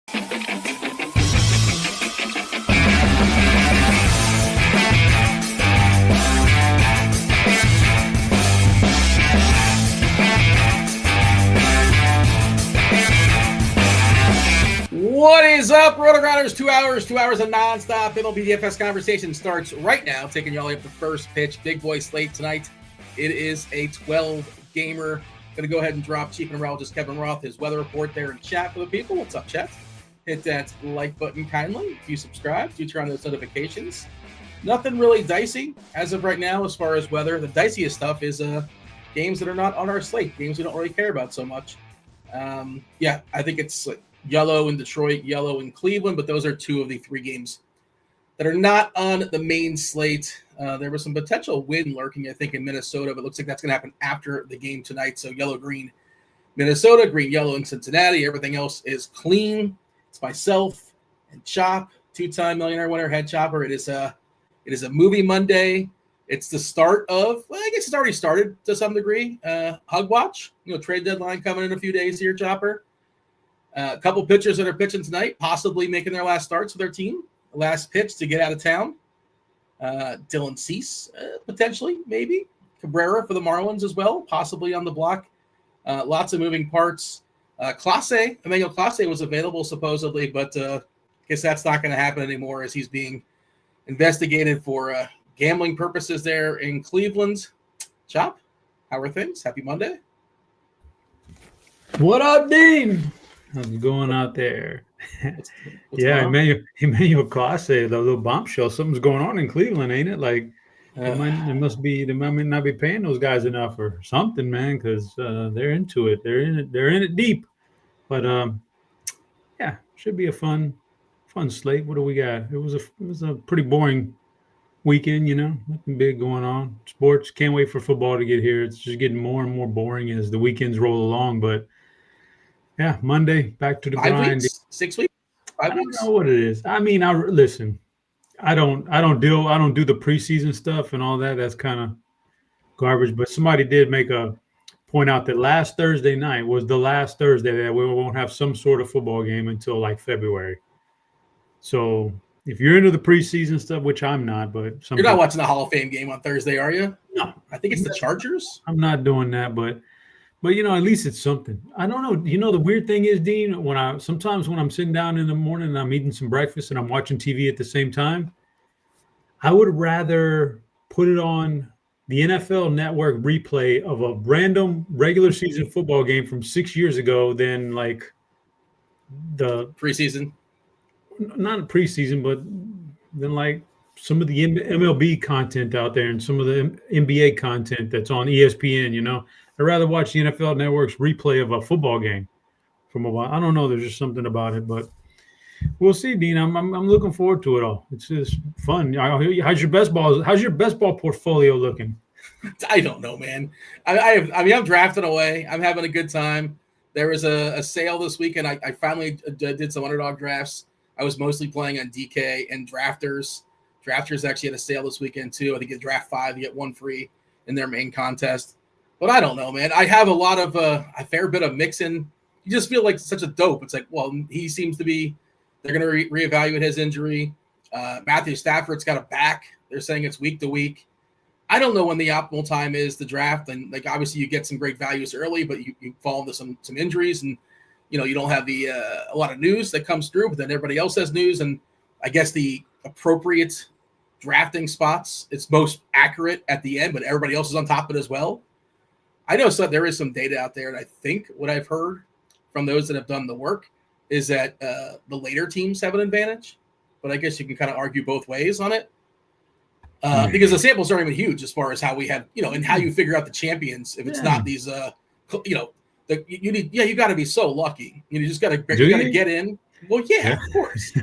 What is up, RotoGrinders? 2 hours of nonstop MLB DFS conversation starts right now, taking you all up the first pitch. Big boy slate tonight. It is a 12-gamer. Going to go ahead and drop Chief and Neurologist Kevin Roth his weather report there in chat for the people. What's up, chat? Hit that like button kindly. If you subscribe, do turn on those notifications. Nothing really dicey as of right now as far as weather. The diciest stuff is games that are not on our slate, games we don't really care about so much. Yeah, I think it's like yellow in Detroit, yellow in Cleveland, but those are two of the three games that are not on the main slate. There was some potential wind lurking, I think, in Minnesota, but it looks like that's going to happen after the game tonight. So yellow-green Minnesota, green-yellow in Cincinnati. Everything else is clean. It's myself and Chop, two-time millionaire winner, head chopper. It is a movie Monday. It's the start of, well, I guess it's already started to some degree. Hug Watch, trade deadline coming in a few days here, Chopper. A couple pitchers that are pitching tonight, possibly making their last starts with their team. Last pitch to get out of town. Dylan Cease, potentially, maybe. Cabrera for the Marlins as well, possibly on the block. Lots of moving parts. Emmanuel Clase was available supposedly, but I guess that's not going to happen anymore as he's being investigated for gambling purposes there in Cleveland. Chop, how are things? Happy Monday. What up, Dean? How's it going out there? What's yeah, Emmanuel Clase, the little bombshell. Something's going on in Cleveland, ain't it? Like, they might not be paying those guys enough or something, man, because they're into it. They're in it deep. But yeah, should be a fun slate. What do we got? It was a pretty boring weekend, nothing big going on. Sports, can't wait for football to get here. It's just getting more and more boring as the weekends roll along, but yeah, Monday, back to the grind. 6 weeks? 5 weeks? I don't know what it is. I mean, listen, I don't do the preseason stuff and all that. That's kind of garbage. But somebody did make a point out that last Thursday night was the last Thursday that we won't have some sort of football game until like February. So if you're into the preseason stuff, which I'm not, but you're not watching the Hall of Fame game on Thursday, are you? No, I think it's the Chargers. I'm not doing that, but at least it's something. I don't know. The weird thing is, Dean, sometimes when I'm sitting down in the morning and I'm eating some breakfast and I'm watching TV at the same time, I would rather put it on the NFL Network replay of a random regular season football game from 6 years ago than like the preseason. Not a preseason, but then like some of the MLB content out there and some of the NBA content that's on ESPN, I'd rather watch the NFL Network's replay of a football game from a while. I don't know. There's just something about it, but we'll see, Dean. I'm looking forward to it all. It's just fun. How's your best ball portfolio looking? I don't know, man. I'm drafting away. I'm having a good time. There was a sale this weekend. I finally did some underdog drafts. I was mostly playing on DK and Drafters. Drafters actually had a sale this weekend too. I think you draft 5, you get 1 free in their main contest. But I don't know, man. I have a fair bit of mixing. You just feel like such a dope. It's like, well, he seems to be. They're going to reevaluate his injury. Matthew Stafford's got a back. They're saying it's week to week. I don't know when the optimal time is to draft, and like obviously you get some great values early, but you fall into some injuries, and you don't have the a lot of news that comes through, but then everybody else has news, and I guess the appropriate drafting spots, it's most accurate at the end, but everybody else is on top of it as well. I know there is some data out there, and I think what I've heard from those that have done the work is that the later teams have an advantage, but I guess you can kind of argue both ways on it because the samples aren't even huge as far as how we have, and how you figure out the champions. If it's not these, you got to be so lucky. You just got to get in. Well, yeah, of course.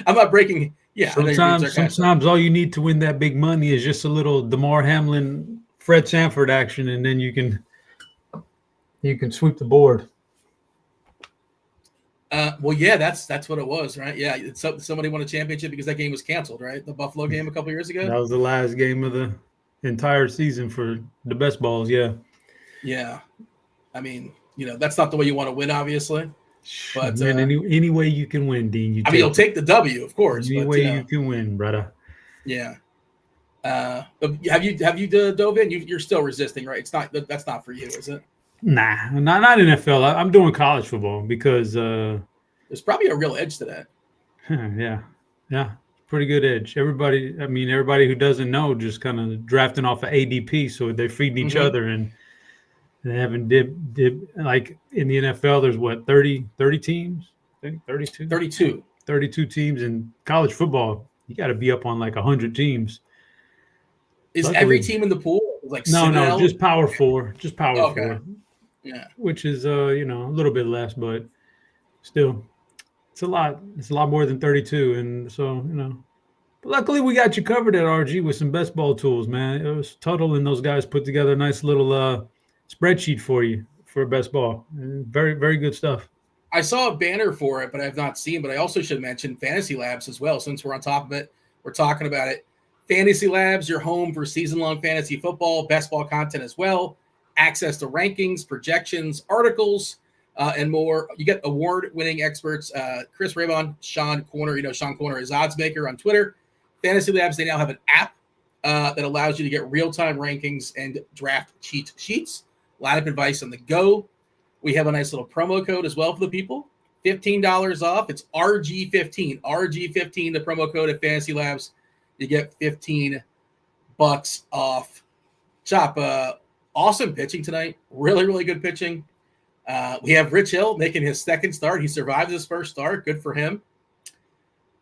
I'm not breaking. Yeah. Sometimes all you need to win that big money is just a little DeMar Hamlin, Fred Sanford action, and then you can sweep the board. Well, yeah, that's what it was, right? Yeah, somebody won a championship because that game was canceled, right? The Buffalo game a couple years ago. That was the last game of the entire season for the best balls. Yeah. Yeah, I mean, that's not the way you want to win, obviously. But man, any way you can win, Dean. You'll take the W, of course. Any way you can win, brother. Yeah. Have you dove in? You're still resisting, right? That's not for you, is it? Nah, not NFL. I'm doing college football because there's probably a real edge to that. Yeah, pretty good edge. Everybody who doesn't know just kind of drafting off of ADP, so they're feeding each other and they haven't did like in the NFL. There's what 30 teams, I think 32 teams in college football. You got to be up on like 100 teams. Is every team in the pool like no, just Power 4, Power 4. Yeah, which is a little bit less, but still, it's a lot. It's a lot more than 32, and so luckily we got you covered at RG with some best ball tools, man. It was Tuttle and those guys put together a nice little spreadsheet for you for best ball. Very, very good stuff. I saw a banner for it, but I have not seen. But I also should mention Fantasy Labs as well, since we're on top of it. We're talking about it. Fantasy Labs, your home for season-long fantasy football, best ball content as well. Access to rankings, projections, articles, and more. You get award-winning experts, Chris Raybon, Sean Corner. Sean Corner is Oddsmaker on Twitter. Fantasy Labs, they now have an app that allows you to get real-time rankings and draft cheat sheets. A lot of advice on the go. We have a nice little promo code as well for the people. $15 off. It's RG15. RG15, the promo code at Fantasy Labs. You get $15 off. Chop, awesome pitching tonight. Really, really good pitching. We have Rich Hill making his second start. He survived his first start. Good for him.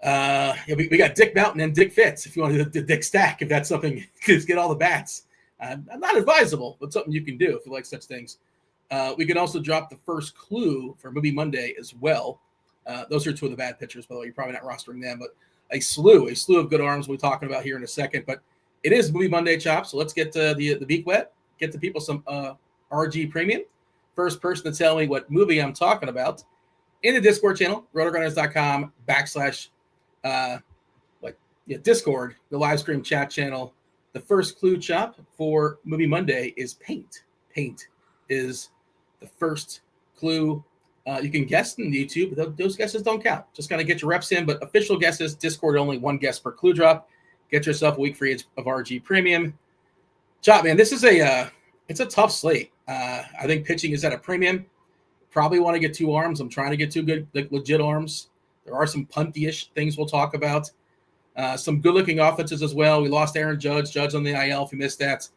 We got Dick Mountain and Dick Fitz, if you want to do the Dick stack, if that's something, just get all the bats. Not advisable, but something you can do if you like such things. We can also drop the first clue for Movie Monday as well. Those are two of the bad pitchers, by the way. You're probably not rostering them, but a slew of good arms we'll be talking about here in a second. But it is Movie Monday, Chop, so let's get the beak wet, get the people some RG Premium. First person to tell me what movie I'm talking about in the Discord channel, RotoGrinders.com / Discord, the live stream chat channel. The first clue, Chop, for Movie Monday is paint. Paint is the first clue. You can guess in YouTube, but those guesses don't count. Just got to get your reps in, but official guesses, Discord only one guess per clue drop. Get yourself a week free of RG Premium. Chop, man, this is it's a tough slate. I think pitching is at a premium. Probably want to get two arms. I'm trying to get two good, legit arms. There are some punty-ish things we'll talk about. Some good-looking offenses as well. We lost Aaron Judge. Judge on the IL, if you missed that.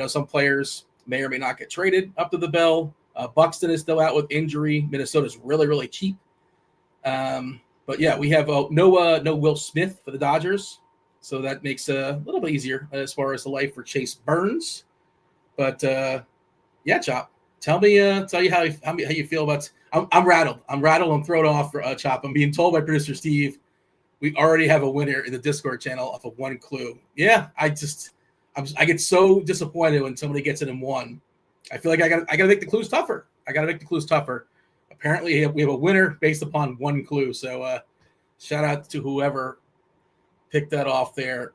Some players may or may not get traded up to the bell. Buxton is still out with injury. Minnesota's really, really cheap. But yeah, we have no Will Smith for the Dodgers. So that makes a little bit easier as far as the life for Chase Burns. But yeah, Chop, tell you how you feel about. I'm rattled. I'm thrown off for Chop. I'm being told by producer Steve we already have a winner in the Discord channel off of one clue. Yeah, I get so disappointed when somebody gets it in one. I feel like I got to make the clues tougher. Apparently, we have a winner based upon one clue. So shout out to whoever picked that off there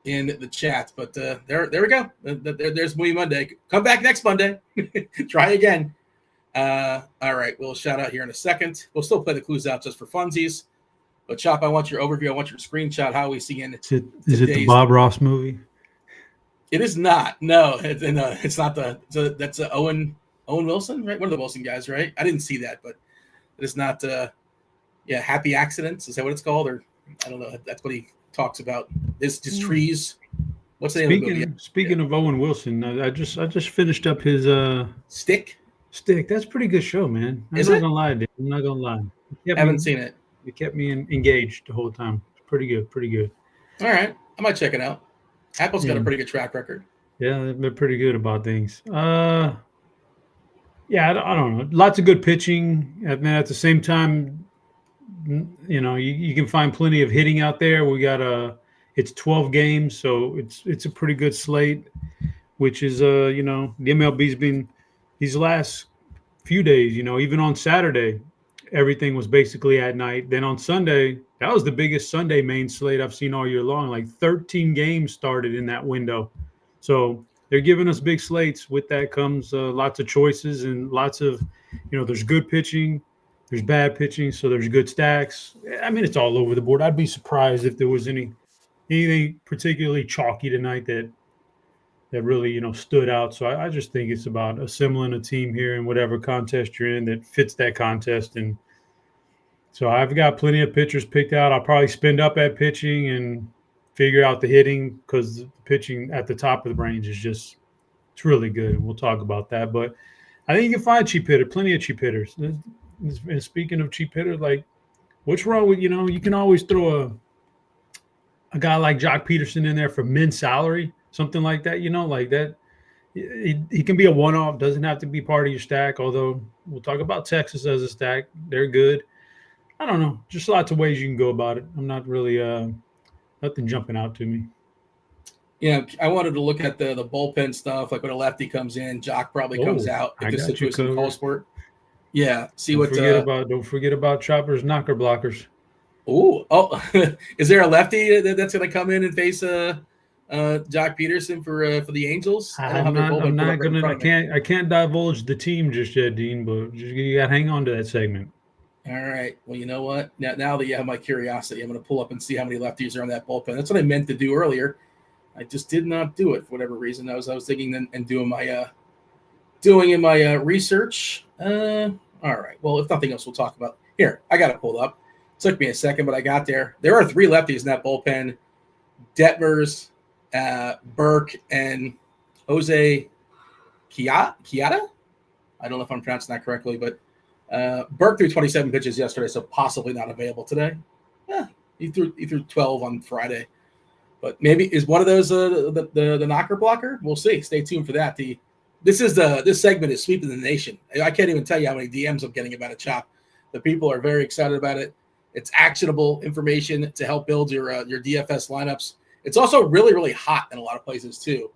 in the chat. But there we go. There's Movie Monday. Come back next Monday. Try again. All right. We'll shout out here in a second. We'll still play the clues out just for funsies. But Chop, I want your overview. I want your screenshot. How we see in Is it the Bob Ross movie? It is not. No, it's not that's Owen Wilson, right? One of the Wilson guys, right? I didn't see that, but it is not. Happy Accidents. Is that what it's called? Or I don't know. That's what he talks about. It's just trees. What's the name of the movie? Speaking of Owen Wilson, I just finished up his Stick. That's a pretty good show, man. I'm not gonna lie, dude. I'm not gonna lie. Haven't seen it. It kept me engaged the whole time. It's pretty good. All right, I might check it out. Apple's got a pretty good track record. Yeah, they're pretty good about things. I don't know. Lots of good pitching. And then at the same time, you can find plenty of hitting out there. We got it's 12 games, so it's a pretty good slate, which is the MLB's been these last few days, even on Saturday, everything was basically at night. Then on Sunday, that was the biggest Sunday main slate I've seen all year long. Like 13 games started in that window. So they're giving us big slates. With that comes lots of choices and lots of, there's good pitching. There's bad pitching, so there's good stacks. I mean, it's all over the board. I'd be surprised if there was anything particularly chalky tonight that really, stood out. So I just think it's about assembling a team here in whatever contest you're in that fits that contest. And so I've got plenty of pitchers picked out. I'll probably spend up at pitching and figure out the hitting, because the pitching at the top of the range is it's really good. We'll talk about that. But I think you can find plenty of cheap hitters. And speaking of cheap hitters, like, what's wrong with, you can always throw a guy like Jock Peterson in there for min salary, something like that, like that. He can be a one-off, doesn't have to be part of your stack, although we'll talk about Texas as a stack. They're good. I don't know. Just lots of ways you can go about it. I'm not really nothing jumping out to me. Yeah, I wanted to look at the bullpen stuff, like when a lefty comes in, Jock probably comes out. If this situation in call sport. Yeah, don't forget about Chopper's knocker blockers. Is there a lefty that's going to come in and face Jock Peterson for the Angels? I can't divulge the team just yet, Dean, but you got to hang on to that segment. All right. Well, you know what? Now that you have my curiosity, I'm going to pull up and see how many lefties are on that bullpen. That's what I meant to do earlier. I just did not do it for whatever reason. I was thinking and doing my research. All right. Well, if nothing else, we'll talk about here. I got it pulled up. It took me a second, but I got there. There are 3 lefties in that bullpen: Detmers, Burke, and Jose Quiata. I don't know if I'm pronouncing that correctly, but Burke threw 27 pitches yesterday, so possibly not available today. Yeah, he threw 12 on Friday, but maybe is one of those the knocker blocker. We'll see. Stay tuned for that. This segment is sweeping the nation. I can't even tell you how many DMs I'm getting about it, Chop. The people are very excited about it. It's actionable information to help build your DFS lineups. It's also really, really hot in a lot of places too.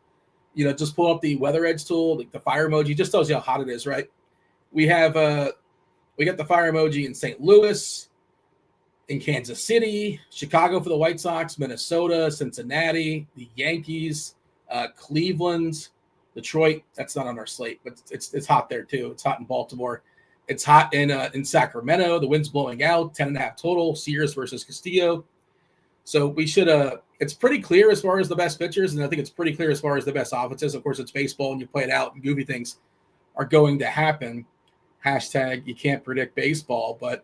Just pull up the Weather Edge tool, the fire emoji, just tells you how hot it is, right? We got the fire emoji in St. Louis, in Kansas City, Chicago for the White Sox, Minnesota, Cincinnati, the Yankees, Cleveland, Detroit. That's not on our slate, but it's hot there too. It's hot in Baltimore. It's hot in Sacramento. The wind's blowing out. 10.5 total. Sears versus Castillo. So we should. It's pretty clear as far as the best pitchers, and I think it's pretty clear as far as the best offenses. Of course, it's baseball, and you play it out, and goofy things are going to happen. Hashtag you can't predict baseball, but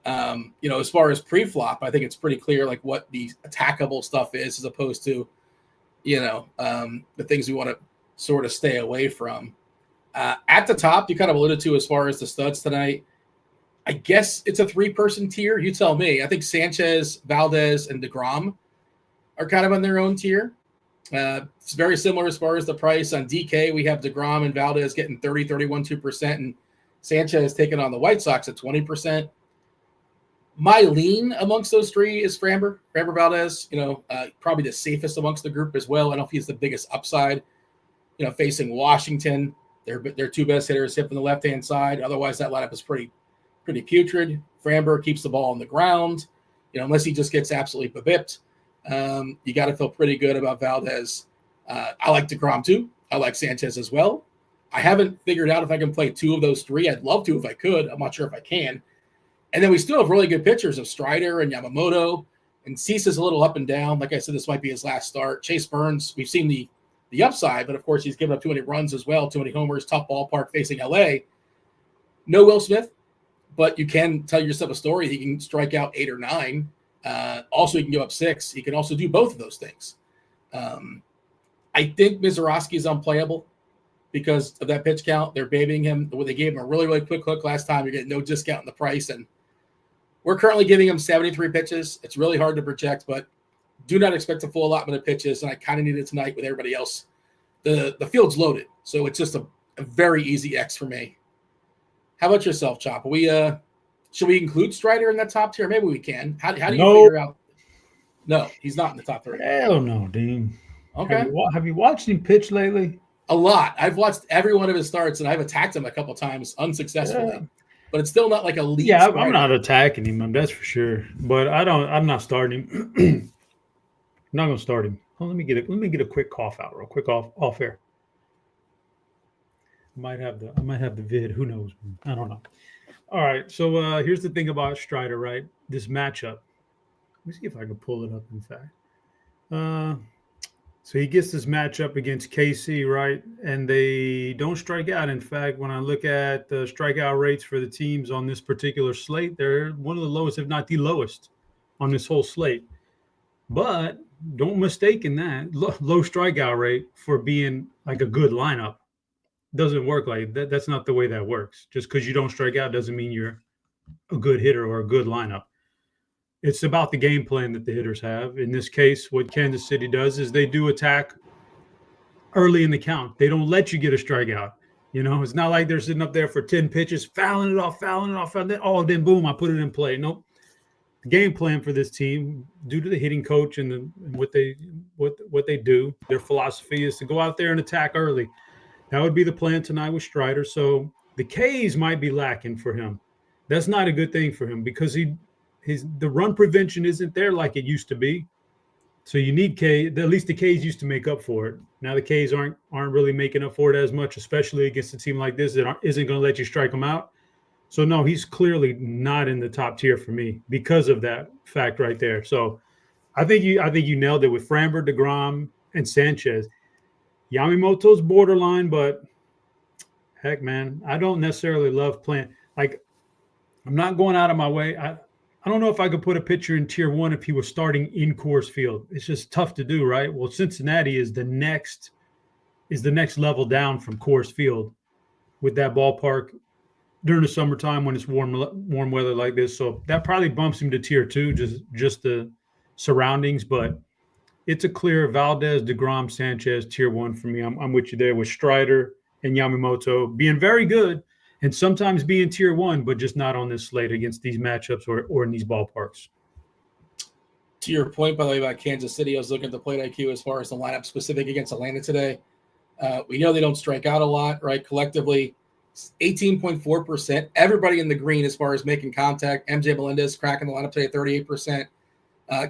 as far as pre-flop, I think it's pretty clear like what the attackable stuff is, as opposed to the things we want to sort of stay away from. At the top, you kind of alluded to as far as the studs tonight. I guess it's a 3-person tier. You tell me. I think Sanchez, Valdez, and DeGrom are kind of on their own tier. It's very similar as far as the price. On DK, we have DeGrom and Valdez getting 30, 31, 2%, and Sanchez taking on the White Sox at 20%. My lean amongst those 3 is Framber Valdez, probably the safest amongst the group as well. I don't know if he's the biggest upside, facing Washington. Their 2 best hitters hit from the left-hand side. Otherwise, that lineup is pretty putrid. Framber keeps the ball on the ground, unless he just gets absolutely bipped. You got to feel pretty good about Valdez. I like DeGrom too. I like Sanchez as well. I haven't figured out if I can play 2 of those 3. I'd love to if I could. I'm not sure if I can. And then we still have really good pitchers of Strider and Yamamoto. And Cease is a little up and down. Like I said, this might be his last start. Chase Burns, we've seen the upside, but of course he's given up too many runs as well, too many homers, tough ballpark facing LA. No Will Smith, but you can tell yourself a story. He can strike out 8 or 9. Also, he can give up 6. He can also do both of those things. I think Mizorowski is unplayable because of that pitch count. They're babying him. They gave him a really, really quick hook last time. You're getting no discount in the price. And we're currently giving him 73 pitches. It's really hard to project, but do not expect a full allotment of pitches. And I kind of need it tonight with everybody else. The field's loaded. So it's just a very easy X for me. How about yourself, Chop? Should we include Strider in that top tier? Maybe we can. How do you figure out? No, he's not in the top 3. Hell no, Dean. Okay. Have you watched him pitch lately? A lot. I've watched every one of his starts, and I've attacked him a couple times unsuccessfully. Yeah. But it's still not like a lead. Yeah, I'm not attacking him. That's for sure. But I'm not starting him. I'm not gonna start him. Oh, let me get a quick cough out, real quick off air. I might have the vid. Who knows? I don't know. All right. So here's the thing about Strider, right? This matchup. Let me see if I can pull it up, in fact. So he gets this matchup against KC, right? And they don't strike out. In fact, when I look at the strikeout rates for the teams on this particular slate, they're one of the lowest, if not the lowest, on this whole slate. But don't mistake in that low strikeout rate for being like a good lineup. Doesn't work like that. That's not the way that works. Just because you don't strike out doesn't mean you're a good hitter or a good lineup. It's about the game plan that the hitters have. In this case, what Kansas City does is they do attack early in the count. They don't let you get a strikeout. You know, it's not like they're sitting up there for 10 pitches, fouling it off, and then boom, I put it in play. Nope. The game plan for this team, due to the hitting coach and what they do, their philosophy is to go out there and attack early. That would be the plan tonight with Strider. So the Ks might be lacking for him. That's not a good thing for him because the run prevention isn't there like it used to be. So you need K. At least the Ks used to make up for it. Now the Ks aren't really making up for it as much, especially against a team like this that isn't going to let you strike them out. So no, he's clearly not in the top tier for me because of that fact right there. So I think you nailed it with Framber, DeGrom, and Sanchez. Yamamoto's borderline, but heck, man, I don't necessarily love playing. Like, I'm not going out of my way. I don't know if I could put a pitcher in tier 1 if he was starting in Coors Field. It's just tough to do, right? Well, Cincinnati is the next level down from Coors Field with that ballpark during the summertime when it's warm weather like this. So that probably bumps him to tier 2, just the surroundings. But it's a clear Valdez, DeGrom, Sanchez, tier 1 for me. I'm with you there with Strider and Yamamoto being very good and sometimes being tier 1, but just not on this slate against these matchups or in these ballparks. To your point, by the way, about Kansas City, I was looking at the plate IQ as far as the lineup specific against Atlanta today. We know they don't strike out a lot, right? Collectively, 18.4%. Everybody in the green as far as making contact. MJ Melendez cracking the lineup today at 38%.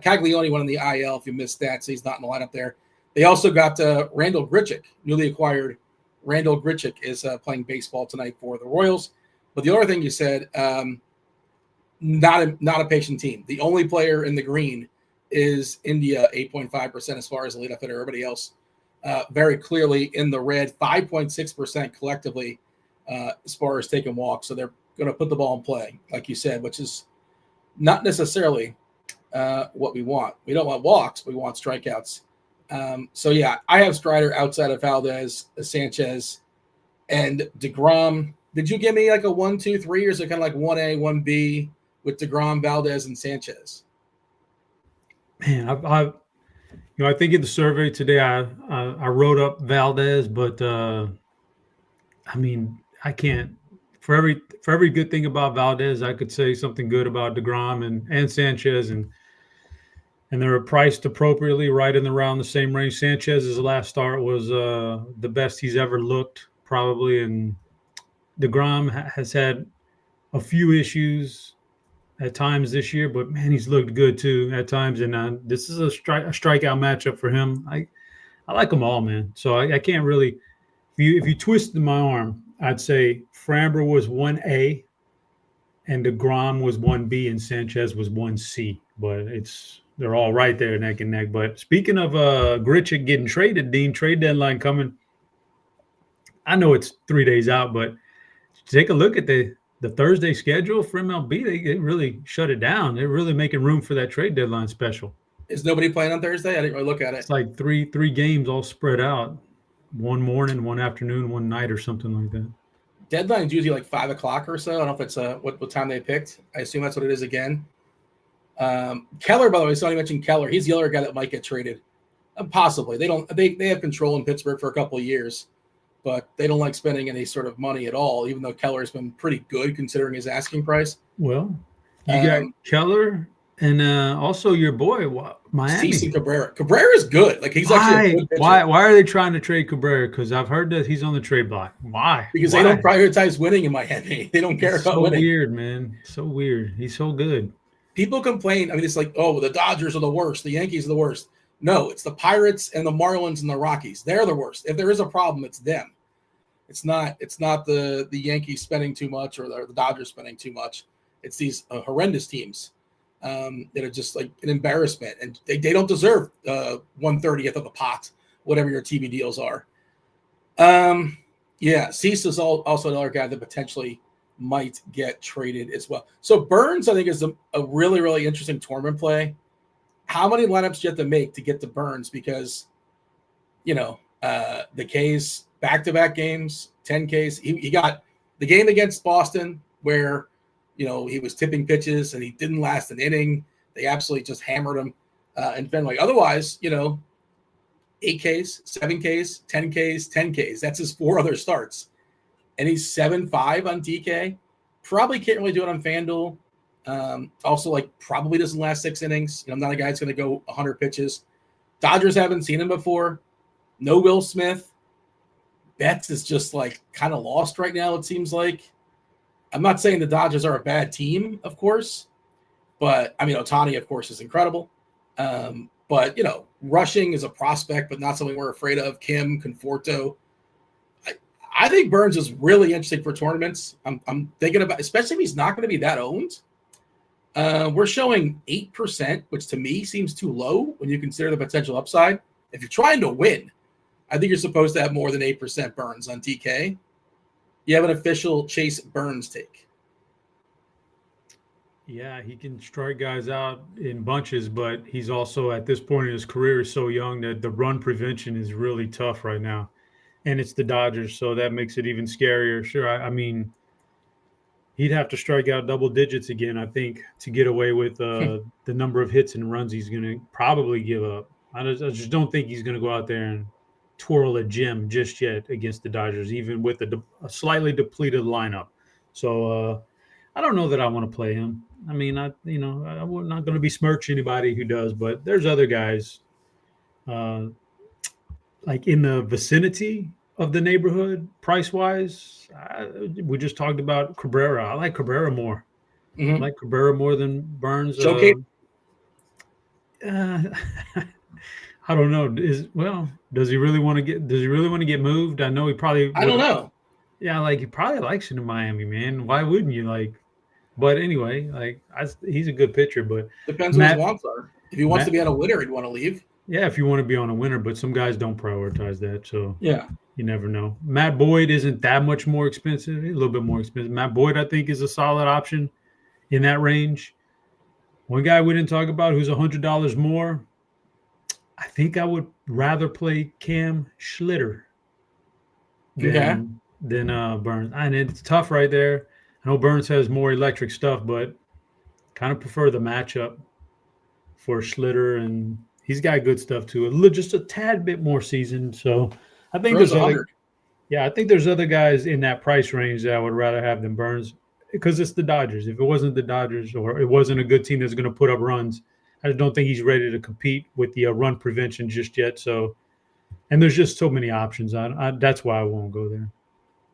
Caglione went on the IL if you missed that, so he's not in the lineup there. They also got Randall Grichuk, newly acquired. Randall Grichuk is playing baseball tonight for the Royals. But the other thing you said, not a patient team. The only player in the green is India, 8.5% as far as the leadoff hitter. Everybody else very clearly in the red, 5.6% collectively as far as taking walks. So they're going to put the ball in play, like you said, which is not necessarily what we want. We don't want walks, we want strikeouts. So yeah, I have Strider outside of Valdez, Sanchez, and DeGrom. Did you give me like a 1, 2, 3, or is it kind of like 1A, 1B with DeGrom, Valdez, and Sanchez? Man, I think in the survey today I wrote up Valdez, but I mean I can't. For every good thing about Valdez, I could say something good about DeGrom and Sanchez, and they're priced appropriately, right in around the same range. Sanchez's last start was the best he's ever looked, probably, and DeGrom has had a few issues at times this year, but man, he's looked good too at times. And this is a strikeout matchup for him. I like them all, man. So I can't really. If you twisted my arm, I'd say Framber was 1A, and DeGrom was 1B, and Sanchez was 1C. But they're all right there neck and neck. But speaking of Grichuk getting traded, Dean, trade deadline coming. I know it's 3 days out, but take a look at the Thursday schedule for MLB. They really shut it down. They're really making room for that trade deadline special. Is nobody playing on Thursday? I didn't really look at it. It's like three games all spread out. One morning, one afternoon, one night, or something like that. Deadline's usually like 5 o'clock or so. I don't know if it's what time they picked. I assume that's what it is again. Keller, by the way, somebody mentioned Keller. He's the other guy that might get traded. Possibly. They have control in Pittsburgh for a couple of years, but they don't like spending any sort of money at all, even though Keller's been pretty good considering his asking price. Well, you got Keller and also your boy, Miami. CC Cabrera. Cabrera is good. Like he's actually a good pitcher. Why are they trying to trade Cabrera? Because I've heard that he's on the trade block. Why? Because they don't prioritize winning in Miami. They don't care about winning. So weird, man. So weird. He's so good. People complain. I mean, it's like, oh, the Dodgers are the worst. The Yankees are the worst. No, it's the Pirates and the Marlins and the Rockies. They're the worst. If there is a problem, it's them. It's not the Yankees spending too much or the Dodgers spending too much. It's these horrendous teams that are just like an embarrassment, and they don't deserve 1/30th of the pot, whatever your TV deals are. Yeah, Cease is also another guy that potentially might get traded as well. So Burns, I think, is a really, really interesting tournament play. How many lineups do you have to make to get to Burns? Because, the K's back-to-back games, 10 Ks. He got the game against Boston where, he was tipping pitches and he didn't last an inning. They absolutely just hammered him in Fenway. Otherwise, 8 Ks, 7 Ks, 10 Ks, 10 Ks. That's his 4 other starts. And he's 7-5 on DK. Probably can't really do it on FanDuel. Also, probably doesn't last 6 innings. I'm not a guy that's going to go 100 pitches. Dodgers haven't seen him before. No Will Smith. Betts is just kind of lost right now, it seems like. I'm not saying the Dodgers are a bad team, of course. But, Ohtani, of course, is incredible. But, rushing is a prospect, but not something we're afraid of. Kim, Conforto. I think Burns is really interesting for tournaments. I'm thinking about, especially if he's not going to be that owned. We're showing 8%, which to me seems too low when you consider the potential upside. If you're trying to win, I think you're supposed to have more than 8% Burns on DK. You have an official Chase Burns take. Yeah, he can strike guys out in bunches, but he's also at this point in his career is so young that the run prevention is really tough right now. And it's the Dodgers, so that makes it even scarier. Sure, I mean, he'd have to strike out double digits again, I think, to get away with the number of hits and runs he's going to probably give up. I just don't think he's going to go out there and twirl a gem just yet against the Dodgers, even with a slightly depleted lineup. So I don't know that I want to play him. I mean, I'm not going to besmirch anybody who does, but there's other guys in the vicinity of the neighborhood, price-wise. We just talked about Cabrera. I like Cabrera more. Mm-hmm. I like Cabrera more than Burns. I don't know. Does he really want to get? Does he really want to get moved? I know he probably. I don't know. Yeah, he probably likes it in Miami, man. Why wouldn't you But anyway, he's a good pitcher, but depends what his wants are. If he wants to be on a winner, he'd want to leave. Yeah, if you want to be on a winner, but some guys don't prioritize that, so yeah, you never know. Matt Boyd isn't that much more expensive. He's a little bit more expensive. Matt Boyd, I think, is a solid option in that range. One guy we didn't talk about who's $100 more. I think I would rather play Cam Schlitter than Burns. And it's tough right there. I know Burns has more electric stuff, but kind of prefer the matchup for Schlitter, and he's got good stuff too. Just a tad bit more seasoned. So I think there's other guys in that price range that I would rather have than Burns because it's the Dodgers. If it wasn't the Dodgers or it wasn't a good team that's going to put up runs, I just don't think he's ready to compete with the run prevention just yet. So, and there's just so many options. That's why I won't go there.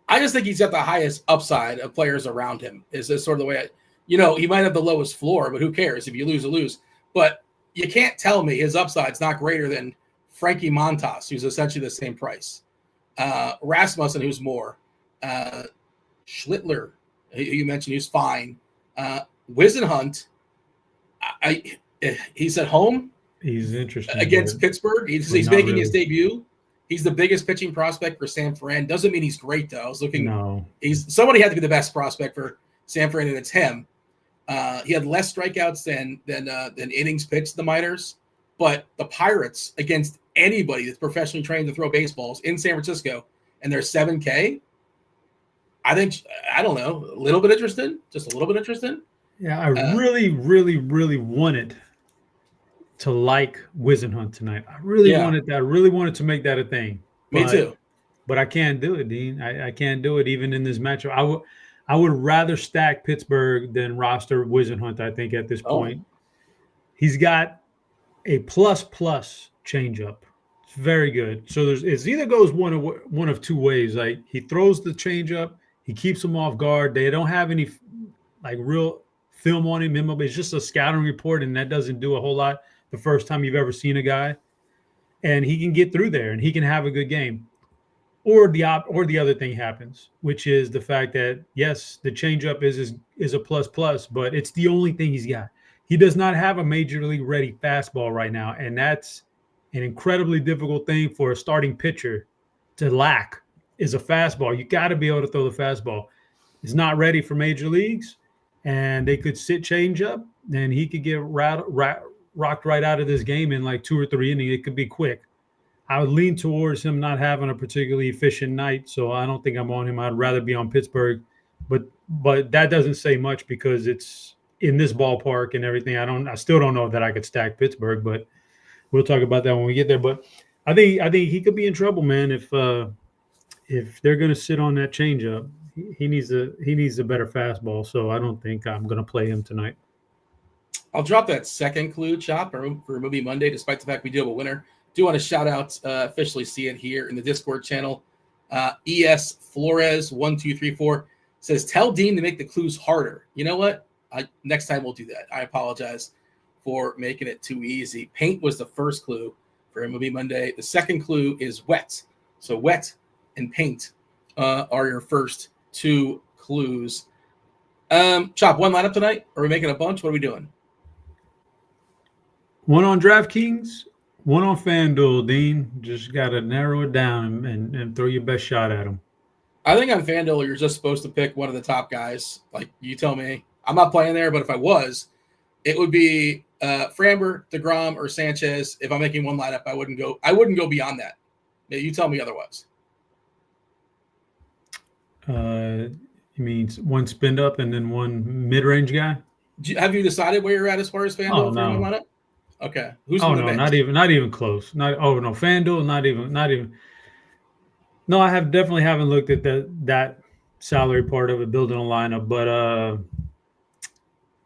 I just think he's got the highest upside of players around him. Is this sort of the way? He might have the lowest floor, but who cares? If you lose, you lose. But you can't tell me his upside's not greater than Frankie Montas, who's essentially the same price. Rasmussen, who's more. Schlittler, who you mentioned, who's fine. Wisenhunt, he's at home. He's interesting against Pittsburgh. He's making his debut. He's the biggest pitching prospect for San Fran. Doesn't mean he's great though. I was looking. No. Somebody had to be the best prospect for San Fran, and it's him. He had less strikeouts than innings pitched in the minors, but the Pirates against anybody that's professionally trained to throw baseballs in San Francisco, and they're 7K. I think I don't know, a little bit interested, just a little bit interested. Yeah, I really, really, really wanted to like Wisenhunt tonight. I really wanted that. I really wanted to make that a thing. Me too. But I can't do it, Dean. I can't do it even in this matchup. I would rather stack Pittsburgh than roster Wisenhunt, I think, at this point. He's got a plus changeup. It's very good. So it either goes one of two ways. He throws the changeup, he keeps them off guard. They don't have any real film on him. It's just a scouting report, and that doesn't do a whole lot the first time you've ever seen a guy. And he can get through there, and he can have a good game. or the other thing happens, which is the fact that yes, the changeup is a plus, but it's the only thing he's got. He does not have a major league ready fastball right now, and that's an incredibly difficult thing for a starting pitcher to lack. Is a fastball. You got to be able to throw the fastball. He's not ready for major leagues, and they could sit changeup, and he could get rocked right out of this game in like 2 or 3 innings. It could be quick. I would lean towards him not having a particularly efficient night, so I don't think I'm on him. I'd rather be on Pittsburgh, but that doesn't say much because it's in this ballpark and everything. I still don't know that I could stack Pittsburgh, but we'll talk about that when we get there. But I think he could be in trouble, man, if they're going to sit on that changeup. He needs a better fastball, so I don't think I'm going to play him tonight. I'll drop that second clue, Chop, for Movie Monday, despite the fact we do have a winner. Do want to shout out, officially see it here in the Discord channel. ES Flores 1234 says, "Tell Dean to make the clues harder." You know what? Next time we'll do that. I apologize for making it too easy. Paint was the first clue for MLB Monday. The second clue is wet. So wet and paint are your first 2 clues. Chop, one lineup tonight? Are we making a bunch? What are we doing? One on DraftKings, one on FanDuel, Dean. Just got to narrow it down and throw your best shot at them. I think on FanDuel, you're just supposed to pick one of the top guys. Like, you tell me. I'm not playing there, but if I was, it would be Framber, DeGrom, or Sanchez. If I'm making one lineup, I wouldn't go beyond that. You tell me otherwise. You mean one spin up and then one mid-range guy? Have you decided where you're at as far as FanDuel for one lineup? Okay. Who's no, not even close. FanDuel, not even. No, I definitely haven't looked at that salary part of it, building a lineup. But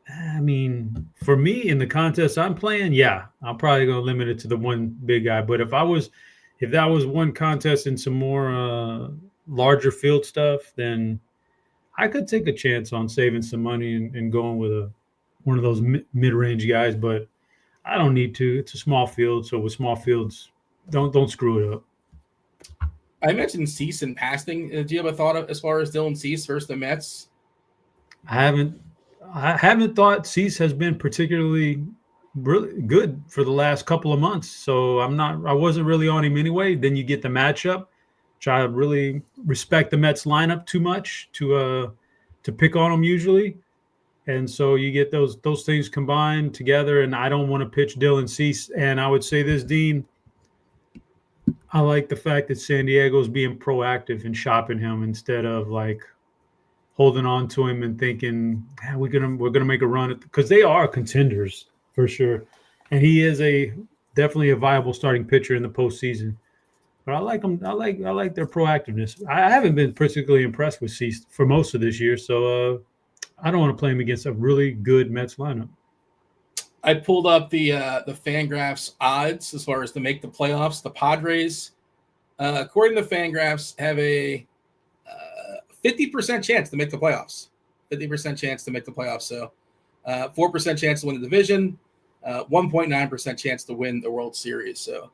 I mean, for me in the contest I'm playing, yeah, I'm probably gonna limit it to the one big guy. But if that was one contest and some more larger field stuff, then I could take a chance on saving some money and going with one of those mid-range guys. But I don't need to. It's a small field, so with small fields, don't screw it up. I mentioned Cease in passing. Do you have a thought as far as Dylan Cease versus the Mets? I haven't thought Cease has been particularly really good for the last couple of months, so I wasn't really on him anyway. Then you get the matchup, which I really respect the Mets lineup too much to pick on them usually. And so you get those things combined together, and I don't want to pitch Dylan Cease. And I would say this, Dean, I like the fact that San Diego's being proactive in shopping him instead of like holding on to him and thinking we're gonna make a run because they are contenders for sure, and he is definitely a viable starting pitcher in the postseason. But I like them. I like their proactiveness. I haven't been particularly impressed with Cease for most of this year, so I don't want to play him against a really good Mets lineup. I pulled up the Fangraphs odds as far as to make the playoffs. The Padres, according to Fangraphs, have a 50% chance to make the playoffs. 50% chance to make the playoffs. So 4% chance to win the division, 1.9% chance to win the World Series. So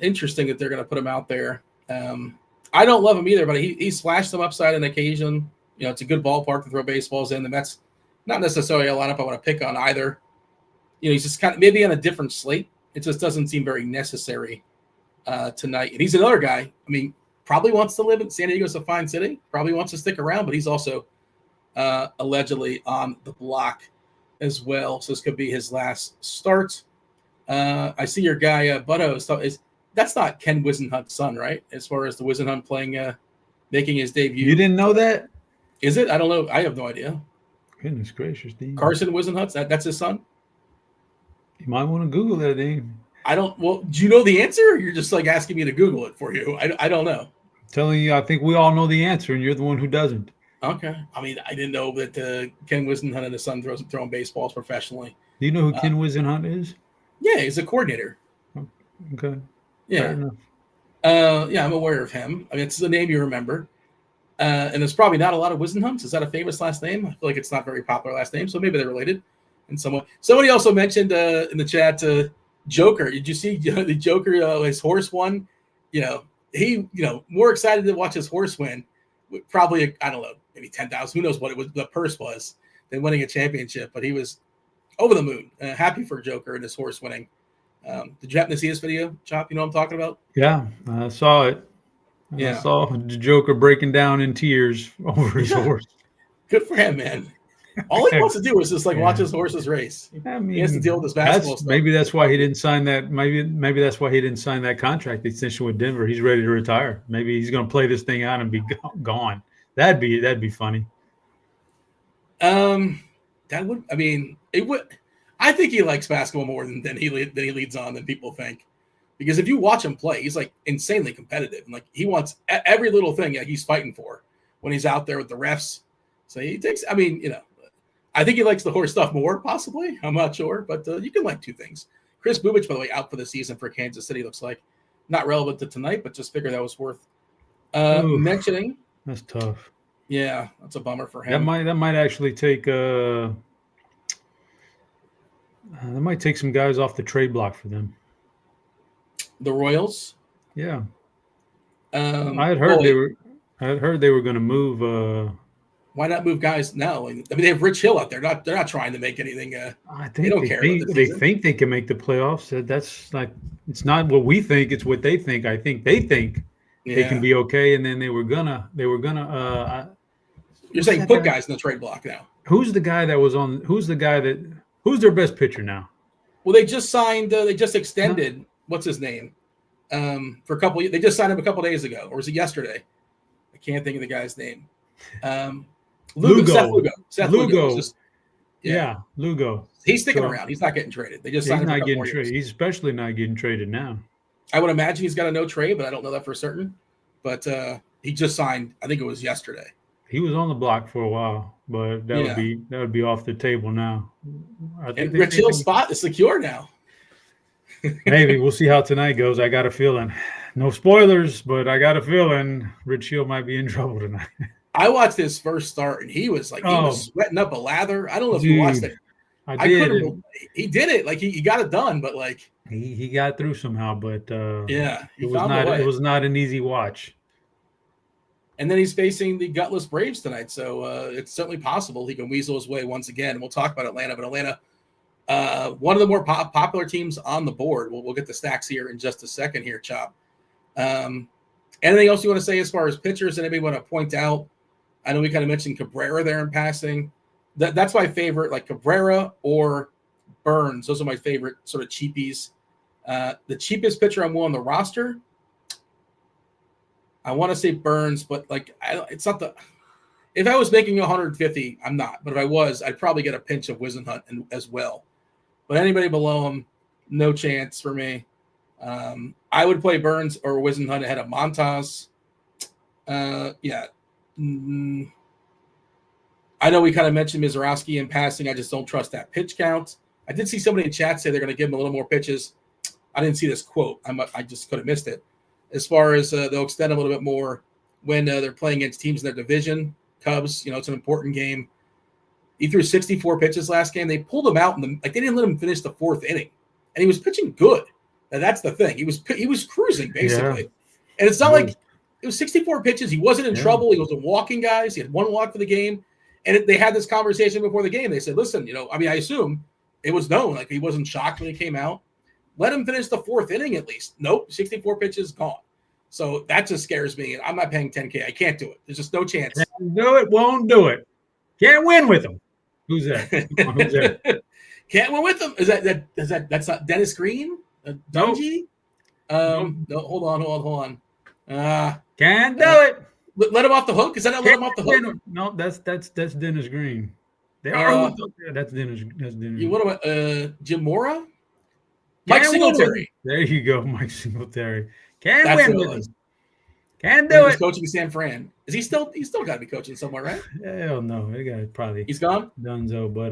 interesting that they're going to put him out there. I don't love him either, but he's flashed some upside on occasion. It's a good ballpark to throw baseballs in. The Mets, not necessarily a lineup I want to pick on either. He's just kind of maybe on a different slate. It just doesn't seem very necessary tonight. And he's another guy. I mean, probably wants to live in San Diego's a fine city. Probably wants to stick around, but he's also allegedly on the block as well. So this could be his last start. I see your guy Butto that's not Ken Wisenhunt's son, right? As far as the Wisenhunt playing, making his debut. You didn't know that? Is it? I don't know. I have no idea. Goodness gracious, Dean. Carson Wisenhunt, that's his son? You might want to Google that, Dean. Well, do you know the answer? Or you're just like asking me to Google it for you. I don't know. I'm telling you, I think we all know the answer, and you're the one who doesn't. Okay. I mean, I didn't know that Ken Wisenhunt and his son throwing baseballs professionally. Do you know who Ken Wisenhunt is? Yeah, he's a coordinator. Okay. Yeah. Fair enough. Yeah, I'm aware of him. I mean, it's a name you remember. And there's probably not a lot of Wisenhunts. Is that a famous last name? I feel like it's not a very popular last name, so maybe they're related in some way. Somebody also mentioned in the chat Joker. Did you see the Joker? His horse won. he, more excited to watch his horse win. Probably, I don't know, maybe 10,000. Who knows what the purse was than winning a championship? But he was over the moon, happy for Joker and his horse winning. Did you happen to see this video, Chop? You know what I'm talking about? Yeah, I saw it. I saw the Joker breaking down in tears over his horse. Good for him, man. All he wants to do is just watch his horses race. I mean, he has to deal with this basketball stuff. Maybe that's why he didn't sign that. Maybe that's why he didn't sign that contract extension with Denver. He's ready to retire. Maybe he's going to play this thing out and be gone. That'd be funny. That would. I mean, it would. I think he likes basketball more than he leads on than people think. Because if you watch him play, he's insanely competitive, and he wants every little thing he's fighting for when he's out there with the refs. So he takes. I mean, I think he likes the horse stuff more, possibly. I'm not sure, but you can like two things. Chris Bubich, by the way, out for the season for Kansas City. Looks like not relevant to tonight, but just figure that was worth mentioning. That's tough. Yeah, that's a bummer for him. That might actually take that might take some guys off the trade block for them. The Royals. Yeah. I had heard they were going to move. Why not move guys now? I mean, they have Rich Hill out there. They're not trying to make anything. I think they don't care. They think they can make the playoffs. That's it's not what we think. It's what they think. I think they think they can be okay. And then they were gonna. You're saying put guys in the trade block now. Who's the guy that was on? Who's their best pitcher now? Well, they just signed. They just extended. What's his name? For a couple. They just signed him a couple days ago, or was it yesterday? I can't think of the guy's name. Seth Lugo. Lugo. He's sticking around. He's not getting traded. They just signed him for a couple more years. He's especially not getting traded now. I would imagine he's got a no trade, but I don't know that for certain. But he just signed. I think it was yesterday. He was on the block for a while, but that would be off the table now. And Rich Hill's spot is secure now. Maybe we'll see how tonight goes. I got a feeling. No spoilers, but I got a feeling Rich Hill might be in trouble tonight. I watched his first start, and he was he was sweating up a lather. I don't know if you watched it. I did. He did it. He got it done, but he got through somehow. But it was not an easy watch. And then he's facing the gutless Braves tonight, so it's certainly possible he can weasel his way once again. And we'll talk about Atlanta, but Atlanta, one of the more popular teams on the board. We'll get the stacks here in just a second here, Chop. Anything else you want to say as far as pitchers? Anybody want to point out? I know we kind of mentioned Cabrera there in passing. That's my favorite, Cabrera or Burns. Those are my favorite sort of cheapies. The cheapest pitcher I'm on the roster, I want to say Burns, but it's not the. If I was making 150, I'm not. But if I was, I'd probably get a pinch of Wisenhunt as well. But anybody below him, no chance for me. I would play Burns or Wisenhunt ahead of Montas. I know we kind of mentioned Mizorowski in passing. I just don't trust that pitch count. I did see somebody in chat say they're going to give him a little more pitches. I didn't see this quote. I just could have missed it. As far as they'll extend a little bit more when they're playing against teams in their division. Cubs, it's an important game. He threw 64 pitches last game. They pulled him out, they didn't let him finish the fourth inning, and he was pitching good. And that's the thing. He was cruising basically, and it's not like it was 64 pitches. He wasn't in trouble. He wasn't walking guys. He had one walk for the game, and they had this conversation before the game. They said, "Listen, I assume it was known. He wasn't shocked when he came out. Let him finish the fourth inning at least." Nope, 64 pitches gone. So that just scares me. And I'm not paying $10K. I can't do it. There's just no chance. Can't do it. Won't do it. Can't win with him. Who's that? Who's that? Can't win with him. That's not Dennis Green? Dungy? No, hold on. Can't do it. Let him off the hook. Is that not let him off the hook? No, that's Dennis Green. They are. That's Dennis. What about Jim Mora? Mike Singletary. There you go, Mike Singletary. Can't win with him. Can't do it. He's coaching San Fran. Is he still? He's still got to be coaching somewhere, right? Hell no. That guy probably. He's gone. Dunzo, but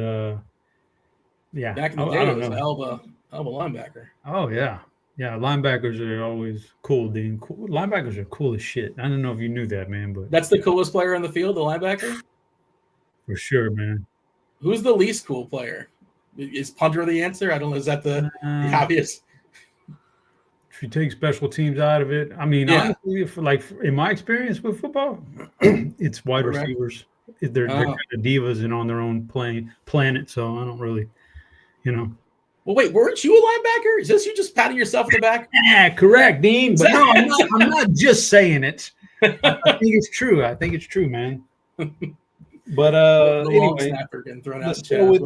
yeah. Back in the day, he was a hell of a linebacker. Oh yeah. Linebackers are always cool, Dean. Linebackers are cool as shit. I don't know if you knew that, man, but that's the coolest player on the field, the linebacker. For sure, man. Who's the least cool player? Is punter the answer? I don't know. Is that the obvious? if you take special teams out of it, I mean, honestly, in my experience with football, it's wide receivers. They're kind of divas and on their own planet. So I don't really, Well, wait, weren't you a linebacker? Is this you just patting yourself in the back? Yeah, correct, Dean. But no, I'm not just saying it. I think it's true. I think it's true, man. But anyway, let's go with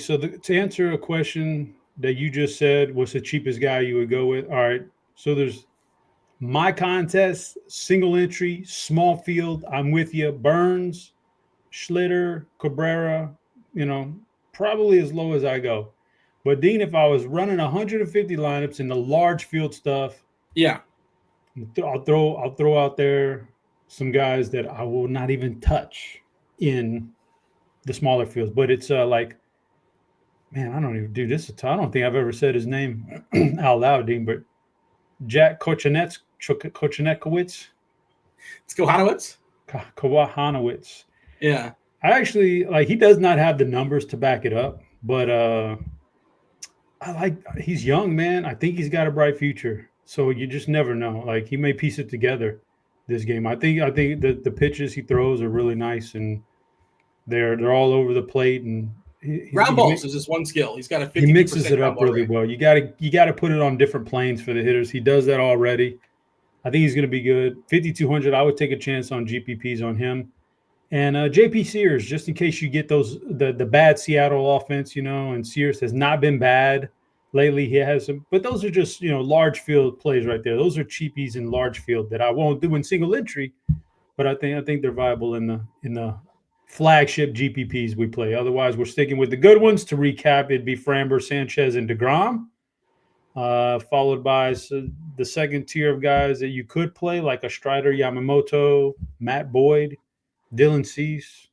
So to answer a question that you just said, what's the cheapest guy you would go with? All right. So there's my contest, single entry, small field. I'm with you. Burns, Schlitter, Cabrera, probably as low as I go. But Dean, if I was running 150 lineups in the large field stuff, I'll throw out there some guys that I will not even touch in the smaller fields. But it's like, man, I don't even do this. I don't think I've ever said his name out loud, Dean. But Jack Kochanekowicz. It's Kohanowitz. Kohanowitz. Yeah. I actually he does not have the numbers to back it up, but he's young, man. I think he's got a bright future. So you just never know. Like he may piece it together this game. I think the pitches he throws are really nice and they're all over the plate and ground balls is just one skill. He's got a 50%. He mixes it up really well. You got to put it on different planes for the hitters. He does that already. I think he's going to be good. 5,200. I would take a chance on GPPs on him. And JP Sears, just in case you get the bad Seattle offense, and Sears has not been bad lately. He has some, but those are just large field plays right there. Those are cheapies in large field that I won't do in single entry, but I think they're viable in the flagship GPPs we play. Otherwise, we're sticking with the good ones. To recap, it'd be Framber, Sanchez, and DeGrom, followed by the second tier of guys that you could play, like a Strider, Yamamoto, Matt Boyd, Dylan Cease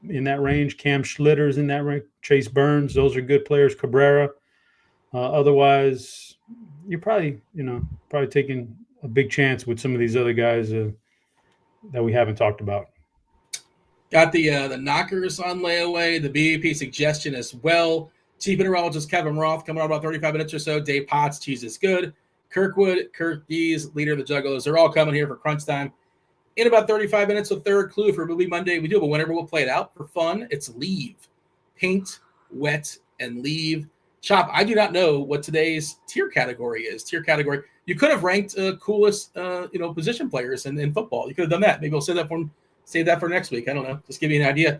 in that range. Cam Schlitter's in that range. Chase Burns, those are good players. Cabrera. Otherwise, you're probably taking a big chance with some of these other guys that we haven't talked about. Got the knockers on layaway, the BAP suggestion as well. Chief Mineralogist Kevin Roth coming on about 35 minutes or so. Dave Potts, Cheeseisgood. Kirkwood, Kirkdiese, leader of the Juggalos. They're all coming here for crunch time. In about 35 minutes, the third clue for Movie Monday. We do, but whenever we'll play it out for fun, it's leave. Paint, wet, and leave. Chop, I do not know what today's tier category is. Tier category. You could have ranked coolest position players in football. You could have done that. Maybe we'll save that for next week. I don't know. Just give you an idea.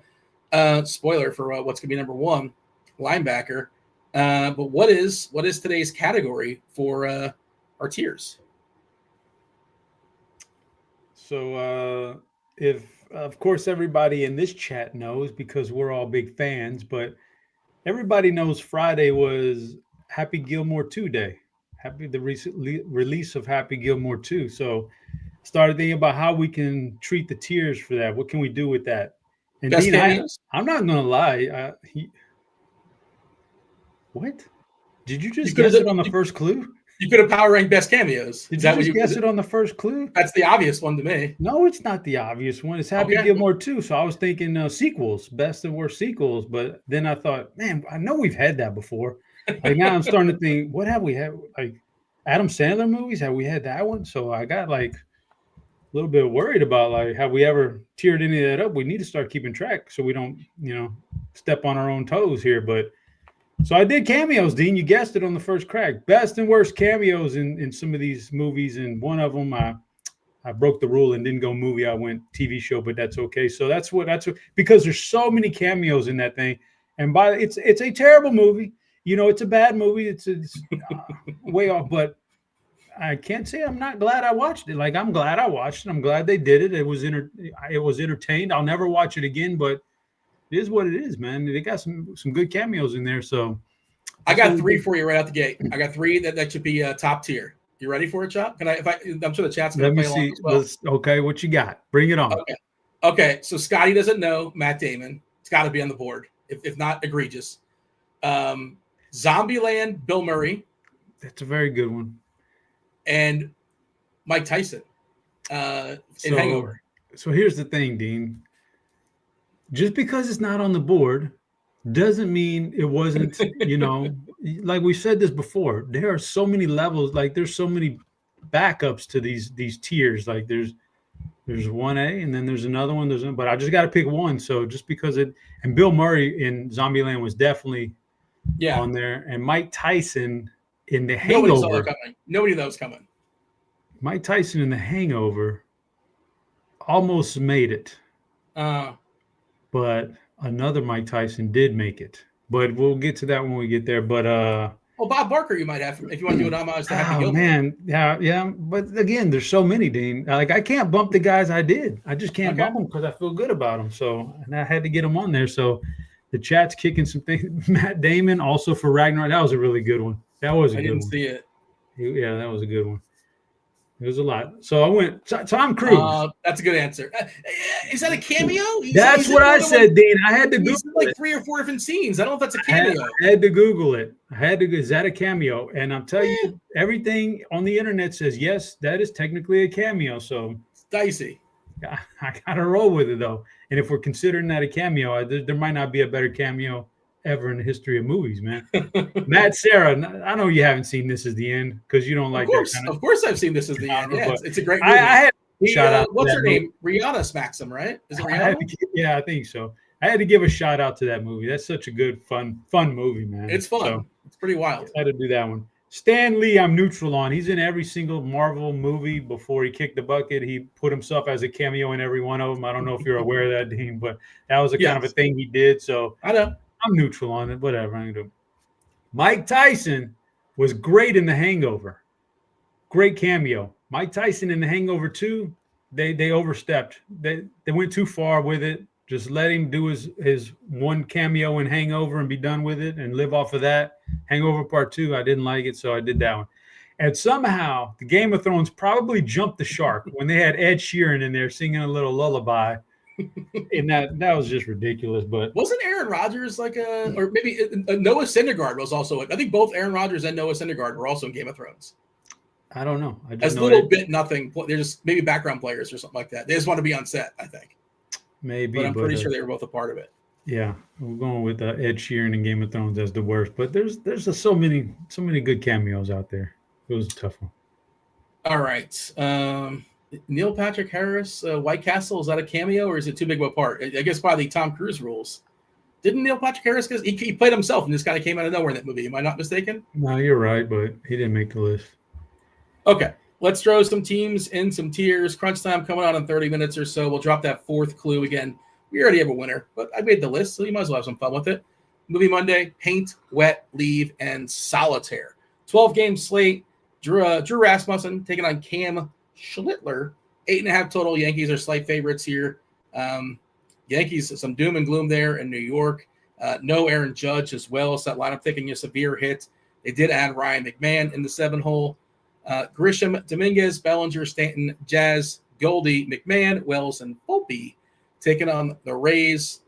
Spoiler for what's going to be number one, linebacker. But what is today's category for our tiers? So if, of course, everybody in this chat knows because we're all big fans, but everybody knows Friday was Happy Gilmore 2 Day. The recent release of Happy Gilmore 2. So started thinking about how we can treat the tiers for that. What can we do with that? And Dean, I'm not going to lie. What? Did you just guess it on the first clue? You could have power ranked best cameos. Did you just guess it on the first clue? That's the obvious one to me. No, it's not the obvious one. It's Happy Gilmore 2. So I was thinking sequels, best and worst sequels. But then I thought, man, I know we've had that before. Like now I'm starting to think, what have we had? Like Adam Sandler movies? Have we had that one? So I got like a little bit worried about like, have we ever tiered any of that up? We need to start keeping track so we don't, step on our own toes here. But so I did cameos, Dean. You guessed it on the first crack. Best and worst cameos in some of these movies. And one of them, I broke the rule and didn't go movie. I went TV show, but that's okay. So that's what because there's so many cameos in that thing. And it's a terrible movie. It's a bad movie. It's way off, but I can't say I'm not glad I watched it. Like I'm glad I watched it. I'm glad they did it. It was entertained. I'll never watch it again, but it is what it is, man. They got some good cameos in there. So I got three for you right out the gate. I got three that should be top tier. You ready for it, Chop? I'm sure the chat's going to play along as well. Okay, what you got? Bring it on. Okay. So Scotty doesn't know Matt Damon. It's got to be on the board, if not egregious. Zombieland, Bill Murray. That's a very good one. And Mike Tyson in Hangover. So here's the thing, Dean. Just because it's not on the board doesn't mean it wasn't, like we said this before, there are so many levels. Like there's so many backups to these tiers. Like there's 1A and then there's another one. But I just got to pick one. So just because and Bill Murray in Zombieland was definitely on there, and Mike Tyson in The Hangover. Nobody saw that coming. Nobody that was coming. Mike Tyson in The Hangover almost made it. But another Mike Tyson did make it. But we'll get to that when we get there. But Bob Barker you might have if you want to do an homage to Happy Gilmore. Man, yeah. But again, there's so many, Dean. Like I can't bump the guys I did. I just can't bump them because I feel good about them. So and I had to get them on there. So the chat's kicking some things. Matt Damon also for Ragnar. That was a really good one. That was a good one. I didn't see it. Yeah, that was a good one. It was a lot. So I went Tom Cruise. That's a good answer. Is that a cameo? That's what I said, Dean. I had to Google like 3 or 4 different scenes. I don't know if that's a cameo. I had to Google it. Is that a cameo? And I'm telling you, everything on the internet says, yes, that is technically a cameo. So it's dicey. I got to roll with it, though. And if we're considering that a cameo, there might not be a better cameo ever in the history of movies, man. Matt Sarah, I know you haven't seen This Is the End because you don't like that kind of course I've seen This Is the End. Yeah, it's a great movie. I had shout out. What's her name? Rihanna smacks him, right? Is it Rihanna? I think so. I had to give a shout out to that movie. That's such a good, fun movie, man. It's fun. So, it's pretty wild. I had to do that one. Stan Lee, I'm neutral on. He's in every single Marvel movie. Before he kicked the bucket, he put himself as a cameo in every one of them. I don't know if you're aware of that, Dean, but that was kind of a thing he did. So I know. I'm neutral on it. Whatever I'm gonna do. Mike Tyson was great in The Hangover. Great cameo. Mike Tyson in The Hangover 2, they overstepped. They went too far with it. Just let him do his one cameo in Hangover and be done with it and live off of that. Hangover Part 2, I didn't like it, so I did that one. And somehow the Game of Thrones probably jumped the shark when they had Ed Sheeran in there singing a little lullaby. And that was just ridiculous. But wasn't Aaron Rodgers or maybe Noah Syndergaard was also? I think both Aaron Rodgers and Noah Syndergaard were also in Game of Thrones. I don't know. As little bit nothing. They're just maybe background players or something like that. They just want to be on set, I think. Maybe, but I'm pretty sure they were both a part of it. Yeah, we're going with Ed Sheeran and Game of Thrones as the worst. But there's just so many good cameos out there. It was a tough one. All right. Neil Patrick Harris, White Castle, is that a cameo or is it too big of a part? I guess by the Tom Cruise rules. Didn't Neil Patrick Harris, because he played himself and this kind of came out of nowhere in that movie. Am I not mistaken? No, you're right, but he didn't make the list. Okay, let's throw some teams in some tiers. Crunch time coming out in 30 minutes or so. We'll drop that fourth clue again. We already have a winner, but I made the list, so you might as well have some fun with it. Movie Monday, Paint, Wet, Leave, and Solitaire. 12-game slate. Drew Rasmussen taking on Cam Schlittler. 8.5 total. Yankees are slight favorites here. Yankees, some doom and gloom there in New York. No Aaron Judge as well. So that lineup taking a severe hit. They did add Ryan McMahon in the 7-hole. Grisham, Dominguez, Bellinger, Stanton, Jazz, Goldie, McMahon, Wells, and Volpe taking on the Rays.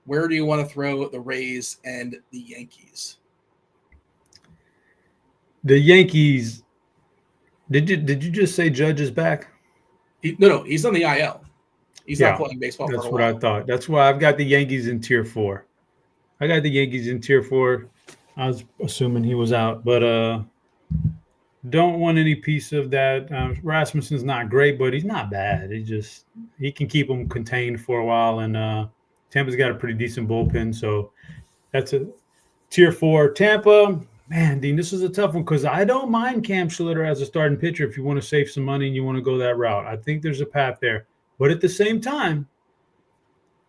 Where do you want to throw the Rays and the Yankees? The Yankees. Did you just say Judge is back? No, he's on the IL. He's not playing baseball. That's what I thought. That's why I've got the Yankees in tier 4. I got the Yankees in tier 4. I was assuming he was out, but don't want any piece of that. Rasmussen's not great, but he's not bad. He can keep them contained for a while, and Tampa's got a pretty decent bullpen, so that's a tier 4. Tampa. Man, Dean, this is a tough one because I don't mind Cam Schlitter as a starting pitcher if you want to save some money and you want to go that route. I think there's a path there. But at the same time,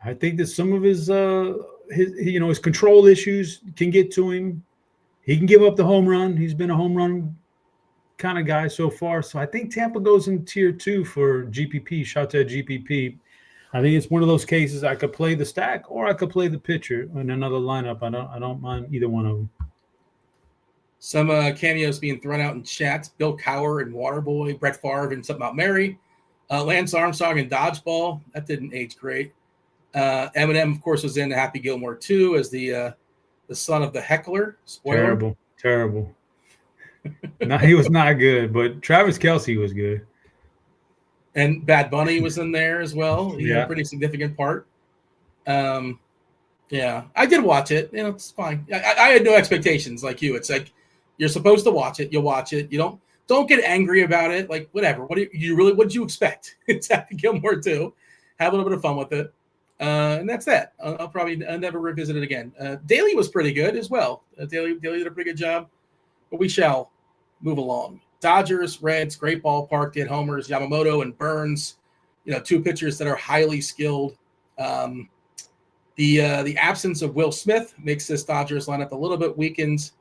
I think that some of his control issues can get to him. He can give up the home run. He's been a home run kind of guy so far. So I think Tampa goes in tier 2 for GPP. Shout out to GPP. I think it's one of those cases I could play the stack or I could play the pitcher in another lineup. I don't mind either one of them. Some cameos being thrown out in chat. Bill Cowher and Waterboy, Brett Favre and Something About Mary, Lance Armstrong and Dodgeball. That didn't age great. Eminem, of course, was in Happy Gilmore 2 as the son of the heckler. Spoiler. Terrible. No, he was not good, but Travis Kelce was good. And Bad Bunny was in there as well. He had a pretty significant part. Yeah, I did watch it. It's fine. I had no expectations like you. It's like you're supposed to watch it. You'll watch it. You don't get angry about it. Like whatever. What did you expect? It's Happy Gilmore too. Have a little bit of fun with it, and that's that. I'll probably never revisit it again. Daly was pretty good as well. Daly did a pretty good job, but we shall move along. Dodgers, Reds, great ballpark. Did homers. Yamamoto and Burns. Two pitchers that are highly skilled. The absence of Will Smith makes this Dodgers lineup a little bit weakened.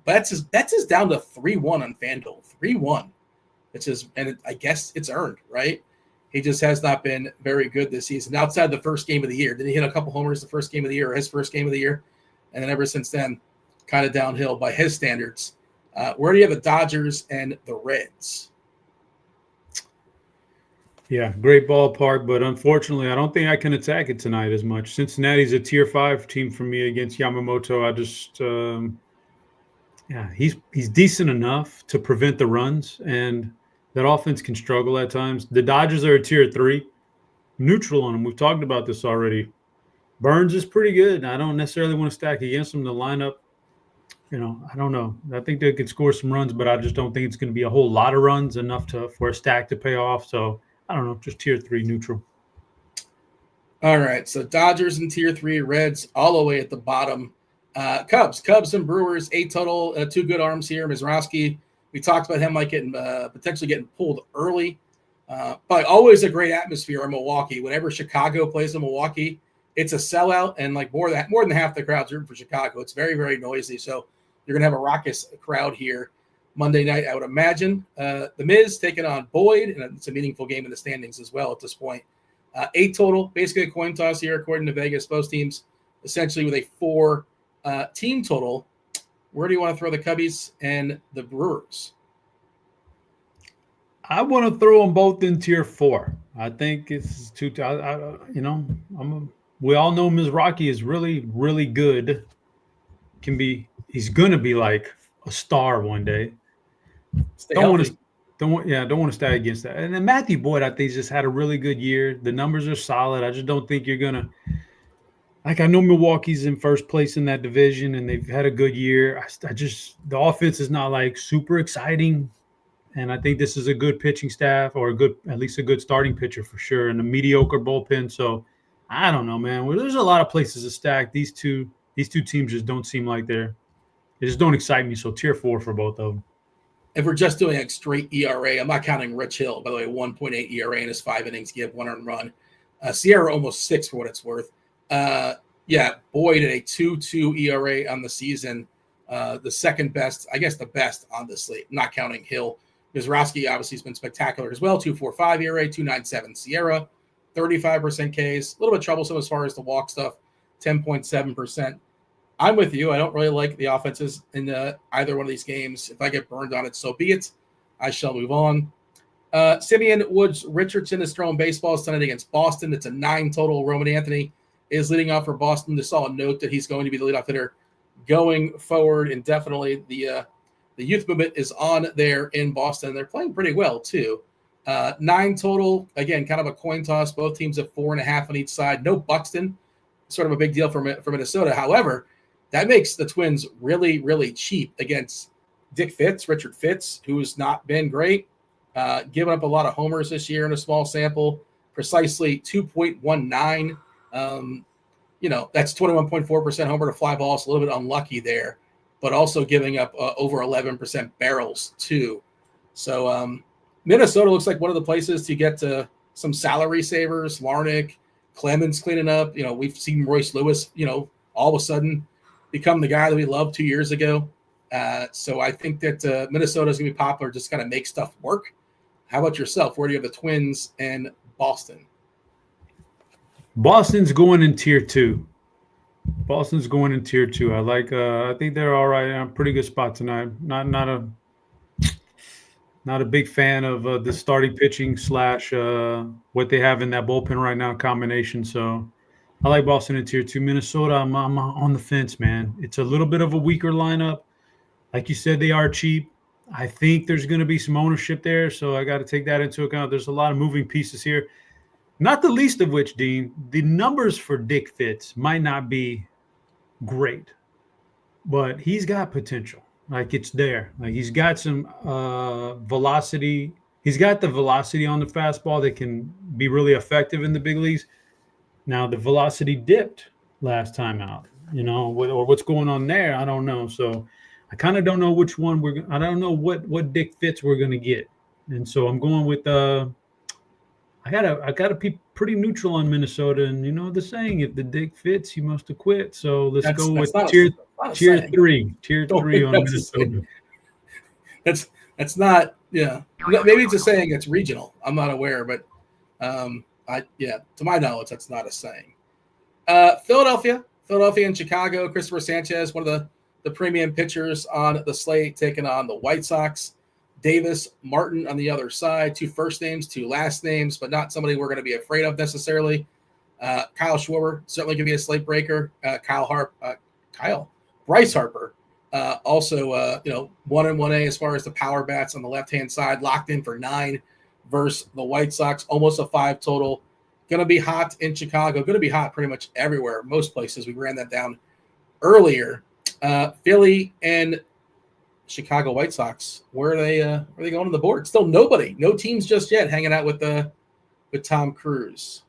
Betts is down to 3-1 on FanDuel. 3-1. I guess it's earned, right? He just has not been very good this season. Outside the first game of the year. Did he hit a couple homers the first game of the year, or his first game of the year? And then ever since then, kind of downhill by his standards. Where do you have the Dodgers and the Reds? Yeah, great ballpark, but unfortunately, I don't think I can attack it tonight as much. Cincinnati's a tier 5 team for me against Yamamoto. I just, he's decent enough to prevent the runs, and that offense can struggle at times. The Dodgers are a tier 3, neutral on them. We've talked about this already. Burns is pretty good. I don't necessarily want to stack against him. The lineup, I don't know. I think they could score some runs, but I just don't think it's going to be a whole lot of runs, enough for a stack to pay off. So I don't know, just tier 3 neutral. All right, so Dodgers in tier 3, Reds all the way at the bottom. Cubs and Brewers, 8 total, 2 good arms here. Mizrachi, we talked about him potentially getting pulled early. But always a great atmosphere in Milwaukee. Whenever Chicago plays in Milwaukee, it's a sellout, and like more than half the crowd's rooting for Chicago. It's very, very noisy, so you're going to have a raucous crowd here Monday night, I would imagine. The Miz taking on Boyd, and it's a meaningful game in the standings as well at this point. 8 total, basically a coin toss here, according to Vegas. Both teams essentially with a 4 team total. Where do you want to throw the Cubbies and the Brewers? I want to throw them both in tier 4. I think it's too. We all know Mizrachi is really, really good. He's going to be like a star one day. Don't want to stack against that. And then Matthew Boyd, I think, just had a really good year. The numbers are solid. I just don't think you're gonna. Like, I know Milwaukee's in first place in that division, and they've had a good year. The offense is not like super exciting, and I think this is a good pitching staff, or at least a good starting pitcher for sure, and a mediocre bullpen. So I don't know, man. Well, there's a lot of places to stack. These two teams just don't seem like they just don't excite me. So tier 4 for both of them. If we're just doing a straight ERA, I'm not counting Rich Hill, by the way, 1.8 ERA in his 5 innings, give 1 earned run. Sierra almost 6 for what it's worth. Boyd at a 2.2 ERA on the season, the second best, I guess the best on the slate, not counting Hill. Mizrachi obviously has been spectacular as well, 2.45 ERA, 2.97 Sierra, 35% Ks, a little bit troublesome as far as the walk stuff, 10.7%. I'm with you. I don't really like the offenses in either one of these games. If I get burned on it, so be it. I shall move on. Simeon Woods Richardson is throwing baseballs tonight against Boston. It's a 9 total. Roman Anthony is leading off for Boston. Just saw a note that he's going to be the leadoff hitter going forward indefinitely. The youth movement is on there in Boston. They're playing pretty well, too. 9 total. Again, kind of a coin toss. Both teams have 4.5 on each side. No Buxton. Sort of a big deal for Minnesota. However, that makes the Twins really, really cheap against Richard Fitz, who's not been great, giving up a lot of homers this year in a small sample, precisely 2.19. That's 21.4% homer to fly balls, a little bit unlucky there, but also giving up over 11% barrels too. So Minnesota looks like one of the places to get to some salary savers. Larnach, Clemens cleaning up. We've seen Royce Lewis, all of a sudden become the guy that we loved 2 years ago. So I think that Minnesota is going to be popular, just kind of make stuff work. How about yourself? Where do you have the Twins and Boston? Boston's going in tier 2. I like. I think they're all right. A pretty good spot tonight. Not a big fan of the starting pitching / what they have in that bullpen right now combination. So I like Boston in tier 2. Minnesota, I'm on the fence, man. It's a little bit of a weaker lineup. Like you said, they are cheap. I think there's going to be some ownership there, so I got to take that into account. There's a lot of moving pieces here. Not the least of which, Dean, the numbers for Dick Fitz might not be great, but he's got potential. Like, it's there. Like, he's got some velocity. He's got the velocity on the fastball that can be really effective in the big leagues. Now, the velocity dipped last time out, or what's going on there, I don't know. So I kind of don't know which one I don't know what Dick Fitz we're going to get. And so I'm going with I gotta be pretty neutral on Minnesota, and the saying, if the Dick fits, you must have quit. So let's go with tier three on Minnesota. That's not, yeah. Maybe it's a saying that's regional. I'm not aware, but to my knowledge, that's not a saying. Philadelphia and Chicago. Christopher Sanchez, one of the premium pitchers on the slate, taking on the White Sox. Davis, Martin on the other side, 2 first names, 2 last names, but not somebody we're going to be afraid of necessarily. Kyle Schwarber, certainly going to be a slate breaker. Bryce Harper, also, 1 and 1A as far as the power bats on the left-hand side, locked in for 9 versus the White Sox, almost a 5 total. Going to be hot in Chicago, going to be hot pretty much everywhere, most places. We ran that down earlier. Philly and Chicago White Sox, where are they going on the board? Still no teams just yet hanging out with Tom Cruise.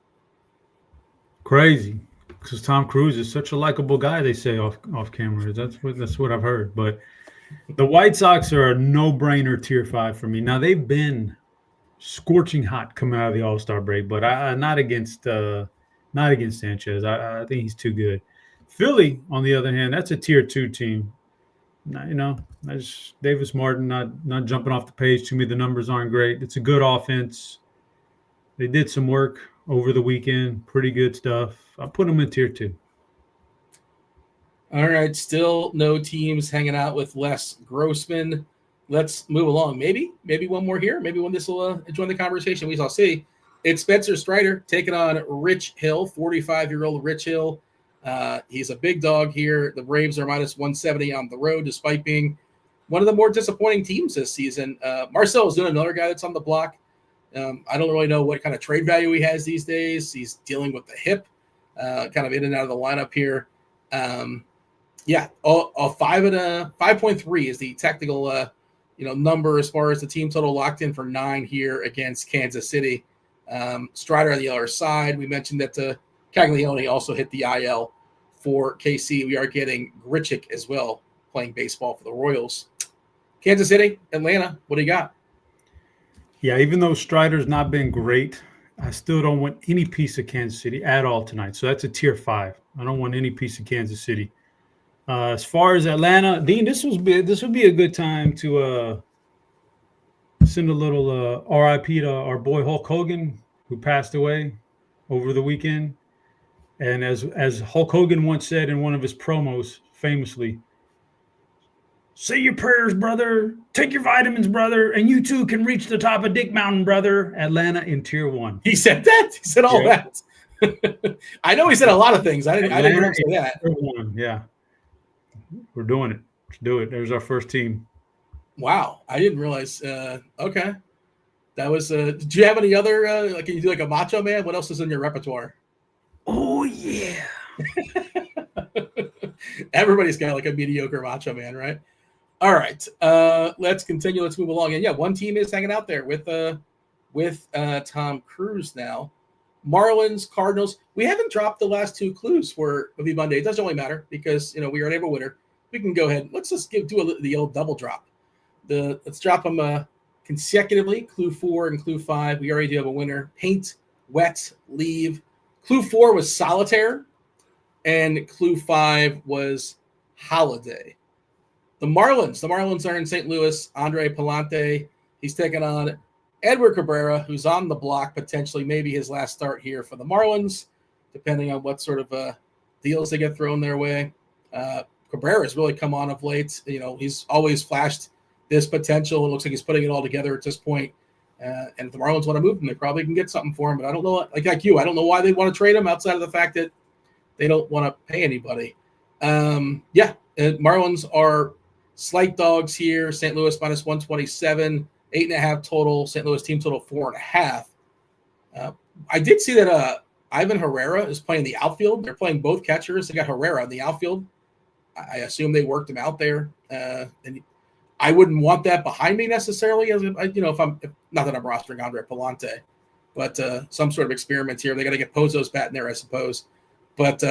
Crazy, because Tom Cruise is such a likable guy, they say off camera. That's what I've heard. But the White Sox are a no-brainer tier 5 for me. Now, they've been scorching hot coming out of the All-Star break, but not against Sanchez. I think he's too good. Philly, on the other hand, that's a tier 2 team. Davis Martin not jumping off the page to me. The numbers aren't great. It's a good offense. They did some work over the weekend. Pretty good stuff. I'll put them in tier 2. All right. Still no teams hanging out with Les Grossman. Let's move along. Maybe one more here. Maybe one this will join the conversation. We shall see. It's Spencer Strider taking on Rich Hill, 45-year-old Rich Hill. He's a big dog here. The Braves are minus 170 on the road, despite being one of the more disappointing teams this season. Marcell is another guy that's on the block. I don't really know what kind of trade value he has these days. He's dealing with the hip, kind of in and out of the lineup here. 5.3 is the technical, number as far as the team total, locked in for 9 here against Kansas City. Strider on the other side. We mentioned that Caglione also hit the IL for KC. We are getting Grichuk as well, playing baseball for the Royals. Kansas City, Atlanta, what do you got? Yeah, even though Strider's not been great, I still don't want any piece of Kansas City at all tonight. So that's a tier 5. I don't want any piece of Kansas City. As far as Atlanta, Dean, this would be a good time to send a little RIP to our boy Hulk Hogan, who passed away over the weekend. And as Hulk Hogan once said in one of his promos, famously, "Say your prayers, brother. Take your vitamins, brother. And you too can reach the top of Dick Mountain, brother." Atlanta in tier 1. He said that? He said all that? I know he said a lot of things. I didn't hear him say that. Tier 1, yeah. We're doing it. Let's do it. There's our first team. Wow. I didn't realize. Okay. That was did you have any other can you do like a Macho Man? What else is in your repertoire? Oh yeah. Everybody's got like a mediocre Macho Man, right? All right. Let's continue. Let's move along. And yeah, one team is hanging out there with Tom Cruise now. Marlins, Cardinals. We haven't dropped the last 2 clues for Movie Monday. It doesn't really matter because we already have a winner. We can go ahead. Let's just do the old double drop. Let's drop them consecutively. Clue 4 and Clue 5. We already do have a winner. Paint, wet, leave. Clue 4 was solitaire, and Clue 5 was holiday. The Marlins are in St. Louis. Andre Palante, he's taking on Edward Cabrera, who's on the block, potentially maybe his last start here for the Marlins, depending on what sort of deals they get thrown their way. Cabrera's really come on of late. He's always flashed this potential. It looks like he's putting it all together at this point. And if the Marlins want to move him, they probably can get something for him. But I don't know, like you, I don't know why they want to trade him outside of the fact that they don't want to pay anybody. Marlins are slight dogs here. St. Louis minus 127, 8.5 total. St. Louis team total 4.5. I did see that Ivan Herrera is playing the outfield. They're playing both catchers. They got Herrera in the outfield. I assume they worked him out there. And I wouldn't want that behind me necessarily, as not that I'm rostering Andre Palante, but some sort of experiment here. They got to get Pozo's bat in there, I suppose. But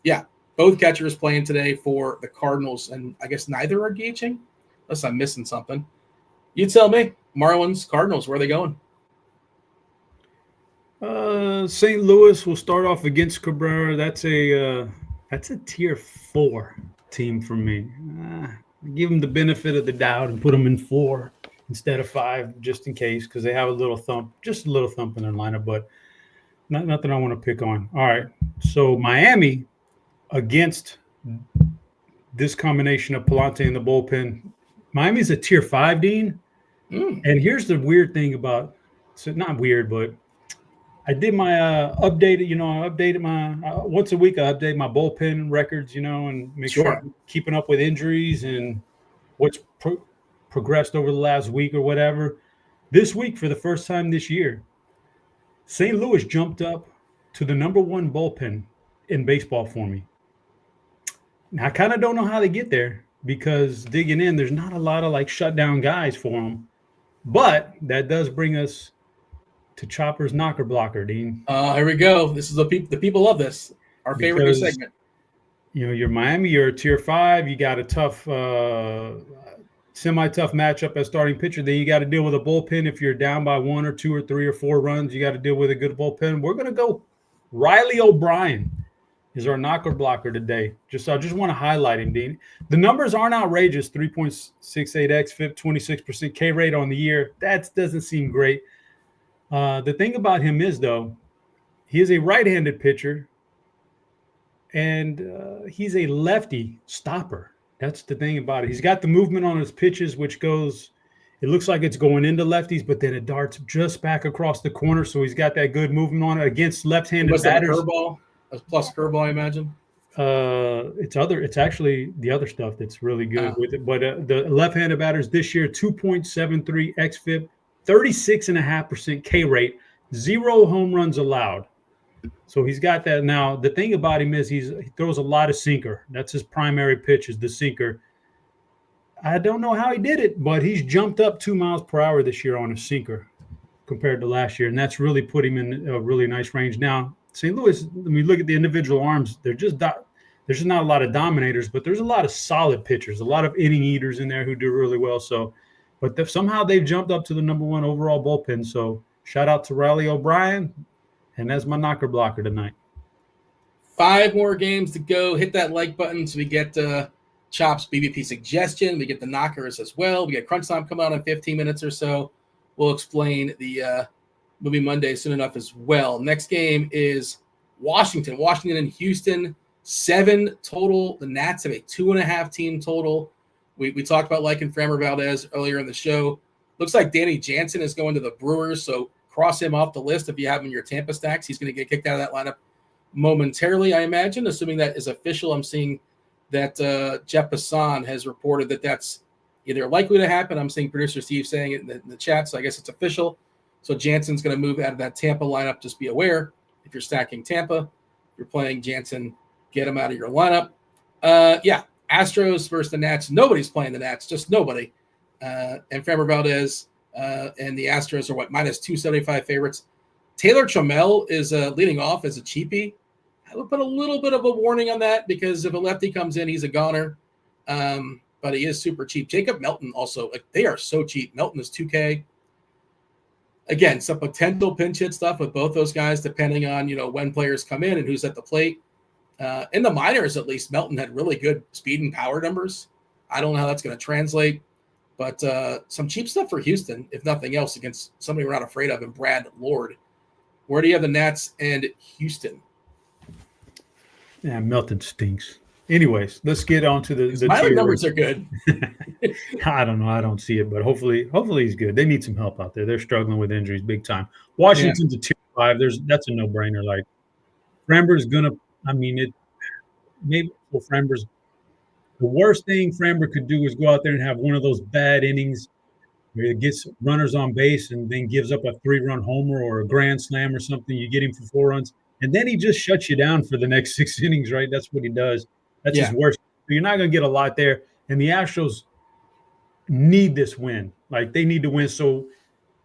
yeah, both catchers playing today for the Cardinals, and I guess neither are DHing, unless I'm missing something. You tell me. Marlins, Cardinals, where are they going? St. Louis will start off against Cabrera. That's a tier 4 team for me. Give them the benefit of the doubt and put them in 4 instead of 5, just in case, because they have a little thump in their lineup, but nothing I want to pick on. All right, so Miami against this combination of Palante and the bullpen. Miami's a tier 5, Dean. And here's the weird thing about, so not weird, but I did my I updated my once a week. I update my bullpen records, and make sure I'm keeping up with injuries and what's progressed over the last week or whatever. This week, for the first time this year, St. Louis jumped up to the number 1 bullpen in baseball for me. Now, I kind of don't know how they get there, because digging in, there's not a lot of like shutdown guys for them. But that does bring us to Chopper's Knocker Blocker, Dean. Here we go. This is the people love this. Our favorite new segment. You're Miami. You're a tier 5. You got a tough, semi-tough matchup as starting pitcher. Then you got to deal with a bullpen. If you're down by 1 or 2 or 3 or 4 runs, you got to deal with a good bullpen. We're going to go Riley O'Brien is our Knocker Blocker today. I just want to highlight him, Dean. The numbers aren't outrageous. 3.68 xFIP, 26% K rate on the year. That doesn't seem great. The thing about him is, though, he is a right-handed pitcher, and he's a lefty stopper. That's the thing about it. He's got the movement on his pitches, which goes – it looks like it's going into lefties, but then it darts just back across the corner, so he's got that good movement on it against left-handed batters. Curveball? A plus curveball, I imagine. It's actually the other stuff that's really good with it. But the left-handed batters this year, 2.73 xFIP, 36.5% K rate, 0 home runs allowed. So he's got that. Now, the thing about him is he throws a lot of sinker. That's his primary pitch, is the sinker. I don't know how he did it, but he's jumped up 2 miles per hour this year on a sinker compared to last year, and that's really put him in a really nice range. Now, St. Louis, when we look at the individual arms, there's just not a lot of dominators, but there's a lot of solid pitchers, a lot of inning eaters in there who do really well. So, but somehow they've jumped up to the number 1 overall bullpen. So shout out to Riley O'Brien, and that's my Knocker Blocker tonight. 5 more games to go. Hit that like button so we get Chop's BBP suggestion. We get the knockers as well. We get Crunch Time coming out in 15 minutes or so. We'll explain the Movie Monday soon enough as well. Next game is Washington and Houston, 7 total. The Nats have a 2.5 team total. We talked about liking Framber Valdez earlier in the show. Looks like Danny Jansen is going to the Brewers, so cross him off the list if you have him in your Tampa stacks. He's going to get kicked out of that lineup momentarily, I imagine, assuming that is official. I'm seeing that Jeff Passan has reported that that's either likely to happen. I'm seeing producer Steve saying it in the chat, so I guess it's official. So Jansen's going to move out of that Tampa lineup. Just be aware, if you're stacking Tampa, if you're playing Jansen, get him out of your lineup. Astros versus the Nats. Nobody's playing the Nats, just nobody. And Framber Valdez and the Astros are minus 275 favorites. Taylor Trammell is leading off as a cheapie. I would put a little bit of a warning on that, because if a lefty comes in, he's a goner. But he is super cheap. Jacob Melton also, they are so cheap. Melton is 2K. Again, some potential pinch hit stuff with both those guys, depending on, when players come in and who's at the plate. In the minors, at least, Melton had really good speed and power numbers. I don't know how that's going to translate, but some cheap stuff for Houston, if nothing else, against somebody we're not afraid of, and Brad Lord. Where do you have the Nats and Houston? Yeah, Melton stinks. Anyways, let's get on to the Smiley numbers are good. I don't know. I don't see it, but hopefully he's good. They need some help out there. They're struggling with injuries big time. Washington's a tier 5. That's a no-brainer. Like, Framber's gonna. Maybe for Framber's, the worst thing Framber could do is go out there and have one of those bad innings where he gets runners on base and then gives up a 3-run homer or a grand slam or something. You get him for 4 runs, and then he just shuts you down for the next 6 innings, right? That's what he does. That's his worst. So you're not going to get a lot there. And the Astros need this win. Like, they need to win. So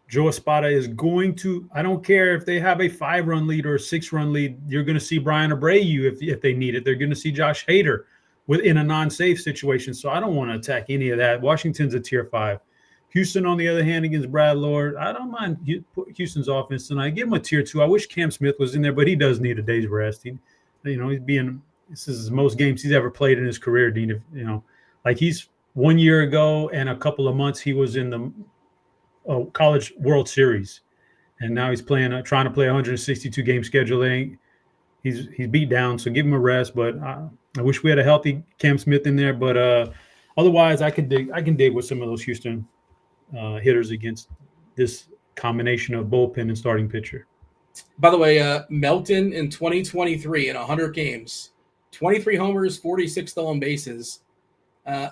Joe Espada is going to – I don't care if they have a 5-run lead or a 6-run lead. You're going to see Brian Abreu if they need it. They're going to see Josh Hader in a non-safe situation. So I don't want to attack any of that. Washington's a tier 5. Houston, on the other hand, against Brad Lord, I don't mind Houston's offense tonight. Give him a tier 2. I wish Cam Smith was in there, but he does need a day's rest. This is his most games he's ever played in his career, Dean. He's 1 year ago and a couple of months he was in the College World Series, and now he's trying to play 162 game scheduling. He's beat down, so give him a rest. But I wish we had a healthy Cam Smith in there. But otherwise, I can dig with some of those Houston hitters against this combination of bullpen and starting pitcher. By the way, Melton in 2023 in 100 games, 23 homers, 46 stolen bases.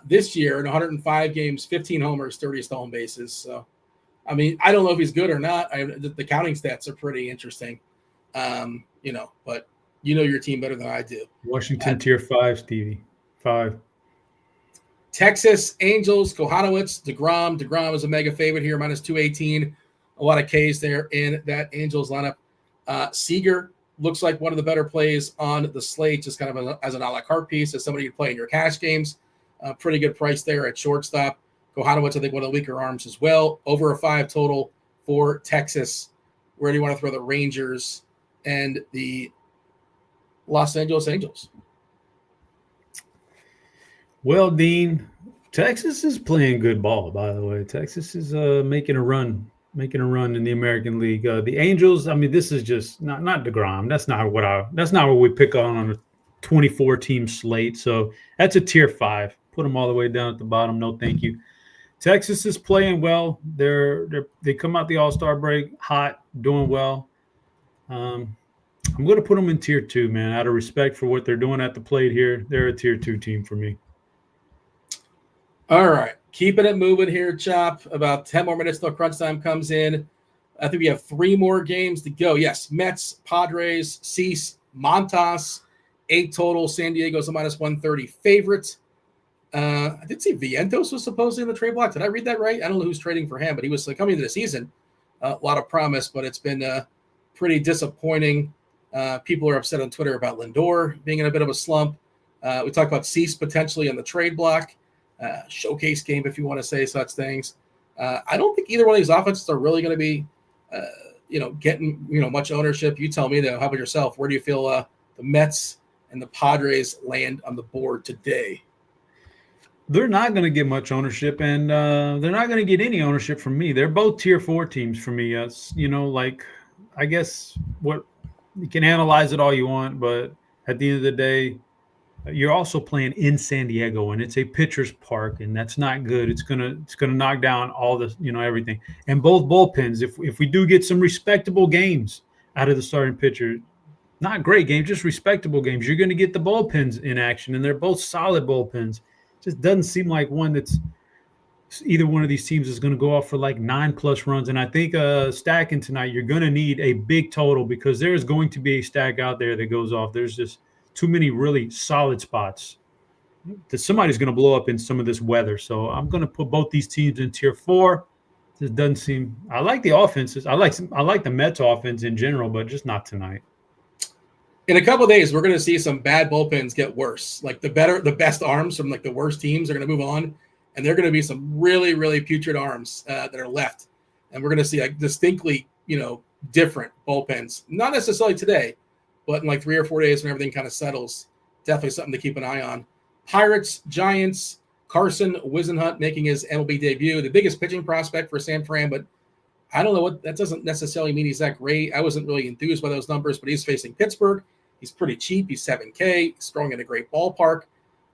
This year in 105 games, 15 homers, 30 stolen bases. So, I mean, I don't know if he's good or not. The counting stats are pretty interesting, but you know your team better than I do. Washington tier 5, Stevie. 5. Texas Angels, Kohanowitz, DeGrom. DeGrom is a mega favorite here, minus 218. A lot of Ks there in that Angels lineup. Seager looks like one of the better plays on the slate, just kind of as an a la carte piece, as somebody you play in your cash games. Pretty good price there at shortstop. Kohanowitz, I think, one of the weaker arms as well. Over a 5 total for Texas. Where do you want to throw the Rangers and the Los Angeles Angels? Well, Dean, Texas is playing good ball, by the way. Texas is making a run in the American League. The Angels, I mean, this is just not DeGrom. That's not what we pick on a 24-team slate. So that's a tier 5. Put them all the way down at the bottom. No, thank you. Texas is playing well. They come out the All-Star break hot, doing well. I'm going to put them in tier 2, man, out of respect for what they're doing at the plate here. They're a tier 2 team for me. All right. Keeping it moving here, Chop. About 10 more minutes till crunch time comes in. I think we have 3 more games to go. Yes, Mets, Padres, Cease, Montas, 8 total. San Diego's a minus 130 favorite. I did see Vientos was supposedly in the trade block. Did I read that right? I don't know who's trading for him, but he was coming into the season. A lot of promise, but it's been pretty disappointing. People are upset on Twitter about Lindor being in a bit of a slump. We talked about Cease potentially in the trade block. Showcase game, if you want to say such things. I don't think either one of these offenses are really going to be, getting, much ownership. You tell me, though. How about yourself? Where do you feel the Mets and the Padres land on the board today? They're not going to get much ownership, and they're not going to get any ownership from me. They're both tier 4 teams for me. I guess what you can analyze it all you want, but at the end of the day, you're also playing in San Diego, and it's a pitcher's park, and that's not good. It's gonna knock down all the everything. And both bullpens, if we do get some respectable games out of the starting pitcher, not great games, just respectable games, you're going to get the bullpens in action, and they're both solid bullpens. Just doesn't seem like either one of these teams is going to go off for like 9+ runs. And I think stacking tonight, you're going to need a big total because there is going to be a stack out there that goes off. There's just too many really solid spots that somebody's going to blow up in some of this weather. So I'm going to put both these teams in tier 4. Just doesn't seem. I like the offenses. I like the Mets offense in general, but just not tonight. In a couple of days, we're going to see some bad bullpens get worse. Like the best arms from like the worst teams are going to move on, and there are going to be some really, really putrid arms that are left, and we're going to see like distinctly, different bullpens. Not necessarily today, but in like 3 or 4 days when everything kind of settles. Definitely something to keep an eye on. Pirates, Giants, Carson Wisenhunt making his MLB debut, the biggest pitching prospect for San Fran, but I don't know what that doesn't necessarily mean he's that great. I wasn't really enthused by those numbers, but he's facing Pittsburgh. He's pretty cheap. He's 7K. He's throwing in a great ballpark.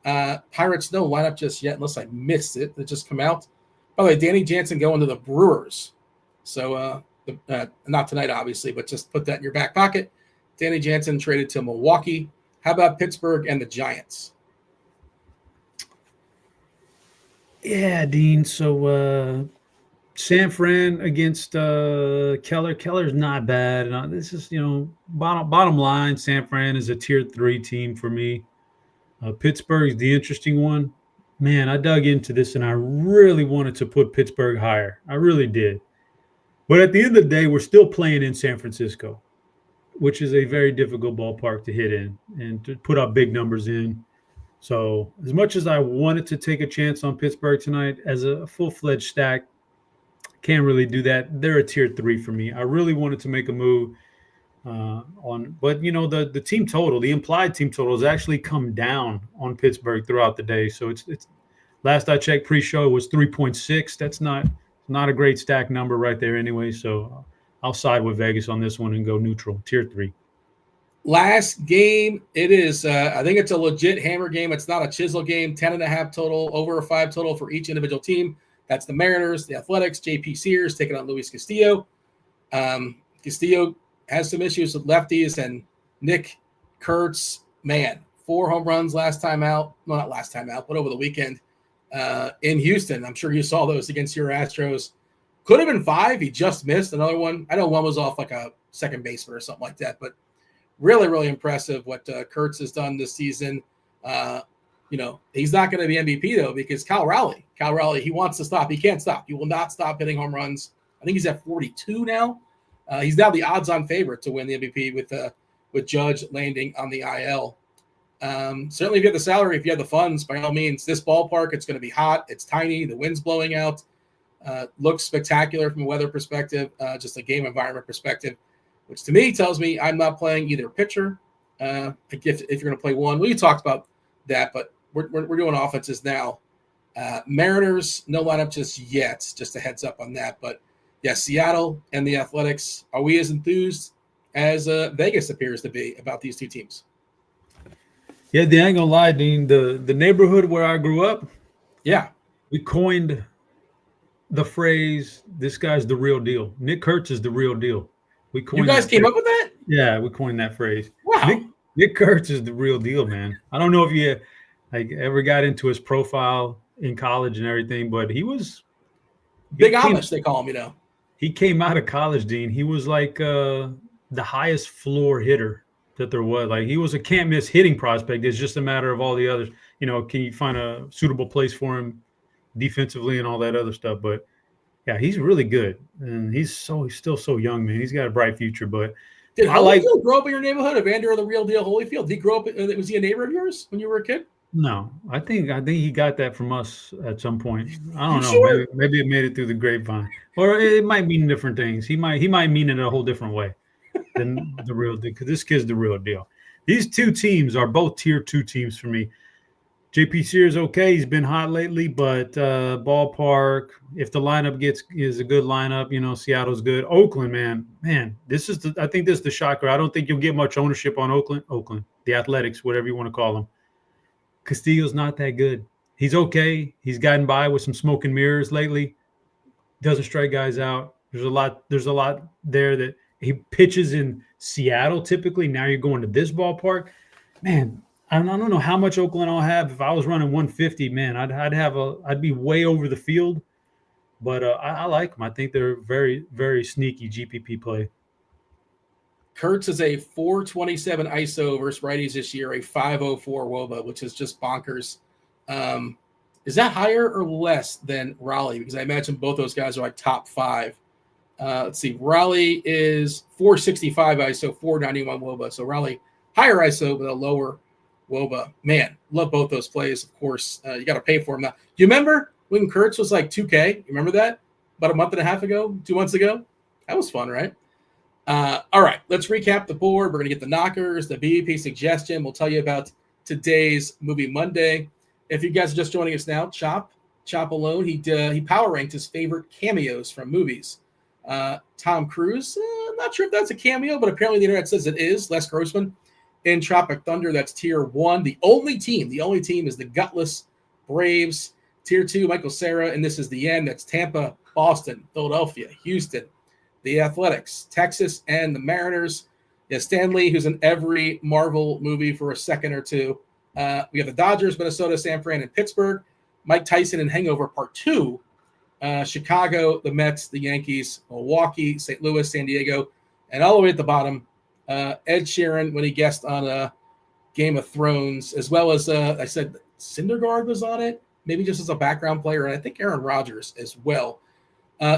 Pirates, no lineup just yet, unless I missed it. It just come out. By the way, Danny Jansen going to the Brewers. So not tonight, obviously, but just put that in your back pocket. Danny Jansen traded to Milwaukee. How about Pittsburgh and the Giants? Yeah, Dean. So San Fran against Keller. Keller's not bad. This is, bottom line, San Fran is a tier 3 team for me. Pittsburgh's the interesting one. Man, I dug into this and I really wanted to put Pittsburgh higher. I really did. But at the end of the day, we're still playing in San Francisco, which is a very difficult ballpark to hit in and to put up big numbers in. So as much as I wanted to take a chance on Pittsburgh tonight as a full-fledged stack, can't really do that. They're a tier 3 for me. I really wanted to make a move but the team total, the implied team total has actually come down on Pittsburgh throughout the day. So it's last I checked pre-show, it was 3.6. That's not a great stack number right there anyway. So I'll side with Vegas on this one and go neutral, tier 3. Last game, it is, I think it's a legit hammer game. It's not a chisel game. 10.5 total, over a 5 total for each individual team. That's the Mariners, the Athletics, JP Sears taking on Luis Castillo. Castillo has some issues with lefties, and Nick Kurtz, man, 4 home runs last time out. Well, not last time out, but over the weekend in Houston. I'm sure you saw those against your Astros. Could have been 5. He just missed another one. I know one was off like a second baseman or something like that, but really, really impressive what Kurtz has done this season. He's not going to be MVP, though, because Cal Raleigh, he wants to stop. He can't stop. He will not stop hitting home runs. I think he's at 42 now. He's now the odds-on favorite to win the MVP with Judge landing on the IL. Certainly, if you have the salary, if you have the funds, by all means, this ballpark, it's going to be hot. It's tiny. The wind's blowing out. Looks spectacular from a weather perspective, just a game environment perspective, which to me tells me I'm not playing either pitcher. If you're going to play one, we talked about that, but we're doing offenses now. Mariners, no lineup just yet. Just a heads up on that. But yeah, Seattle and the Athletics. Are we as enthused as Vegas appears to be about these two teams? Yeah, I ain't gonna lie, Dean. The neighborhood where I grew up, yeah, we coined the phrase, "This guy's the real deal." Nick Kurtz is the real deal. You guys came up with that? Yeah, we coined that phrase. Wow. Nick Kurtz is the real deal, man. I don't know if you ever got into his profile in college and everything, but he was Big Amish, they call him, He came out of college, Dean. He was like the highest floor hitter that there was. Like, he was a can't miss hitting prospect. It's just a matter of all the others. Can you find a suitable place for him defensively and all that other stuff? But yeah, he's really good, and he's still so young, man. He's got a bright future. But did Holyfield grow up in your neighborhood? Evander, the real deal Holyfield? Did he grow up? Was he a neighbor of yours when you were a kid? No, I think he got that from us at some point. I don't know. Sure? Maybe it made it through the grapevine, or it might mean different things. He might mean it a whole different way than the real deal, because this kid's the real deal. These two teams are both tier 2 teams for me. JP Sears, okay, he's been hot lately, but ballpark, if the lineup is a good lineup, Seattle's good. Oakland, man, I think this is the shocker. I don't think you'll get much ownership on Oakland, the Athletics, whatever you want to call them. Castillo's not that good. He's okay. He's gotten by with some smoke and mirrors lately. Doesn't strike guys out. There's a lot there that he pitches in Seattle typically. Now you're going to this ballpark. Man, I don't know how much Oakland I'll have. If I was running 150, man, I'd be way over the field. But I like them. I think they're very, very sneaky GPP play. Kurtz is a 427 ISO versus righties this year, a 504 WOBA, which is just bonkers. Is that higher or less than Raleigh? Because I imagine both those guys are like top 5. Let's see. Raleigh is 465 ISO, 491 WOBA. So Raleigh higher ISO but a lower WOBA. Man, love both those plays. Of course, you got to pay for them now. Do you remember when Kurtz was like 2K? You remember that? About a month and a half ago, 2 months ago? That was fun, right? All right, let's recap the board. We're going to get the knockers, the BEP suggestion. We'll tell you about today's Movie Monday. If you guys are just joining us now, Chop alone, he power ranked his favorite cameos from movies. Tom Cruise, I'm not sure if that's a cameo, but apparently the internet says it is. Les Grossman in Tropic Thunder, that's tier 1. The only team is the gutless Braves. Tier 2, Michael Cera, and this is the end. That's Tampa, Boston, Philadelphia, Houston, the Athletics, Texas, and the Mariners. Yeah, Stan Lee, who's in every Marvel movie for a second or two. We have the Dodgers, Minnesota, San Fran, and Pittsburgh. Mike Tyson in Hangover Part 2. Chicago, the Mets, the Yankees, Milwaukee, St. Louis, San Diego, and all the way at the bottom, Ed Sheeran when he guessed on Game of Thrones, as well as I said Syndergaard was on it, maybe just as a background player, and I think Aaron Rodgers as well.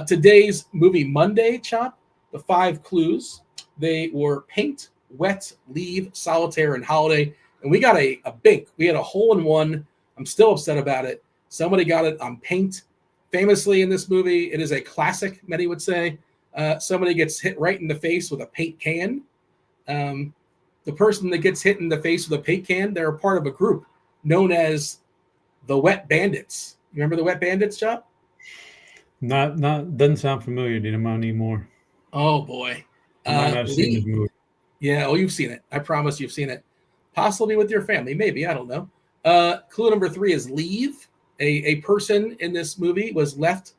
Today's movie Monday, Chop, the 5 clues. They were paint, wet, leave, solitaire, and holiday. And we got a bink. We had a hole-in-one. I'm still upset about it. Somebody got it on paint. Famously in this movie, it is a classic, many would say. Somebody gets hit right in the face with a paint can. The person that gets hit in the face with a paint can, they're a part of a group known as the Wet Bandits. You remember the Wet Bandits, Chop? Not doesn't sound familiar, Dean, anymore. Oh boy. I've seen this movie. Yeah, you've seen it. I promise you've seen it. Possibly with your family, maybe. I don't know. Clue number 3 is leave. A person in this movie was left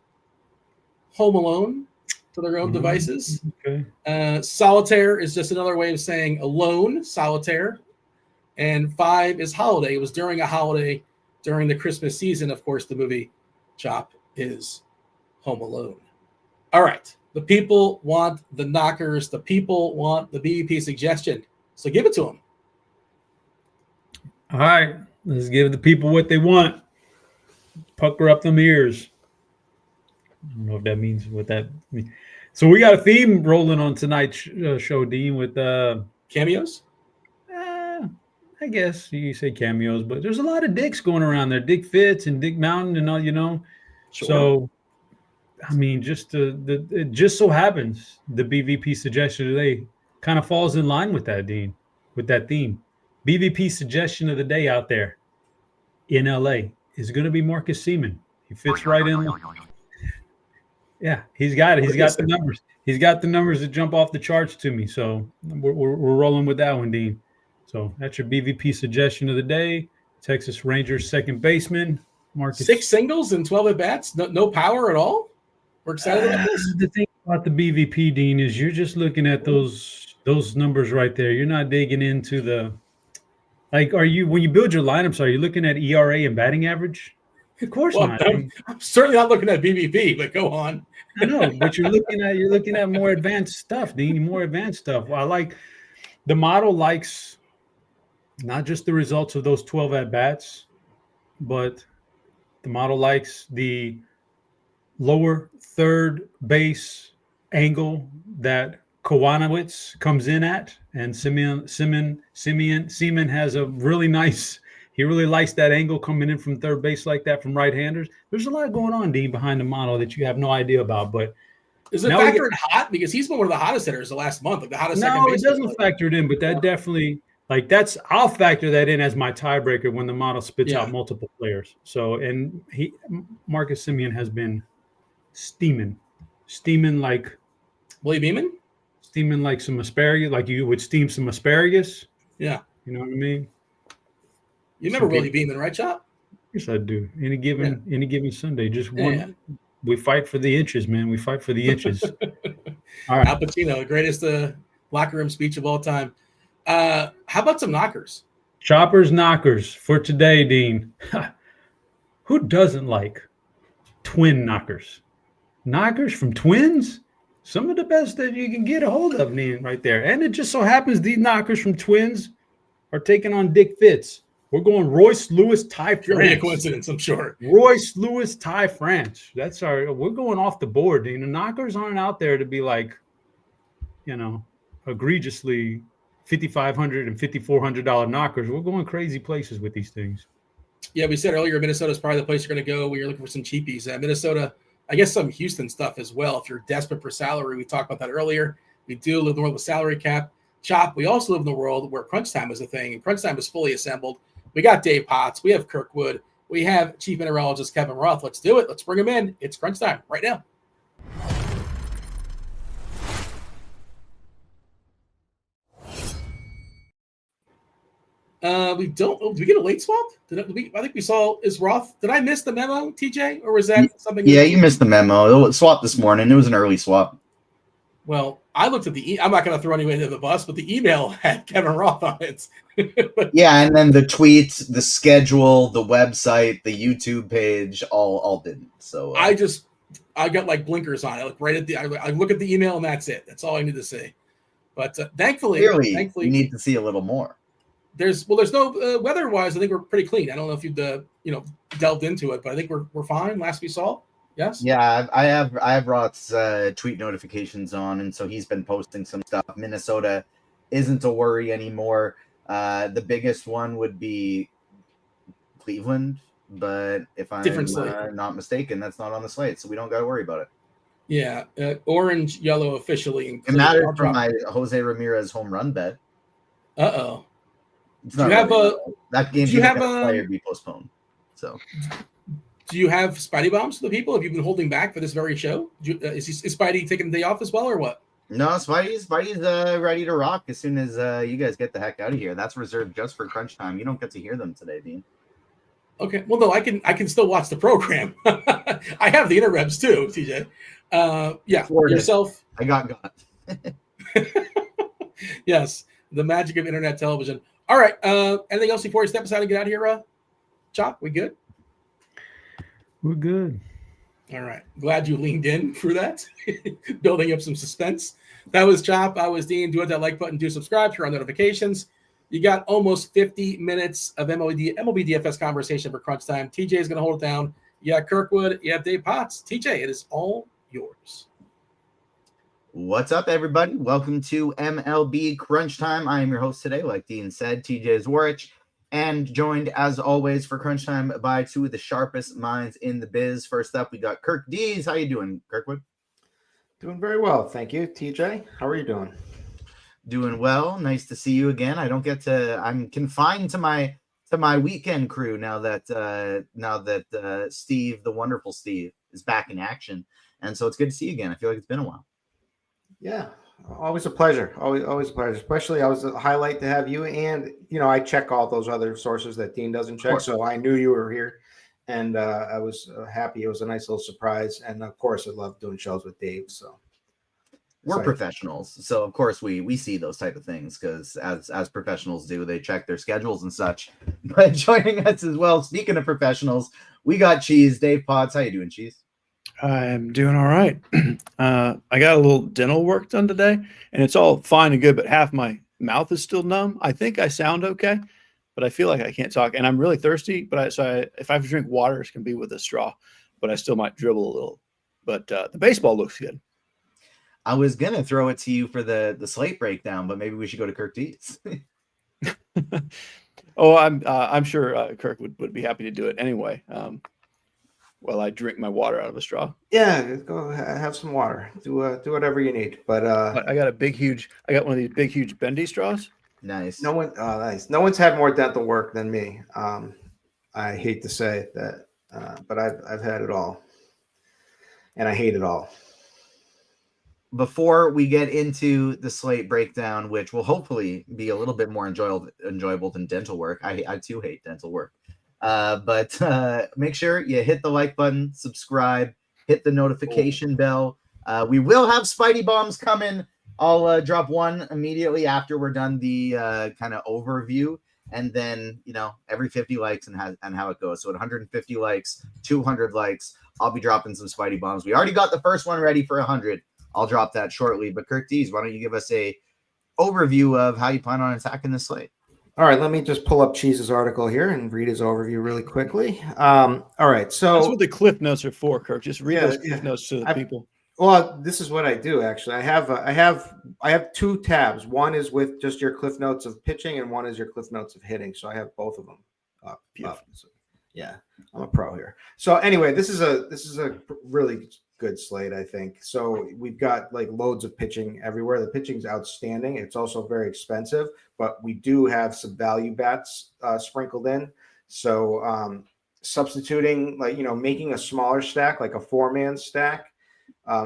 home alone to their own devices. Okay. Solitaire is just another way of saying alone, solitaire. And 5 is holiday. It was during a holiday, during the Christmas season. Of course, the movie Chop is Home Alone. All right. The people want the knockers. The people want the BVP suggestion. So give it to them. All right. Let's give the people what they want. Pucker up them ears. I don't know if that means what that means. So we got a theme rolling on tonight's show, Dean, with cameos. I guess you say cameos, but there's a lot of dicks going around there. Dick Fitz and Dick Mountain and all, Sure. So, I mean, it just so happens the BVP suggestion today kind of falls in line with that, Dean, with that theme. BVP suggestion of the day out there in LA is going to be Marcus Semien. He fits right in. Yeah, he's got it. He's got the numbers. He's got the numbers that jump off the charts to me. So we're rolling with that one, Dean. So that's your BVP suggestion of the day. Texas Rangers second baseman Marcus. 6 singles and 12 at bats. No power at all. We're excited about this. The thing about the BVP, Dean, is you're just looking at those numbers right there. You're not digging into the when you build your lineups, are you looking at ERA and batting average? Of course not. I'm certainly not looking at BVP, but go on. I know, but you're looking at more advanced stuff, Dean. More advanced stuff. I like the model likes not just the results of those 12 at bats, but the model likes the lower third base angle that Kowanowitz comes in at, and Semien has a really nice. He really likes that angle coming in from third base like that from right-handers. There's a lot going on, Dean, behind the model that you have no idea about. But is it factored hot? Because he's been one of the hottest hitters the last month, like the hottest second base. No, it doesn't factor it in, but that definitely I'll factor that in as my tiebreaker when the model spits out multiple players. So Marcus Semien has been steaming like Willie Beeman? Steaming like some asparagus, like you would steam some asparagus. Yeah. You know what I mean? You remember Willie Beeman, right, Chop? Yes, I do. Any given Sunday, just one. Yeah. We fight for the inches, man. We fight for the inches. All right. Al Pacino, the greatest locker room speech of all time. How about some knockers? Choppers, knockers for today, Dean. Who doesn't like twin knockers? Knockers from twins? Some of the best that you can get a hold of, Dean, right there. And it just so happens these knockers from twins are taking on Dick Fitz. We're going Royce Lewis, Ty France. A coincidence, I'm sure. Royce Lewis, Ty France. We're going off the board, Dean. The knockers aren't out there to be like, egregiously $5,500 and $5,400 knockers. We're going crazy places with these things. Yeah, we said earlier Minnesota is probably the place you're going to go when you're looking for some cheapies. Minnesota, I guess some Houston stuff as well. If you're desperate for salary, we talked about that earlier. We do live in the world with salary cap. Chop, we also live in the world where crunch time is a thing, and crunch time is fully assembled. We got Dave Potts. We have Kirkwood. We have Chief Mineralogist Kevin Roth. Let's do it. Let's bring him in. It's crunch time right now. Did we get a late swap? I think we saw is Roth. Did I miss the memo, TJ, or was that something? Yeah, you missed the memo. It swap this morning. It was an early swap. Well, I looked at I'm not going to throw anyone into the bus, but the email had Kevin Roth on it. Yeah, and then the tweets, the schedule, the website, the YouTube page, all didn't. So I got like blinkers on. I look right at I look at the email and that's it. That's all I need to see. But thankfully, Clearly, you need to see a little more. There's no weather-wise. I think we're pretty clean. I don't know if you've delved into it, but I think we're fine. Last we saw, yes. Yeah, I have Roth's tweet notifications on, and so he's been posting some stuff. Minnesota isn't a worry anymore. The biggest one would be Cleveland, but if I'm not mistaken, that's not on the slate, so we don't got to worry about it. Yeah, orange, yellow officially. It matters for my Jose Ramirez home run bet. Uh-oh. Do you have that game? Do you have a player be postponed? So, do you have Spidey bombs for the people? Have you been holding back for this very show? Is Spidey taking the day off as well, or what? No, Spidey's ready to rock as soon as you guys get the heck out of here. That's reserved just for crunch time. You don't get to hear them today, Dean. Okay, well, no, I can still watch the program. I have the interwebs too, TJ. Yeah, yourself. I got. Yes, the magic of internet television. All right. Anything else before we step aside and get out of here, Chop? We good? We're good. All right. Glad you leaned in through that, building up some suspense. That was Chop. I was Dean. Do hit that like button. Do subscribe. Turn on notifications. You got almost 50 minutes of MLB DFS conversation for crunch time. TJ is going to hold it down. You got Kirkwood. You have Dave Potts. TJ, it is all yours. What's up, everybody? Welcome to MLB Crunch Time. I am your host today, like Dean said, TJ Zwarych, and joined, as always, for Crunch Time by two of the sharpest minds in the biz. First up, we got Kirkdiese. How you doing, Kirkwood? Doing very well, thank you, TJ. How are you doing? Doing well. Nice to see you again. I don't get to. I'm confined to my weekend crew now that Steve, the wonderful Steve, is back in action, and so it's good to see you again. I feel like it's been a while. Yeah, always a pleasure. Always a pleasure. Especially, I was a highlight to have you. And I check all those other sources that Dean doesn't check, so I knew you were here, and I was happy. It was a nice little surprise, and of course, I love doing shows with Dave. So we're professionals, so of course we see those type of things because as professionals do, they check their schedules and such. But joining us as well, speaking of professionals, we got Cheese, Dave Potts. How you doing, Cheese? I'm doing all right. I got a little dental work done today, and it's all fine and good, but half my mouth is still numb. I think I sound okay, but I feel like I can't talk, and I'm really thirsty. But if I have to drink water, it's going to be with a straw, but I still might dribble a little. But the baseball looks good. I was going to throw it to you for the slate breakdown, but maybe we should go to Kirkdiese. Oh, I'm sure Kirk would be happy to do it anyway. While I drink my water out of a straw. Yeah, go have some water. Do whatever you need. But I got one of these big, huge bendy straws. Nice. Nice. No one's had more dental work than me. I hate to say that, but I've had it all, and I hate it all. Before we get into the slate breakdown, which will hopefully be a little bit more enjoyable than dental work. I too hate dental work. But make sure you hit the like button, subscribe, hit the notification bell. We will have Spidey bombs coming. I'll drop one immediately after we're done the kind of overview, and then every 50 likes and how it goes. So at 150 likes, 200 likes, I'll be dropping some Spidey bombs. We already got the first one ready for 100. I'll drop that shortly. But Kirkdiese, why don't you give us a overview of how you plan on attacking this slate? All right, let me just pull up Cheese's article here and read his overview really quickly. All right, so that's what the cliff notes are for, Kirk. Just read those cliff notes to the people. Well, this is what I do actually. I have two tabs. One is with just your cliff notes of pitching, and one is your cliff notes of hitting. So I have both of them up. So, yeah, I'm a pro here. So anyway, this is a really good slate, I think. So we've got like loads of pitching everywhere. The pitching's outstanding. It's also very expensive, but we do have some value bats sprinkled in. So substituting, making a smaller stack, like a 4-man stack,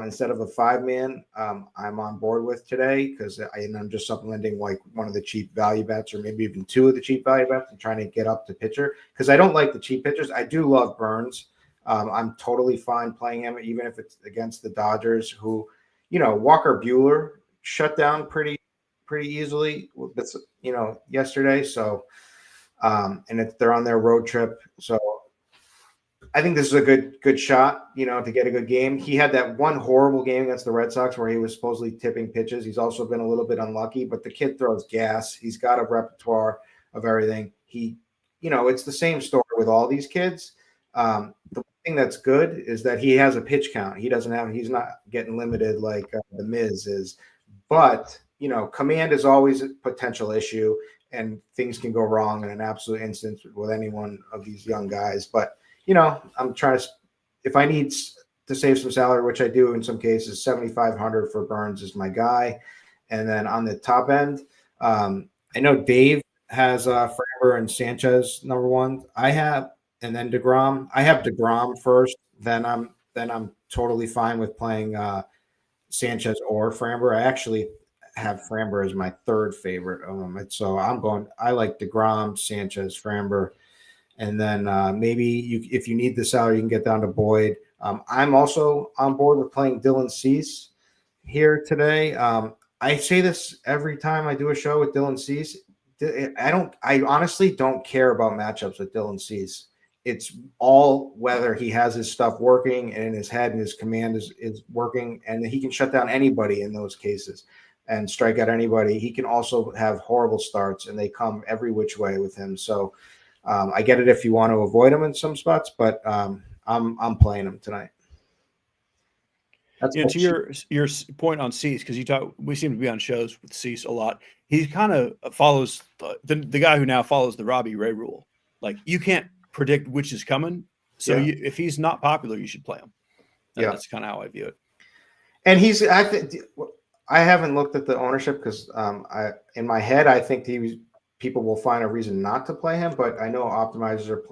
instead of a 5-man, I'm on board with today because I'm just supplementing like one of the cheap value bets, or maybe even two of the cheap value bets, and trying to get up to pitcher because I don't like the cheap pitchers. I do love Burns. I'm totally fine playing him, even if it's against the Dodgers, who, Walker Buehler shut down pretty easily, yesterday. So, and they're on their road trip. So I think this is a good shot, to get a good game. He had that one horrible game against the Red Sox where he was supposedly tipping pitches. He's also been a little bit unlucky, but the kid throws gas. He's got a repertoire of everything. It's the same story with all these kids. The thing that's good is that he has a pitch count. He's not getting limited like the Miz is, but command is always a potential issue, and things can go wrong in an absolute instance with any one of these young guys. But I'm trying to, if I need to save some salary, which I do in some cases, 7,500 for Burns is my guy. And then on the top end, I know Dave has Framber and Sanchez number one. And then DeGrom. I have DeGrom first. Then I'm totally fine with playing Sanchez or Framber. I actually have Framber as my third favorite of them. So I like DeGrom, Sanchez, Framber. And then maybe if you need the salary, you can get down to Boyd. I'm also on board with playing Dylan Cease here today. I say this every time I do a show with Dylan Cease. I honestly don't care about matchups with Dylan Cease. It's all whether he has his stuff working and in his head and his command is working, and he can shut down anybody in those cases and strike out anybody. He can also have horrible starts, and they come every which way with him. So I get it if you want to avoid him in some spots, but I'm playing him tonight. That's to your point on Cease, because we seem to be on shows with Cease a lot. He kind of follows the guy who now follows the Robbie Ray rule. Like, you can't predict which is coming, so if he's not popular, you should play him. That's kind of how I view it. And I haven't looked at the ownership because in my head I think people will find a reason not to play him, but I know optimizers are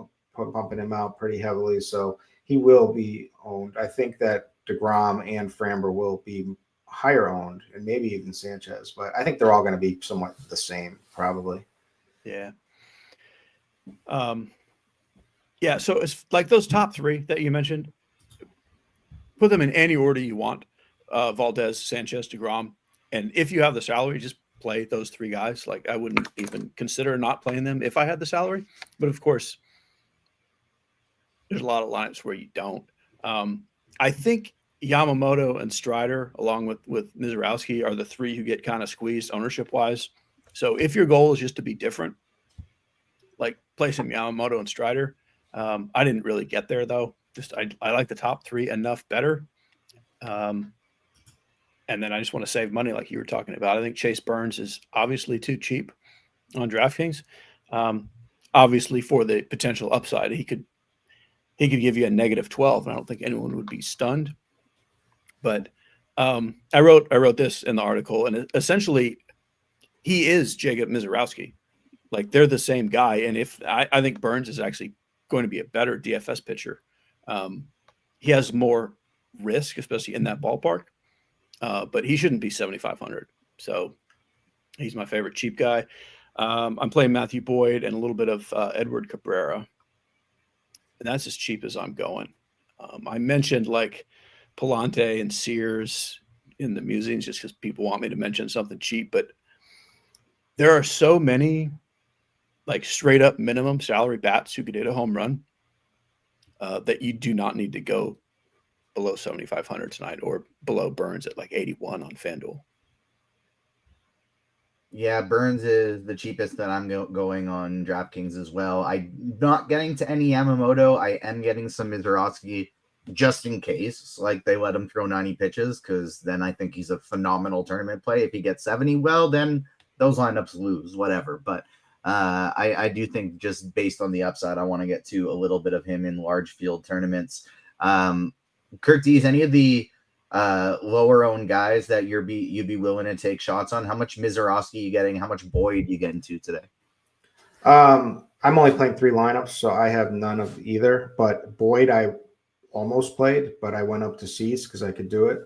pumping him out pretty heavily, so he will be owned. I think that DeGrom and Framber will be higher owned, and maybe even Sanchez, but I think they're all going to be somewhat the same, probably. Yeah. So it's like those top three that you mentioned, put them in any order you want. Valdez, Sanchez, DeGrom. And if you have the salary, just play those three guys. Like, I wouldn't even consider not playing them if I had the salary. But of course, there's a lot of lineups where you don't. I think Yamamoto and Strider, along with Mizorowski, are the three who get kind of squeezed ownership-wise. So if your goal is just to be different, like play some Yamamoto and Strider. I didn't really get there, though. Just I like the top three enough better. And then I just want to save money like you were talking about. I think Chase Burns is obviously too cheap on DraftKings. Obviously, for the potential upside, he could give you a -12, and I don't think anyone would be stunned. But I wrote this in the article, and essentially, he is Jacob Mizorowski. Like, they're the same guy, and if I think Burns is actually going to be a better DFS pitcher. He has more risk, especially in that ballpark, but he shouldn't be 7,500. So he's my favorite cheap guy. I'm playing Matthew Boyd and a little bit of Edward Cabrera, and that's as cheap as I'm going. I mentioned like Palante and Sears in the musings just because people want me to mention something cheap, but there are so many like straight up minimum salary bats who could hit a home run that you do not need to go below 7,500 tonight or below Burns at like 81 on FanDuel. Yeah, Burns is the cheapest that I'm going on DraftKings as well. I'm not getting to any Yamamoto. I am getting some Mizorowski just in case, like they let him throw 90 pitches, because then I think he's a phenomenal tournament play. If he gets 70, well, then those lineups lose, whatever. But I do think just based on the upside, I want to get to a little bit of him in large field tournaments. Kirkdiese, any of the lower owned guys that you'd be willing to take shots on? How much Mizorowski you getting? How much Boyd you getting to today? I'm only playing 3 lineups, so I have none of either. But Boyd, I almost played, but I went up to Cease because I could do it.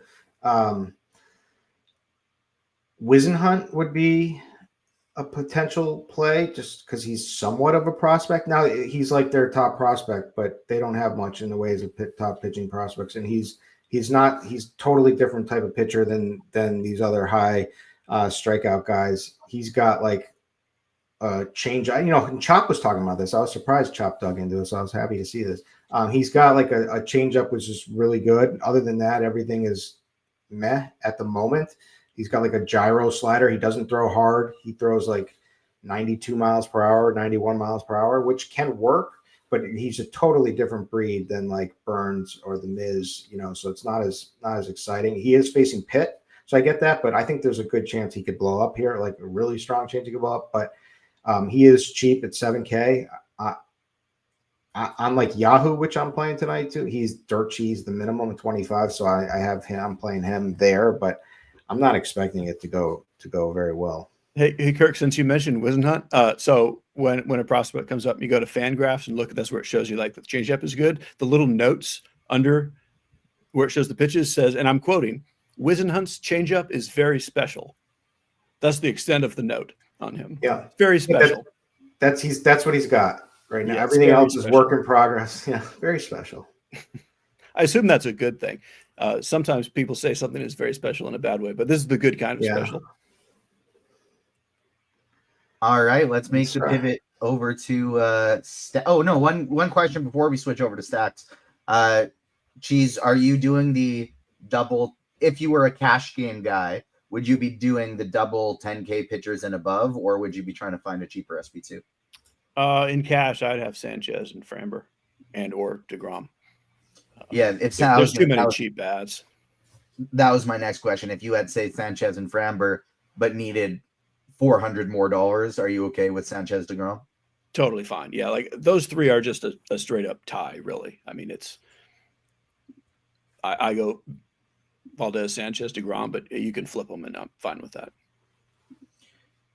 Wisenhunt would be a potential play just because he's somewhat of a prospect. Now he's like their top prospect, but they don't have much in the ways of top pitching prospects. And he's totally different type of pitcher than these other high strikeout guys. He's got like change. And Chop was talking about this. I was surprised Chop dug into this. So I was happy to see this. He's got like a change up, which is really good. Other than that, everything is meh at the moment. He's got like a gyro slider. He doesn't throw hard. He throws like 92 miles per hour, 91 miles per hour, which can work, but he's a totally different breed than like Burns or the Miz, so it's not as exciting. He is facing Pitt, so I get that, but I think there's a good chance he could blow up here, like a really strong chance he could blow up, but he is cheap at 7K. On like Yahoo, which I'm playing tonight too, he's dirt cheese, the minimum of 25, so I have him. I'm playing him there, but I'm not expecting it to go very well. Hey, Kirk, since you mentioned Wizenhunt, so when a prospect comes up, you go to Fangraphs and look at that's where it shows you like the changeup is good. The little notes under where it shows the pitches says, and I'm quoting, Wizenhunt's changeup is very special. That's the extent of the note on him. Yeah, very special. That's what he's got right now. Yeah, everything else is work in progress. Yeah, very special. I assume that's a good thing. Sometimes people say something is very special in a bad way, but this is the good kind of special. All right, let's make the pivot over to one question before we switch over to stacks. Cheese, are you doing the double? If you were a cash game guy, would you be doing the double 10K pitchers and above, or would you be trying to find a cheaper SP2? In cash, I'd have Sanchez and Framber and or DeGrom. Yeah, there's too many cheap bats. That was my next question. If you had, say, Sanchez and Framber, but needed $400 more, are you okay with Sanchez DeGrom? Totally fine. Yeah, like those three are just a straight up tie, really. I mean, I go Valdez, Sanchez, DeGrom, but you can flip them, and I'm fine with that.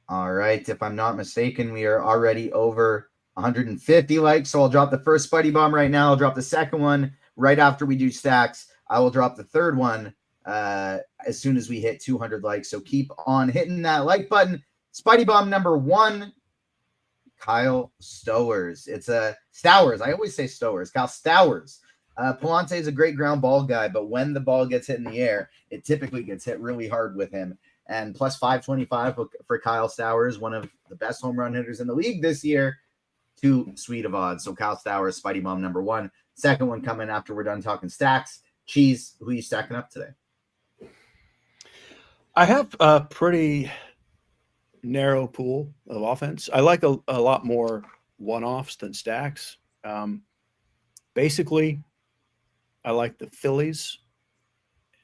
All right. If I'm not mistaken, we are already over 150 likes, so I'll drop the first Spuddy Bomb right now. I'll drop the second one right after we do stacks. I will drop the third one as soon as we hit 200 likes, so keep on hitting that like button. Spuddy Bomb number 1, Kyle Stowers. It's a Stowers. I always say Stowers. Kyle Stowers. Palante is a great ground ball guy, but when the ball gets hit in the air, it typically gets hit really hard with him. And plus 525 for Kyle Stowers, one of the best home run hitters in the league this year. Too sweet of odds. So Kyle Stowers, Spuddy Bomb number 1. Second one coming after we're done talking stacks. Cheese, who are you stacking up today? I have a pretty narrow pool of offense. I like a lot more one-offs than stacks. Basically, I like the Phillies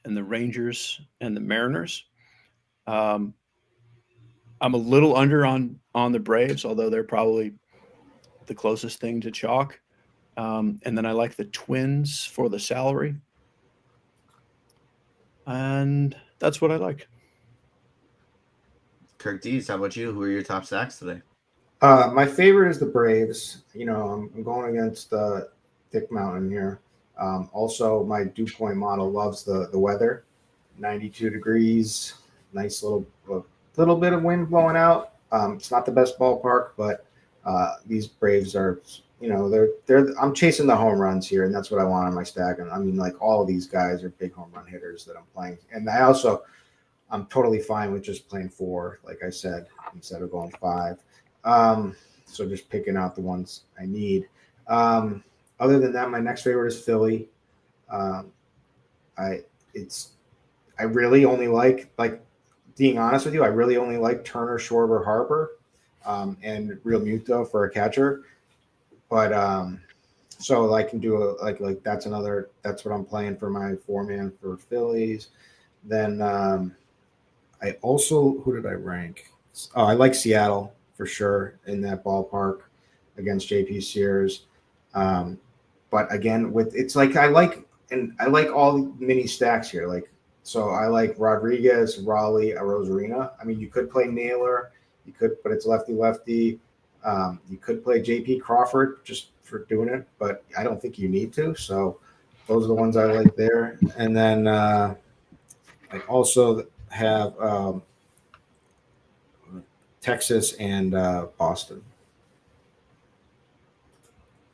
and the Rangers and the Mariners. I'm a little under on the Braves, although they're probably the closest thing to chalk. And then I like the Twins for the salary. And that's what I like. Kirkdiese, how about you? Who are your top stacks today? My favorite is the Braves. I'm going against Dick Mountain here. Also, my dew point model loves the weather. 92 degrees, nice little bit of wind blowing out. It's not the best ballpark, but these Braves are, I'm chasing the home runs here, and that's what I want on my stack. And I mean, like all of these guys are big home run hitters that I'm playing. And I'm totally fine with just playing 4, like I said, instead of going 5. So just picking out the ones I need. Other than that, my next favorite is Philly. I really only like being honest with you, I really only like Turner, Schwarber, Harper, and Real Muto for a catcher. But so I can do that's what I'm playing for my 4-man for Phillies. Then I also, who did I rank? Oh, I like Seattle for sure in that ballpark against JP Sears. But again, I like all the mini stacks here. So I like Rodriguez, Raleigh, Rosarina. I mean, you could play Naylor, but it's lefty. You could play JP Crawford just for doing it, but I don't think you need to. So those are the ones I like there. And then I also have Texas and Boston.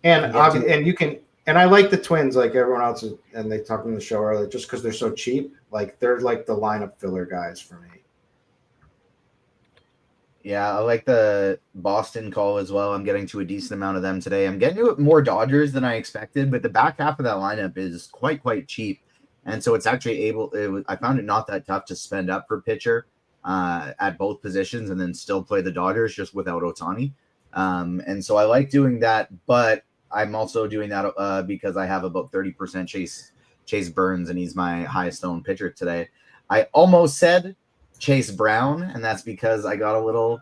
And you can, and I like the Twins like everyone else, and they talked in the show earlier, just because they're so cheap. They're like the lineup filler guys for me. Yeah, I like the Boston call as well. I'm getting to a decent amount of them today. I'm getting to more Dodgers than I expected, but the back half of that lineup is quite cheap, and so it's actually I found it not that tough to spend up for pitcher at both positions and then still play the Dodgers just without Ohtani. And so I like doing that, but I'm also doing that because I have about 30% Chase Burns, and he's my highest owned pitcher today. I almost said Chase Brown, and that's because I got a little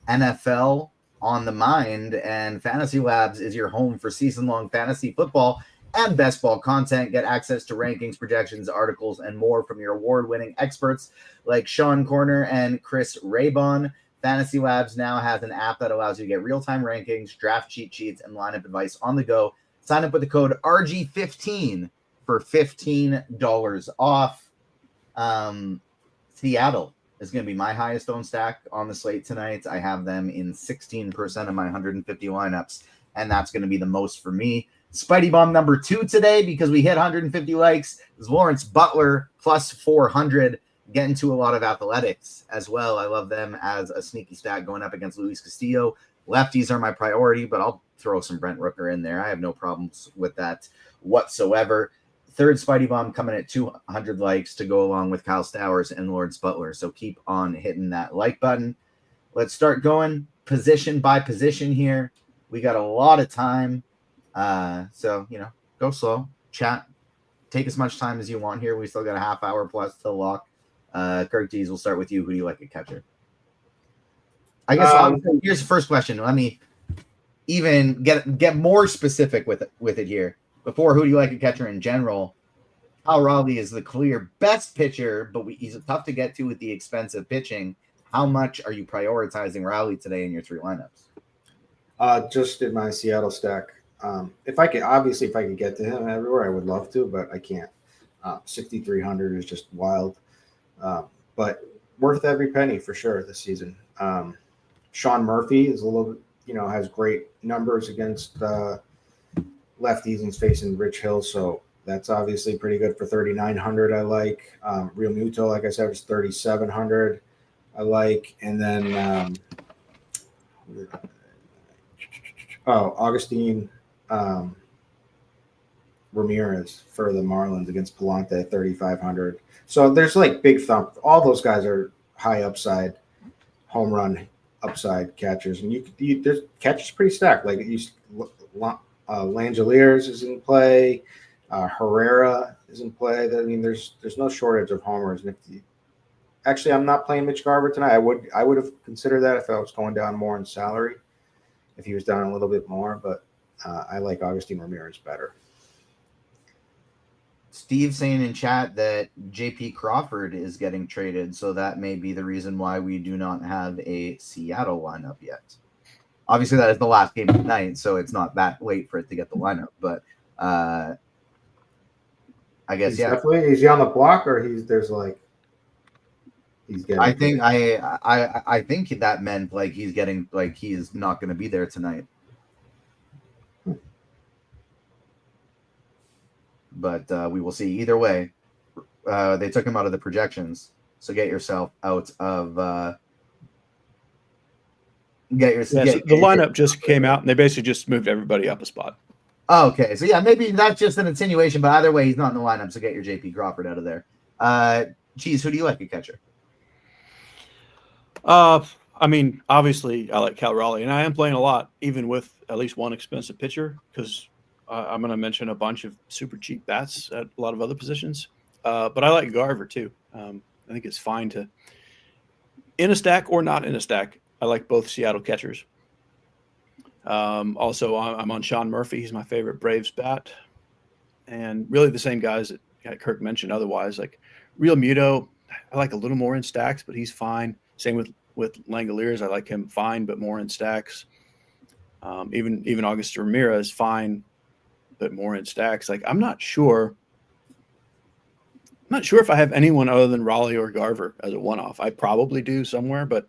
NFL on the mind, and Fantasy Labs is your home for season-long fantasy football and best ball content. Get access to rankings, projections, articles, and more from your award-winning experts like Sean Corner and Chris Raybon. Fantasy Labs now has an app that allows you to get real-time rankings, draft cheat sheets, and lineup advice on the go. Sign up with the code RG15 for $15 off. Seattle is going to be my highest owned stack on the slate tonight. I have them in 16% of my 150 lineups, and that's going to be the most for me. Spidey Bomb number 2 today, because we hit 150 likes, is Lawrence Butler plus 400. Get into a lot of athletics as well. I love them as a sneaky stack going up against Luis Castillo. Lefties are my priority, but I'll throw some Brent Rooker in there. I have no problems with that whatsoever. Third Spidey Bomb coming at 200 likes to go along with Kyle Stowers and Lawrence Butler. So keep on hitting that like button. Let's start going position by position here. We got a lot of time. So, go slow, chat, take as much time as you want here. We still got a half hour plus till lock. Kirkdiese, we'll start with you. Who do you like at catcher? I guess here's the first question. Let me even get more specific with it here. Before, who do you like at catcher in general? Cal Raleigh is the clear best pitcher, but he's tough to get to with the expensive pitching. How much are you prioritizing Raleigh today in your 3 lineups? Just in my Seattle stack. If I could get to him everywhere, I would love to, but I can't. 6,300 is just wild. But worth every penny for sure this season. Sean Murphy is a little bit, has great numbers against lefties and facing Rich Hill, so that's obviously pretty good for 3,900. I like Real Muto, like I said, was 3,700. I like, and then Augustine Ramirez for the Marlins against Palante at 3,500. So there's like big thump. All those guys are high upside, home run upside catchers, and there's catchers pretty stacked. Like Langeliers is in play, Herrera is in play. I mean, there's no shortage of homers. And actually, I'm not playing Mitch Garver tonight. I would have considered that if I was going down more in salary, if he was down a little bit more. But I like Augustine Ramirez better. Steve saying in chat that JP Crawford is getting traded, so that may be the reason why we do not have a Seattle lineup yet. Obviously, that is the last game of the night, so it's not that late for it to get the lineup. But I guess definitely. Is he on the block, or he's getting? I think I think that meant like he's getting like he is not going to be there tonight. But we will see. Either way, they took him out of the projections. So get yourself out of. The lineup just came out, and they basically just moved everybody up a spot. Okay, so yeah, maybe that's just an attenuation, but either way, he's not in the lineup. So get your JP Crawford out of there. Cheese, who do you like at catcher? I mean, obviously, I like Cal Raleigh, and I am playing a lot, even with at least one expensive pitcher, because I'm going to mention a bunch of super cheap bats at a lot of other positions. But I like Garver, too. I think it's fine to in a stack or not in a stack. I like both Seattle catchers. Also, I'm on Sean Murphy. He's my favorite Braves bat. And really the same guys that Kirk mentioned otherwise. Like Real Muto, I like a little more in stacks, but he's fine. Same with Langeliers. I like him fine, but more in stacks. Even Augustin Ramirez, fine, but more in stacks. Like I'm not sure if I have anyone other than Raleigh or Garver as a one-off. I probably do somewhere, but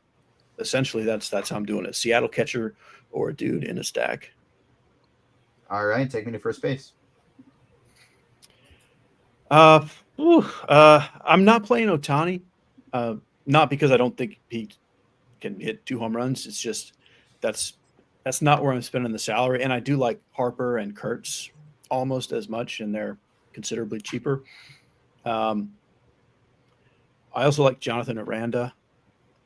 essentially that's how I'm doing it. Seattle catcher or a dude in a stack. All right, take me to first base. I'm not playing Ohtani, not because I don't think he can hit 2 home runs. It's just that's not where I'm spending the salary. And I do like Harper and Kurtz almost as much, and they're considerably cheaper. I also like Jonathan Aranda,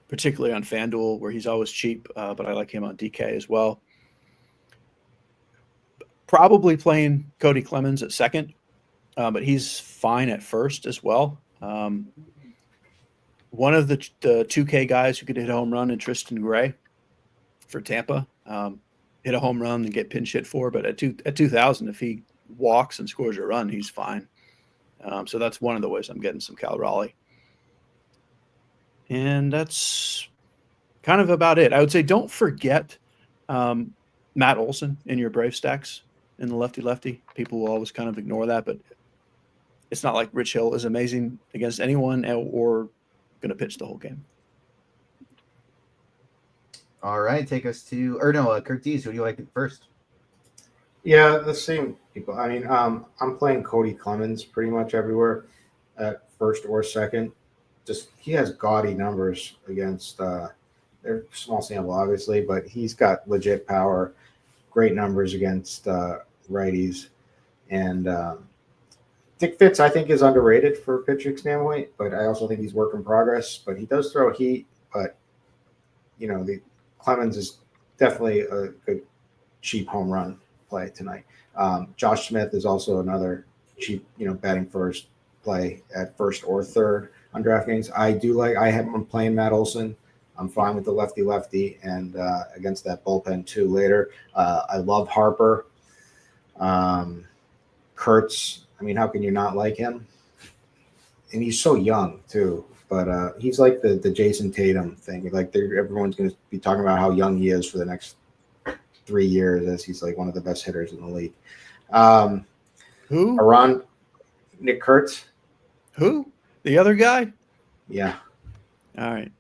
particularly on FanDuel, where he's always cheap, but I like him on DK as well. Probably playing Cody Clemens at second, but he's fine at first as well. One of the 2K guys who could hit a home run in Tristan Gray for Tampa, hit a home run and get pinch hit for, but at 2,000, if he walks and scores a run, he's fine. So that's one of the ways I'm getting some Cal Raleigh. And that's kind of about it. I would say don't forget Matt Olson in your Brave stacks in the lefty-lefty. People will always kind of ignore that, but it's not like Rich Hill is amazing against anyone or going to pitch the whole game. All right, take us to Kirkdiese. Who do you like first? Yeah, the same people. I mean, I'm playing Cody Clemens pretty much everywhere at first or second. Just he has gaudy numbers against they're small sample, obviously, but he's got legit power, great numbers against righties. And Dick Fitz, I think, is underrated for a pitching standpoint, but I also think he's work in progress. But he does throw heat, but the Clemens is definitely a good cheap home run play tonight. Josh Smith is also another cheap, batting first play at first or third on DraftKings. I'm playing Matt Olson. I'm fine with the lefty and against that bullpen too later. I love Harper. Kurtz, I mean, how can you not like him? And he's so young too. But he's like the Jason Tatum thing. Like everyone's going to be talking about how young he is for the next 3 years, as he's like one of the best hitters in the league. Who? Nick Kurtz. Who? The other guy? Yeah. All right.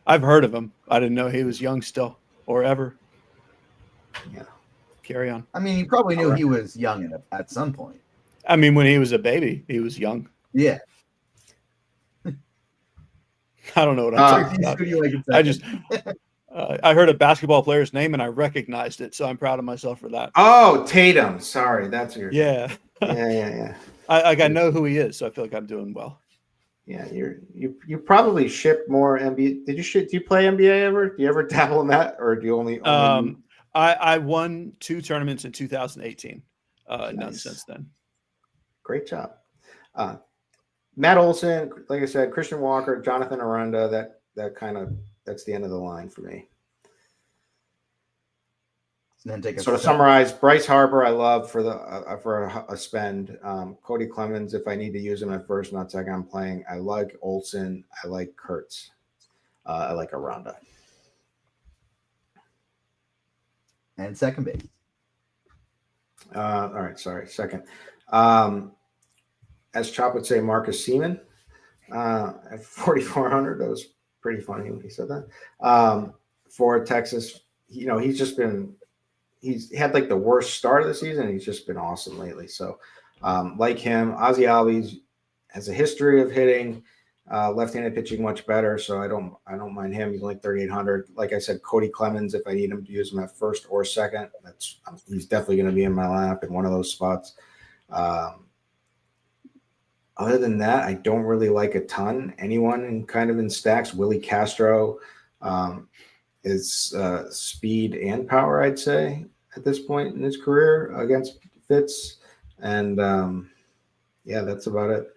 I've heard of him. I didn't know he was young still or ever. Yeah. Carry on. I mean, you probably knew he was young at some point. I mean, when he was a baby, he was young. Yeah. I don't know what I'm talking about. I just I heard a basketball player's name and I recognized it, so I'm proud of myself for that. Oh, Tatum. Sorry, that's your. Yeah. Yeah. I know who he is, so I feel like I'm doing well. Yeah, you probably ship more NBA. Do you play NBA ever? Do you ever dabble in that, or do you only I won 2 tournaments in 2018. Nice. None since then. Great job. Matt Olson, like I said, Christian Walker, Jonathan Aranda, that's the end of the line for me. And then to summarize, Bryce Harper, I love for a spend. Cody Clemens, if I need to use him at first, not second, I'm playing. I like Olson. I like Kurtz. I like Aranda. And second base. All right, sorry, second. As Chop would say, Marcus Seaman at 4,400. That was pretty funny when he said that. For Texas, he's had like the worst start of the season. He's just been awesome lately. So like him, Ozzie Albies has a history of hitting left-handed pitching much better. So I don't mind him. He's only 3,800. Like I said, Cody Clemens, if I need him to use him at first or second, he's definitely going to be in my lineup in one of those spots. Other than that, I don't really like a ton. Anyone in stacks, Willie Castro is speed and power, I'd say, at this point in his career against Fitz. And that's about it.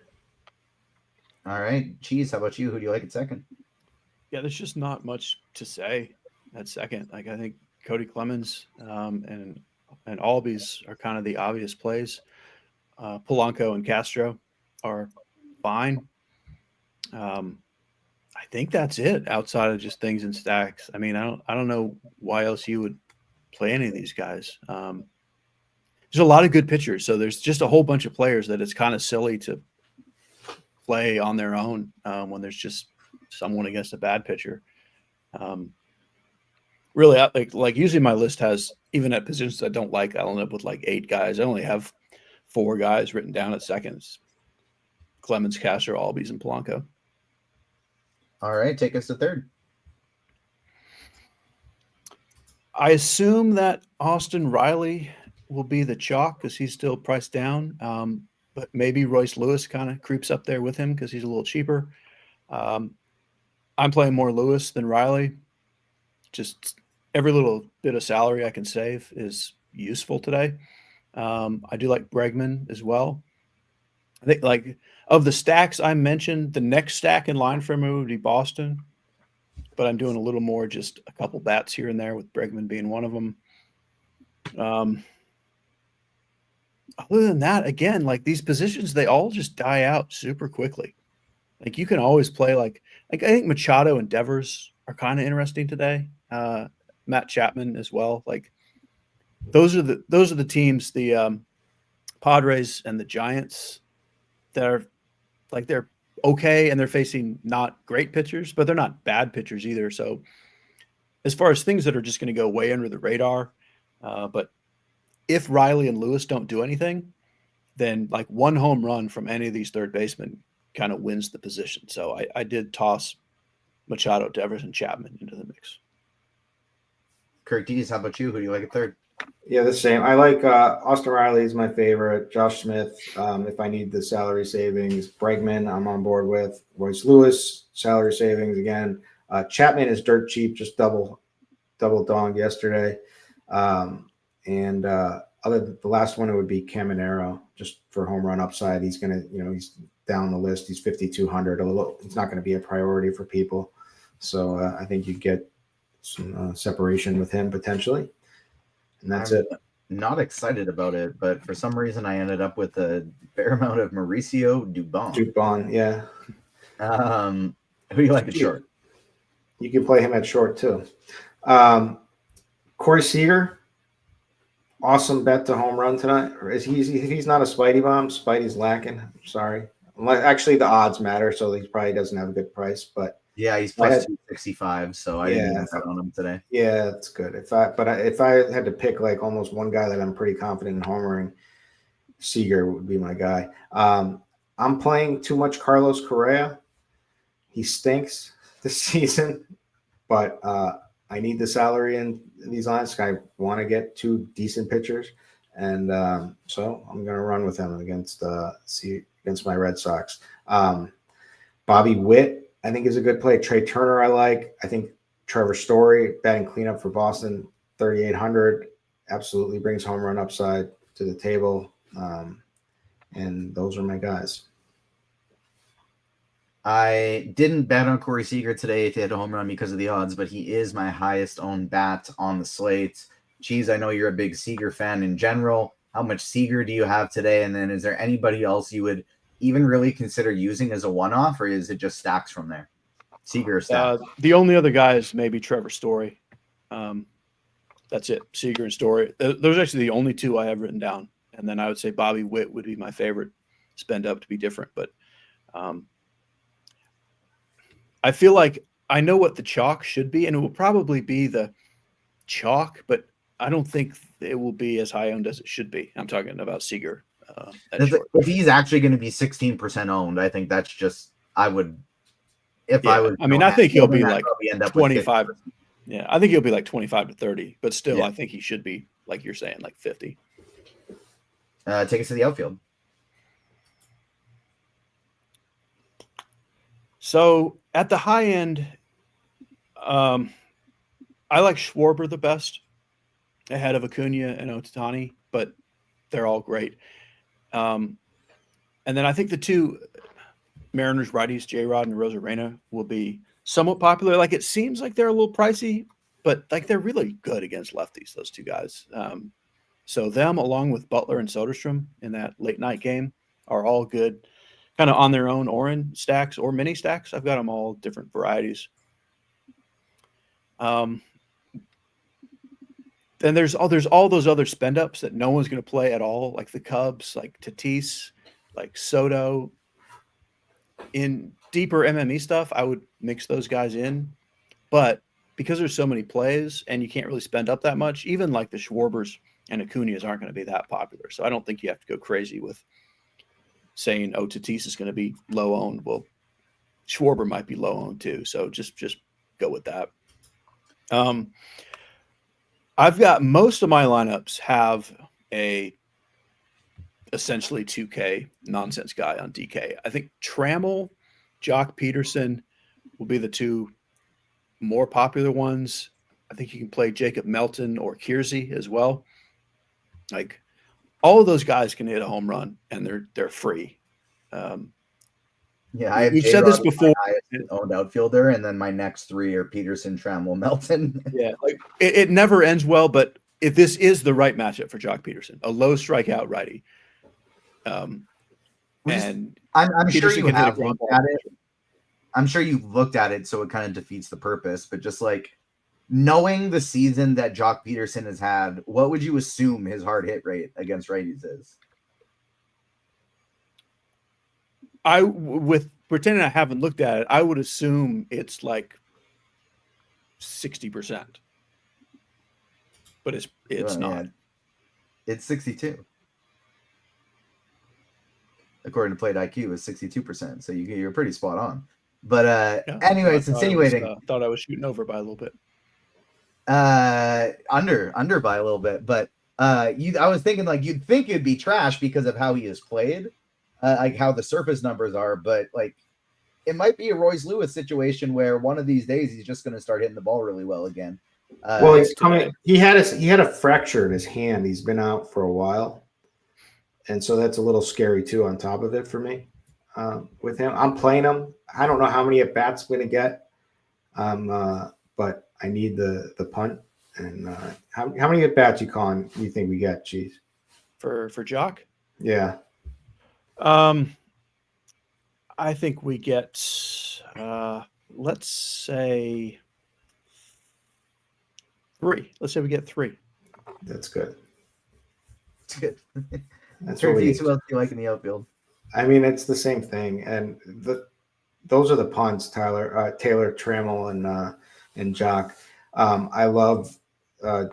All right. Cheese, how about you? Who do you like at second? Yeah, there's just not much to say at second. Like I think Cody Clemens and Albies are kind of the obvious plays. Polanco and Castro are fine. I think that's it outside of just things in stacks. I mean, I don't know why else you would play any of these guys. There's a lot of good pitchers, so there's just a whole bunch of players that it's kind of silly to play on their own when there's just someone against a bad pitcher. Really, like usually my list has, even at positions I don't like, I'll end up with like 8 guys. I only have 4 guys written down at seconds: Clemens, Castro, Albies, and Polanco. All right, take us to third. I assume that Austin Riley will be the chalk because he's still priced down. But maybe Royce Lewis kind of creeps up there with him because he's a little cheaper. I'm playing more Lewis than Riley. Just every little bit of salary I can save is useful today. I do like Bregman as well. I think, like, of the stacks I mentioned, the next stack in line for me would be Boston, but I'm doing a little more, just a couple bats here and there, with Bregman being one of them. Other than that, again, like, these positions, they all just die out super quickly. Like, you can always play like I think Machado and Devers are kind of interesting today. Matt Chapman as well. Like, those are the teams, the Padres and the Giants, that are like, they're okay and they're facing not great pitchers, but they're not bad pitchers either. So as far as things that are just going to go way under the radar, but if Riley and Lewis don't do anything, then like one home run from any of these third basemen kind of wins the position. So I did toss Machado, Devers, and Chapman into the mix. Kirkdiese, how about you? Who do you like at third? Yeah, the same. I like Austin Riley is my favorite. Josh Smith, if I need the salary savings. Bregman, I'm on board with. Royce Lewis, salary savings again. Chapman is dirt cheap, just double donged yesterday. And other than the last one, it would be Caminero, just for home run upside. He's gonna, he's down the list. He's 5,200. He's not going to be a priority for people. So I think you get some separation with him potentially. And that's it. Not excited about it, but for some reason I ended up with a fair amount of Mauricio Dubon. Dubon, yeah. Who do you like at short? You can play him at short too. Corey Seager, awesome bet to home run tonight. He's not a Spidey bomb. Spidey's lacking. I'm sorry. Actually, the odds matter, so he probably doesn't have a good price. But yeah, he's plus 265, so I didn't even bet on him today. Yeah, that's good. If I had to pick like almost one guy that I'm pretty confident in homering, Seager would be my guy. I'm playing too much Carlos Correa. He stinks this season, but I need the salary in these lines. I want to get two decent pitchers, and so I'm going to run with him against my Red Sox. Bobby Witt, I think, is a good play. Trey Turner, I like. I think Trevor Story, batting cleanup for Boston, 3,800, absolutely brings home run upside to the table. And those are my guys. I didn't bet on Corey Seager today to hit a home run because of the odds, but he is my highest owned bat on the slate. Cheese, I know you're a big Seager fan in general. How much Seager do you have today? And then is there anybody else you would even really consider using as a one-off, or is it just stacks from there? Seager or stacks? The only other guy is maybe Trevor Story. That's it. Seager and Story. Those are actually the only two I have written down. And then I would say Bobby Witt would be my favorite spend up to be different. But I feel like I know what the chalk should be, and it will probably be the chalk, but I don't think it will be as high owned as it should be. I'm talking about Seager. If he's actually going to be 16% owned, I think that's just, I think he'll be like 25. Yeah, I think he'll be like 25 to 30, but still, I think he should be, like you're saying, like 50. Take us to the outfield. So at the high end, I like Schwarber the best, ahead of Acuna and Ohtani, but they're all great. And then I think the two Mariners righties, J-Rod and Rosarena, will be somewhat popular. Like, it seems like they're a little pricey, but like, they're really good against lefties, those two guys. So them, along with Butler and Soderstrom in that late night game, are all good, kind of on their own, or in stacks or mini stacks. I've got them all different varieties. Then there's all those other spend ups that no one's going to play at all, like the Cubs, like Tatis, like Soto. In deeper MME stuff, I would mix those guys in, but because there's so many plays and you can't really spend up that much, even like the Schwarbers and Acuñas aren't going to be that popular. So I don't think you have to go crazy with saying, oh, Tatis is going to be low owned. Well, Schwarber might be low owned too. So just go with that. I've got most of my lineups have a essentially 2K nonsense guy on DK. I think Trammell, Jock Peterson will be the two more popular ones. I think you can play Jacob Melton or Kirkdiese as well. Like all of those guys can hit a home run, and they're free. Yeah, I have We've said this before. Owned outfielder, and then my next three are Peterson, Trammell, Melton. Yeah, like it never ends well, but if this is the right matchup for Jock Peterson, a low strikeout righty. And I'm sure Peterson you can hit a have ground looked ball. at it. I'm sure you've looked at it, so it kind of defeats the purpose. But just like knowing the season that Jock Peterson has had, what would you assume his hard hit rate against righties is? With pretending I haven't looked at it, I would assume it's like 60%, but it's not. Yeah. It's 62. According to Plate IQ, is 62%. So you're pretty spot on. But anyway, it's insinuating. Thought I was shooting over by a little bit. Under by a little bit, but I was thinking like you'd think it'd be trash because of how he has played, like how the surface numbers are, but like it might be a Royce Lewis situation where one of these days he's just going to start hitting the ball really well again. Well, he's coming. He had a fracture in his hand. He's been out for a while, and so that's a little scary too. On top of it, for me, with him, I'm playing him. I don't know how many at bats I'm going to get, but I need the punt. And how many at bats you think we get, Cheese? For Jock? Yeah. I think we get let's say 3. Let's say we get 3. That's good. It's good. That's what what we else do you like in the outfield? I mean, it's the same thing, and those are the punts, Taylor, Trammell, and Jock. I love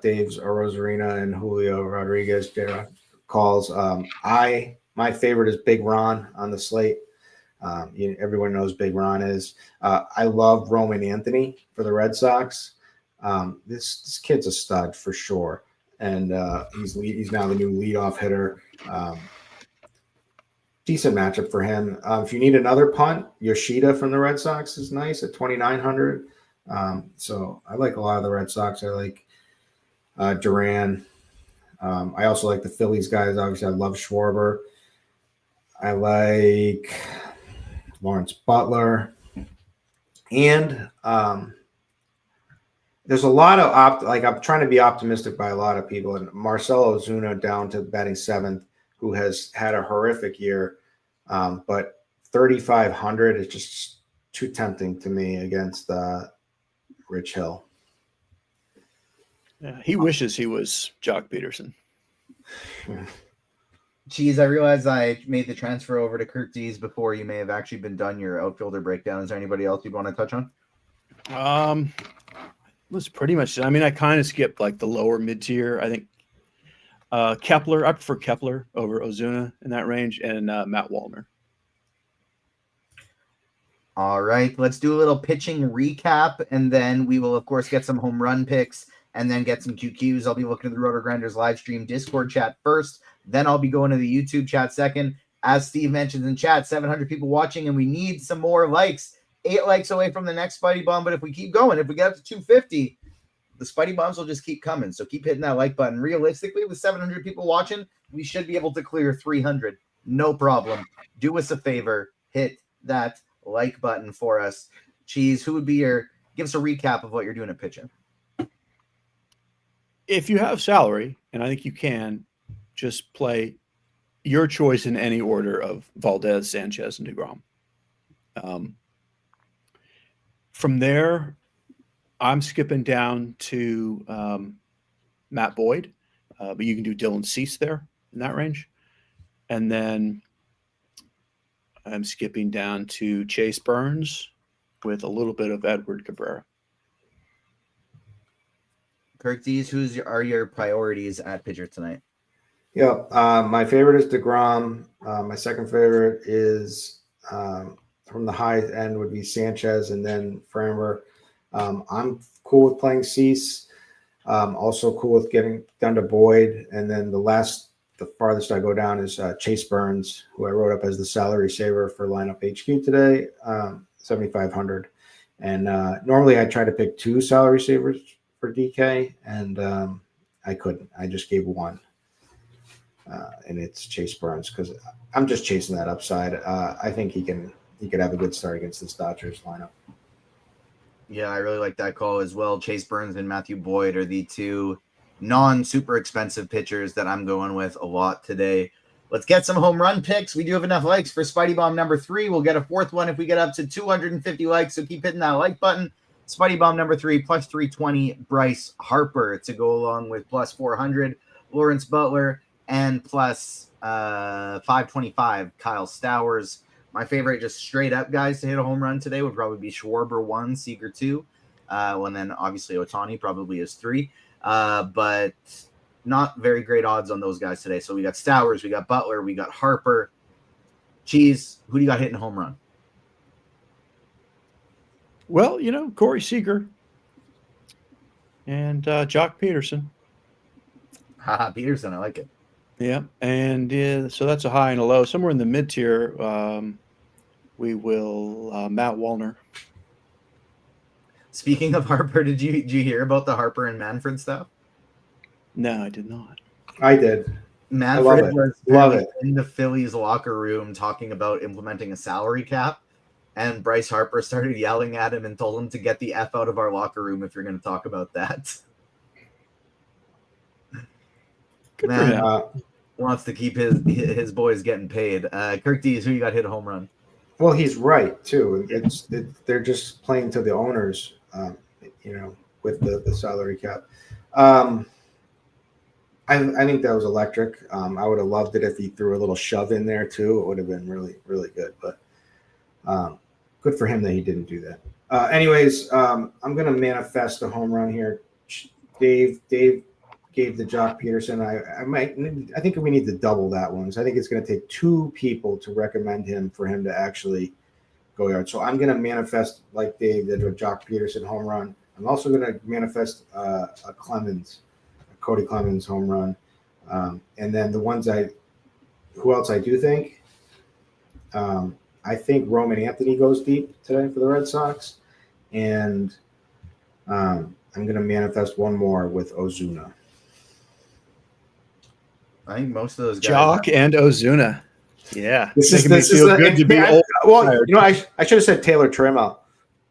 Dave's Rosarina and Julio Rodriguez calls. My favorite is Big Ron on the slate. Everyone knows Big Ron is. I love Roman Anthony for the Red Sox. This kid's a stud for sure, and he's now the new leadoff hitter. Decent matchup for him. If you need another punt, Yoshida from the Red Sox is nice at 2,900. So I like a lot of the Red Sox. I like Duran. I also like the Phillies guys. Obviously, I love Schwarber. I like Lawrence Butler. And there's a lot of I'm trying to be optimistic by a lot of people. And Marcelo Ozuna down to batting 7th, who has had a horrific year. But 3,500 is just too tempting to me against Rich Hill. Yeah, he wishes he was Jock Peterson. Geez, I realized I made the transfer over to Kirkdiese before you may have actually been done your outfielder breakdown. Is there anybody else you'd want to touch on? It was pretty much. I mean, I kind of skipped like the lower mid tier. I think Kepler. I prefer Kepler over Ozuna in that range, and Matt Wallner. All right, let's do a little pitching recap, and then we will, of course, get some home run picks and then get some QQs. I'll be looking at the RotoGrinders live stream Discord chat first. Then I'll be going to the YouTube chat second. As Steve mentioned in chat, 700 people watching, and we need some more likes. 8 likes away from the next Spidey Bomb, but if we keep going, if we get up to 250, the Spidey Bombs will just keep coming. So keep hitting that like button. Realistically, with 700 people watching, we should be able to clear 300. No problem. Do us a favor. Hit that like button for us. Cheese, who would be give us a recap of what you're doing at pitching. If you have salary, and I think you can, just play your choice in any order of Valdez, Sanchez, and DeGrom. From there, I'm skipping down to Matt Boyd, but you can do Dylan Cease there in that range. And then I'm skipping down to Chase Burns with a little bit of Edward Cabrera. Kirkdiese, are your priorities at pitcher tonight? Yeah, my favorite is DeGrom. My second favorite is from the high end would be Sanchez, and then Framber. I'm cool with playing Cease. Also cool with getting down to Boyd. And then the farthest I go down is Chase Burns, who I wrote up as the salary saver for lineup HQ today, 7,500. And normally I try to pick 2 salary savers for DK, and I couldn't. I just gave 1. And it's Chase Burns because I'm just chasing that upside. I think he could have a good start against this Dodgers lineup. Yeah, I really like that call as well. Chase Burns and Matthew Boyd are the 2 non-super expensive pitchers that I'm going with a lot today. Let's get some home run picks. We do have enough likes for Spidey Bomb number 3. We'll get a 4th one if we get up to 250 likes, so keep hitting that like button. Spidey Bomb number 3, plus 320, Bryce Harper to go along with plus 400, Lawrence Butler, and plus 525, Kyle Stowers. My favorite, just straight up guys to hit a home run today would probably be Schwarber 1, Seager 2. And then obviously Ohtani probably is 3. But not very great odds on those guys today. So we got Stowers, we got Butler, we got Harper. Cheese, who do you got hitting a home run? Well, Corey Seager and Jock Peterson. Haha, Peterson, I like it. Yeah, and so that's a high and a low. Somewhere in the mid-tier, we will Matt Wallner. Speaking of Harper, did you hear about the Harper and Manfred stuff? No, I did not. I did. Manfred was Love it. in the Phillies locker room talking about implementing a salary cap, and Bryce Harper started yelling at him and told him to get the F out of our locker room if you're going to talk about that. Good Man, for him. wants to keep his boys getting paid. Kirkdiese, who you got hit a home run? Well, he's right too. They're just playing to the owners, with the salary cap. I think that was electric. I would have loved it if he threw a little shove in there too. It would have been really, really good. But good for him that he didn't do that. Anyways, I'm gonna manifest a home run here. Dave gave the Jock Peterson. I think we need to double that one. So I think it's going to take 2 people to recommend him for him to actually go yard. So I'm going to manifest, like Dave did with Jock Peterson home run. I'm also going to manifest a Cody Clemens home run. And then the ones who else I do think? I think Roman Anthony goes deep today for the Red Sox. And I'm going to manifest one more with Ozuna. I think most of those guys. Jock and Ozuna. Yeah. This Making me is feel good to be old. Well, I should have said Taylor Trammell.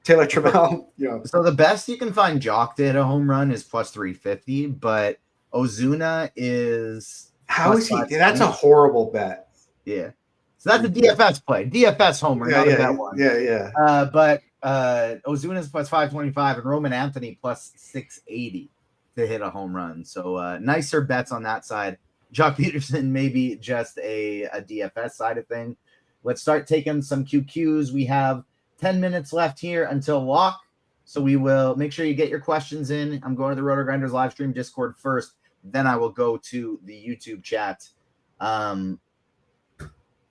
So the best you can find Jock to hit a home run is plus 350, but Ozuna is. How is he? That's a horrible bet. Yeah. So that's a DFS play. DFS homer, not a bet one. Yeah. But Ozuna's plus 525 and Roman Anthony plus 680 to hit a home run. So nicer bets on that side. Jock Peterson maybe just a DFS side of thing. Let's start taking some QQs. We have 10 minutes left here until lock. So we will make sure you get your questions in. I'm going to the RotoGrinders live stream Discord first. Then I will go to the YouTube chat.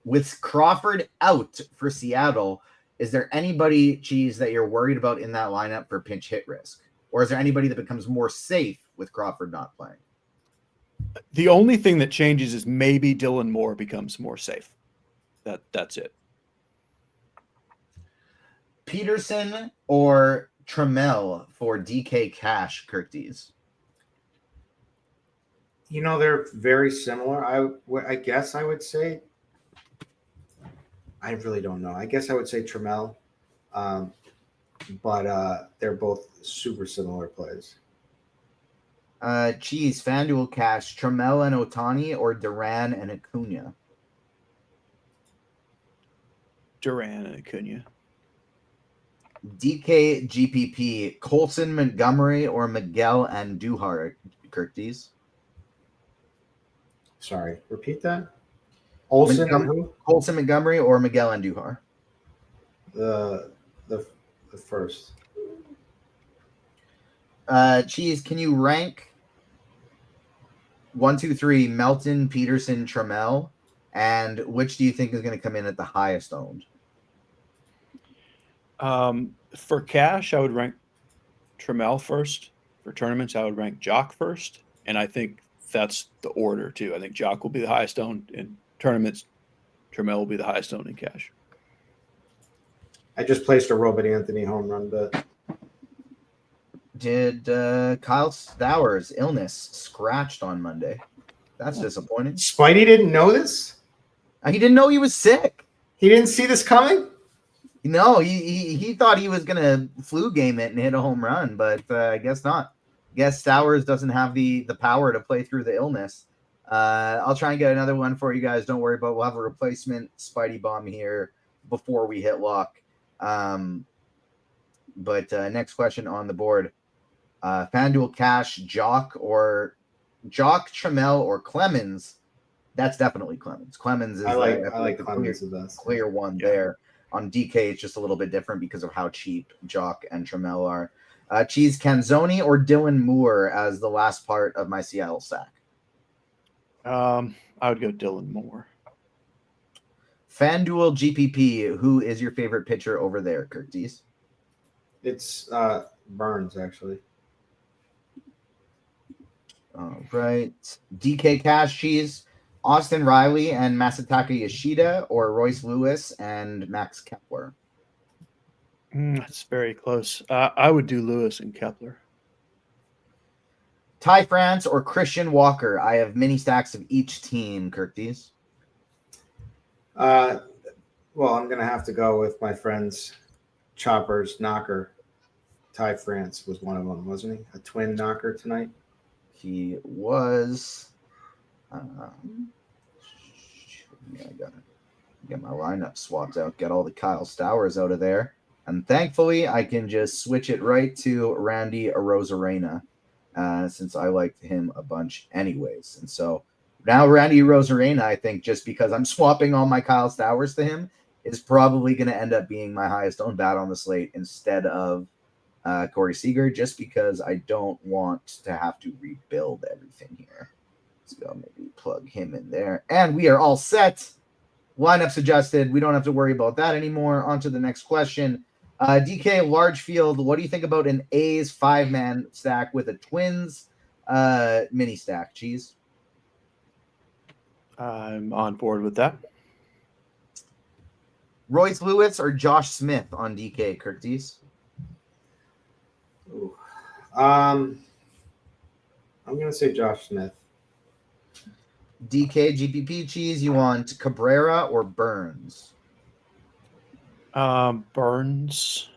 With Crawford out for Seattle, is there anybody, Cheese, that you're worried about in that lineup for pinch hit risk? Or is there anybody that becomes more safe with Crawford not playing? The only thing that changes is maybe Dylan Moore becomes more safe. That's it. Peterson or Trammell for DK Cash, Kirkdiese? They're very similar. I guess I would say. I really don't know. I guess I would say Trammell, but they're both super similar plays. Cheese, FanDuel Cash, Trammell and Ohtani or Duran and Acuna? Duran and Acuna. DK GPP, Colson Montgomery or Miguel Andujar, Kirkdiese? Sorry, repeat that. Olsen and who? Colson Montgomery or Miguel Andujar? The first. Cheese, can you rank 1, 2, 3 Melton, Peterson, Trammell, and which do you think is going to come in at the highest owned? For cash, I would rank Trammell first. for tournaments, I would rank Jock first, and I think that's the order too. I think Jock will be the highest owned in tournaments. Trammell will be the highest owned in cash. I just placed a Robert Anthony home run bet. Did Kyle Stowers' illness scratched on Monday? That's disappointing. Spidey didn't know this? He didn't know he was sick. He didn't see this coming? No, he thought he was gonna flu game it and hit a home run, but I guess not. I guess Stowers doesn't have the power to play through the illness. I'll try and get another one for you guys. Don't worry, but we'll have a replacement Spidey bomb here before we hit lock. But next question on the board: FanDuel Cash, Jock, Trammell, or Clemens? That's definitely Clemens. Clemens is I like the Clemens the best. clear one there. On DK, it's just a little bit different because of how cheap Jock and Trammell are. Cheese Canzoni or Dylan Moore as the last part of my Seattle stack? I would go Dylan Moore. FanDuel GPP, who is your favorite pitcher over there, Kirkdiese? It's Burns, actually. All right. DK Cash Cheese, Austin Riley and Masataka Yoshida, or Royce Lewis and Max Kepler? That's very close. I would do Lewis and Kepler. Ty France or Christian Walker? I have mini stacks of each team, Kirkdiese. Well, I'm going to have to go with my friend's Chopper's knocker. Ty France was one of them, wasn't he? A twin knocker tonight? He was. I got to get my lineup swapped out, get all the Kyle Stowers out of there. And thankfully, I can just switch it right to Randy Arozarena, since I liked him a bunch anyways. And so now Randy Arozarena, I think, just because I'm swapping all my Kyle Stowers to him, is probably going to end up being my highest owned bat on the slate instead of Corey Seager, just because I don't want to have to rebuild everything here. Let's go maybe plug him in there. And we are all set. Lineups adjusted. We don't have to worry about that anymore. On to the next question. DK large field. What do you think about an A's 5-man stack with a Twins mini stack? Cheese? I'm on board with that. Royce Lewis or Josh Smith on DK, Kirkdiese? Ooh. I'm going to say Josh Smith. DK GPP Cheese, you want Cabrera or Burns? Burns.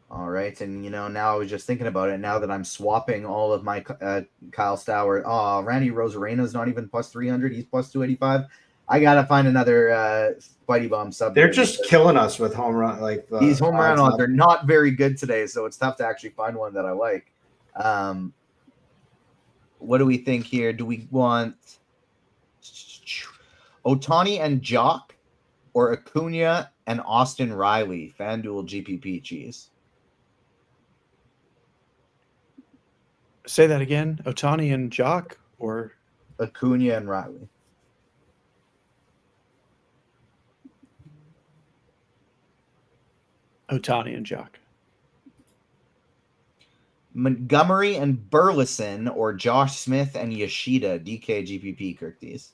All right, and now I was just thinking about it. Now that I'm swapping all of my Kyle Stowers, Randy Rosarena's not even plus 300. He's plus 285. I gotta find another Spidey Bomb sub. They're just killing us with home run. These home run odds are not very good today, so it's tough to actually find one that I like. What do we think here? Do we want Ohtani and Jock or Acuna and Austin Riley? FanDuel GPP Cheese. Say that again. Ohtani and Jock or Acuna and Riley. Ohtani and Jock. Montgomery and Burleson or Josh Smith and Yoshida? DK GPP Kirkdiese.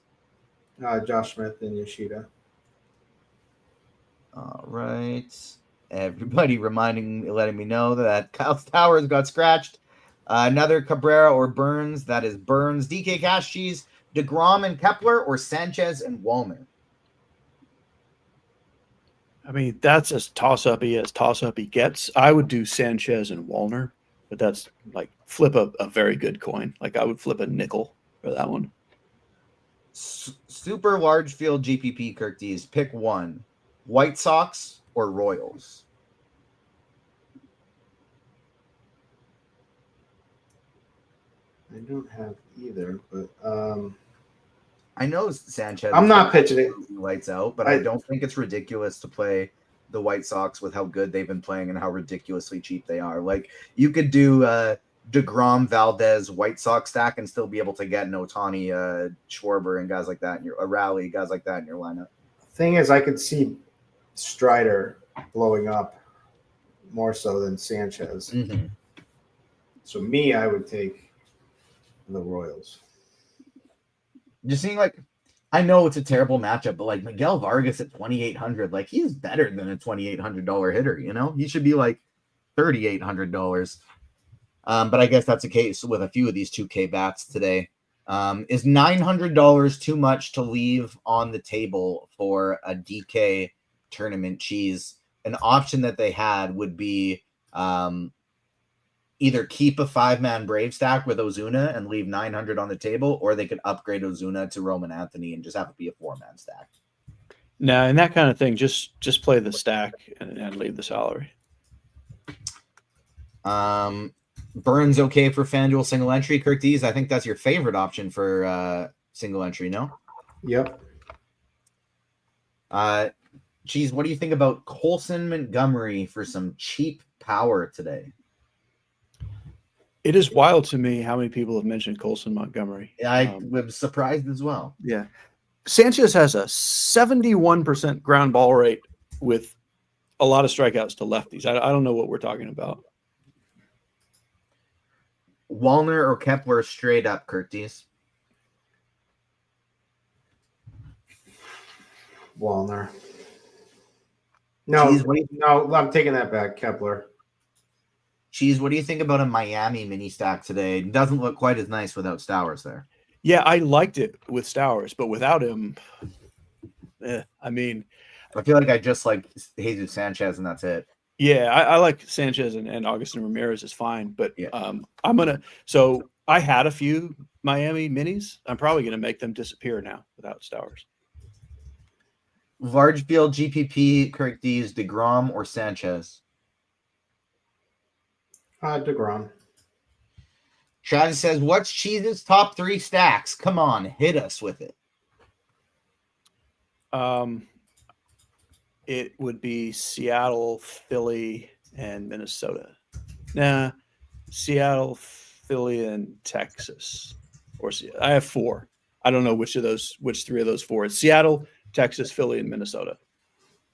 Josh Smith and Yoshida. All right. Everybody letting me know that Kyle Stowers got scratched. Another Cabrera or Burns. That is Burns. DK Cash Cheese, DeGrom and Kepler, or Sanchez and Wallner? I mean, that's as toss-up-y as toss-up-y gets. I would do Sanchez and Wallner, but that's like flip a very good coin. Like I would flip a nickel for that one. Super large field GPP Kirkdiese. Pick one. White Sox or Royals? I don't have either, but I know Sanchez. I'm not pitching it. Lights out, but I don't think it's ridiculous to play the White Sox with how good they've been playing and how ridiculously cheap they are. Like you could do DeGrom, Valdez, White Sox stack and still be able to get an Ohtani, Schwarber, and guys like that in your Rally, guys like that in your lineup. Thing is, I could see Strider blowing up more so than Sanchez. Mhm. So me, I would take the Royals. Just seeing like, I know it's a terrible matchup, but like Miguel Vargas at 2,800, like he's better than a $2,800 hitter. You know, he should be like $3,800. But I guess that's the case with a few of these 2K bats today. Is $900 too much to leave on the table for a DK tournament? Cheese? An option that they had would be either keep a 5-man Brave stack with Ozuna and leave 900 on the table, or they could upgrade Ozuna to Roman Anthony and just have it be a 4-man stack. No, and that kind of thing, just play the stack and leave the salary. Burns okay for FanDuel single entry. Kirkdiese, I think that's your favorite option for single entry, no? Yep. Cheese, what do you think about Colson Montgomery for some cheap power today? It is wild to me how many people have mentioned Colson Montgomery. I was surprised as well. Yeah. Sanchez has a 71% ground ball rate with a lot of strikeouts to lefties. I don't know what we're talking about. Wallner or Kepler straight up, Kirkdiese? Wallner. No, Jeez, no, I'm taking that back. Kepler. Cheese, what do you think about a Miami mini stack today? It doesn't look quite as nice without Stowers there. Yeah, I liked it with Stowers, but without him, I mean, I feel like I just like Jesus Sanchez and that's it. yeah, I like Sanchez and Augustin Ramirez is fine, but Yeah. So I had a few Miami minis. I'm probably gonna make them disappear now without Stowers. Large field GPP, Kirkdiese, DeGrom, or Sanchez? DeGrom. Travis says, what's Cheese's top 3 stacks? Come on, hit us with it. It would be Seattle, Philly, and Minnesota. Nah, Seattle, Philly, and Texas. Or I have 4. I don't know which 3 of those 4. It's Seattle, Texas, Philly, and Minnesota.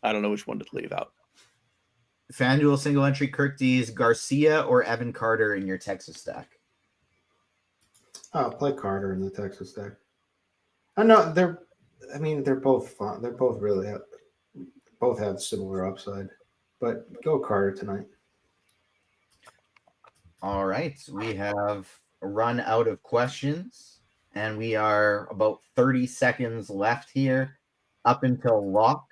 I don't know which one to leave out. FanDuel single entry, Kirkdiese, Garcia, or Evan Carter in your Texas stack? Oh, play Carter in the Texas stack. I know they're both fun. They're both really both have similar upside, but go Carter tonight. All right, we have run out of questions, and we are about 30 seconds left here up until lock.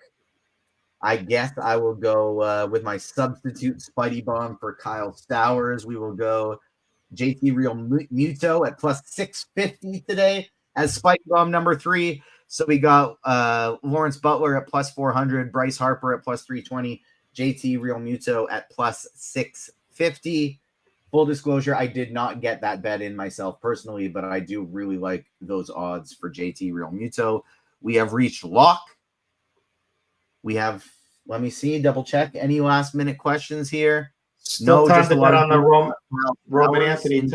I guess I will go with my substitute Spidey Bomb for Kyle Stowers. We will go JT Real Muto at plus 650 today as Spidey Bomb number 3. So we got Lawrence Butler at plus 400, Bryce Harper at plus 320, JT Real Muto at plus 650. Full disclosure, I did not get that bet in myself personally, but I do really like those odds for JT Real Muto. We have reached lock. We have, let me see, double check. Any last minute questions here? Still time to bet on the Roman Anthony.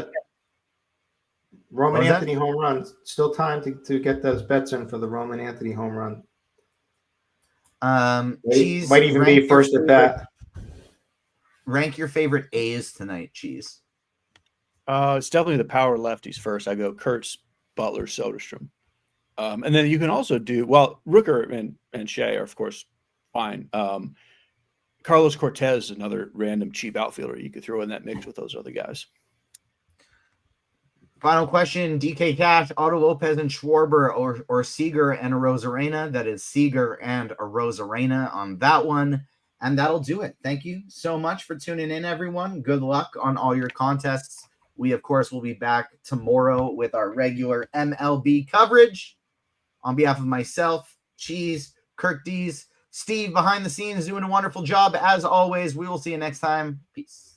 Roman What was Anthony home run. Still time to get those bets in for the Roman Anthony home run. Cheese Might even be first at bat. Rank your favorite A's tonight, Cheese. It's definitely the power lefties first. I go Kurtz, Butler, Soderstrom. And then you can also do, well, Rooker and Shea are, of course, fine. Carlos Cortez is another random cheap outfielder you could throw in that mix with those other guys. Final question, DK Cash, Otto Lopez and Schwarber or Seager and Arozarena. That is Seager and Arozarena on that one. And that'll do it. Thank you so much for tuning in, everyone. Good luck on all your contests. We, of course, will be back tomorrow with our regular MLB coverage. On behalf of myself, Cheese, Kirkdiese, Steve behind the scenes doing a wonderful job. As always, we will see you next time. Peace.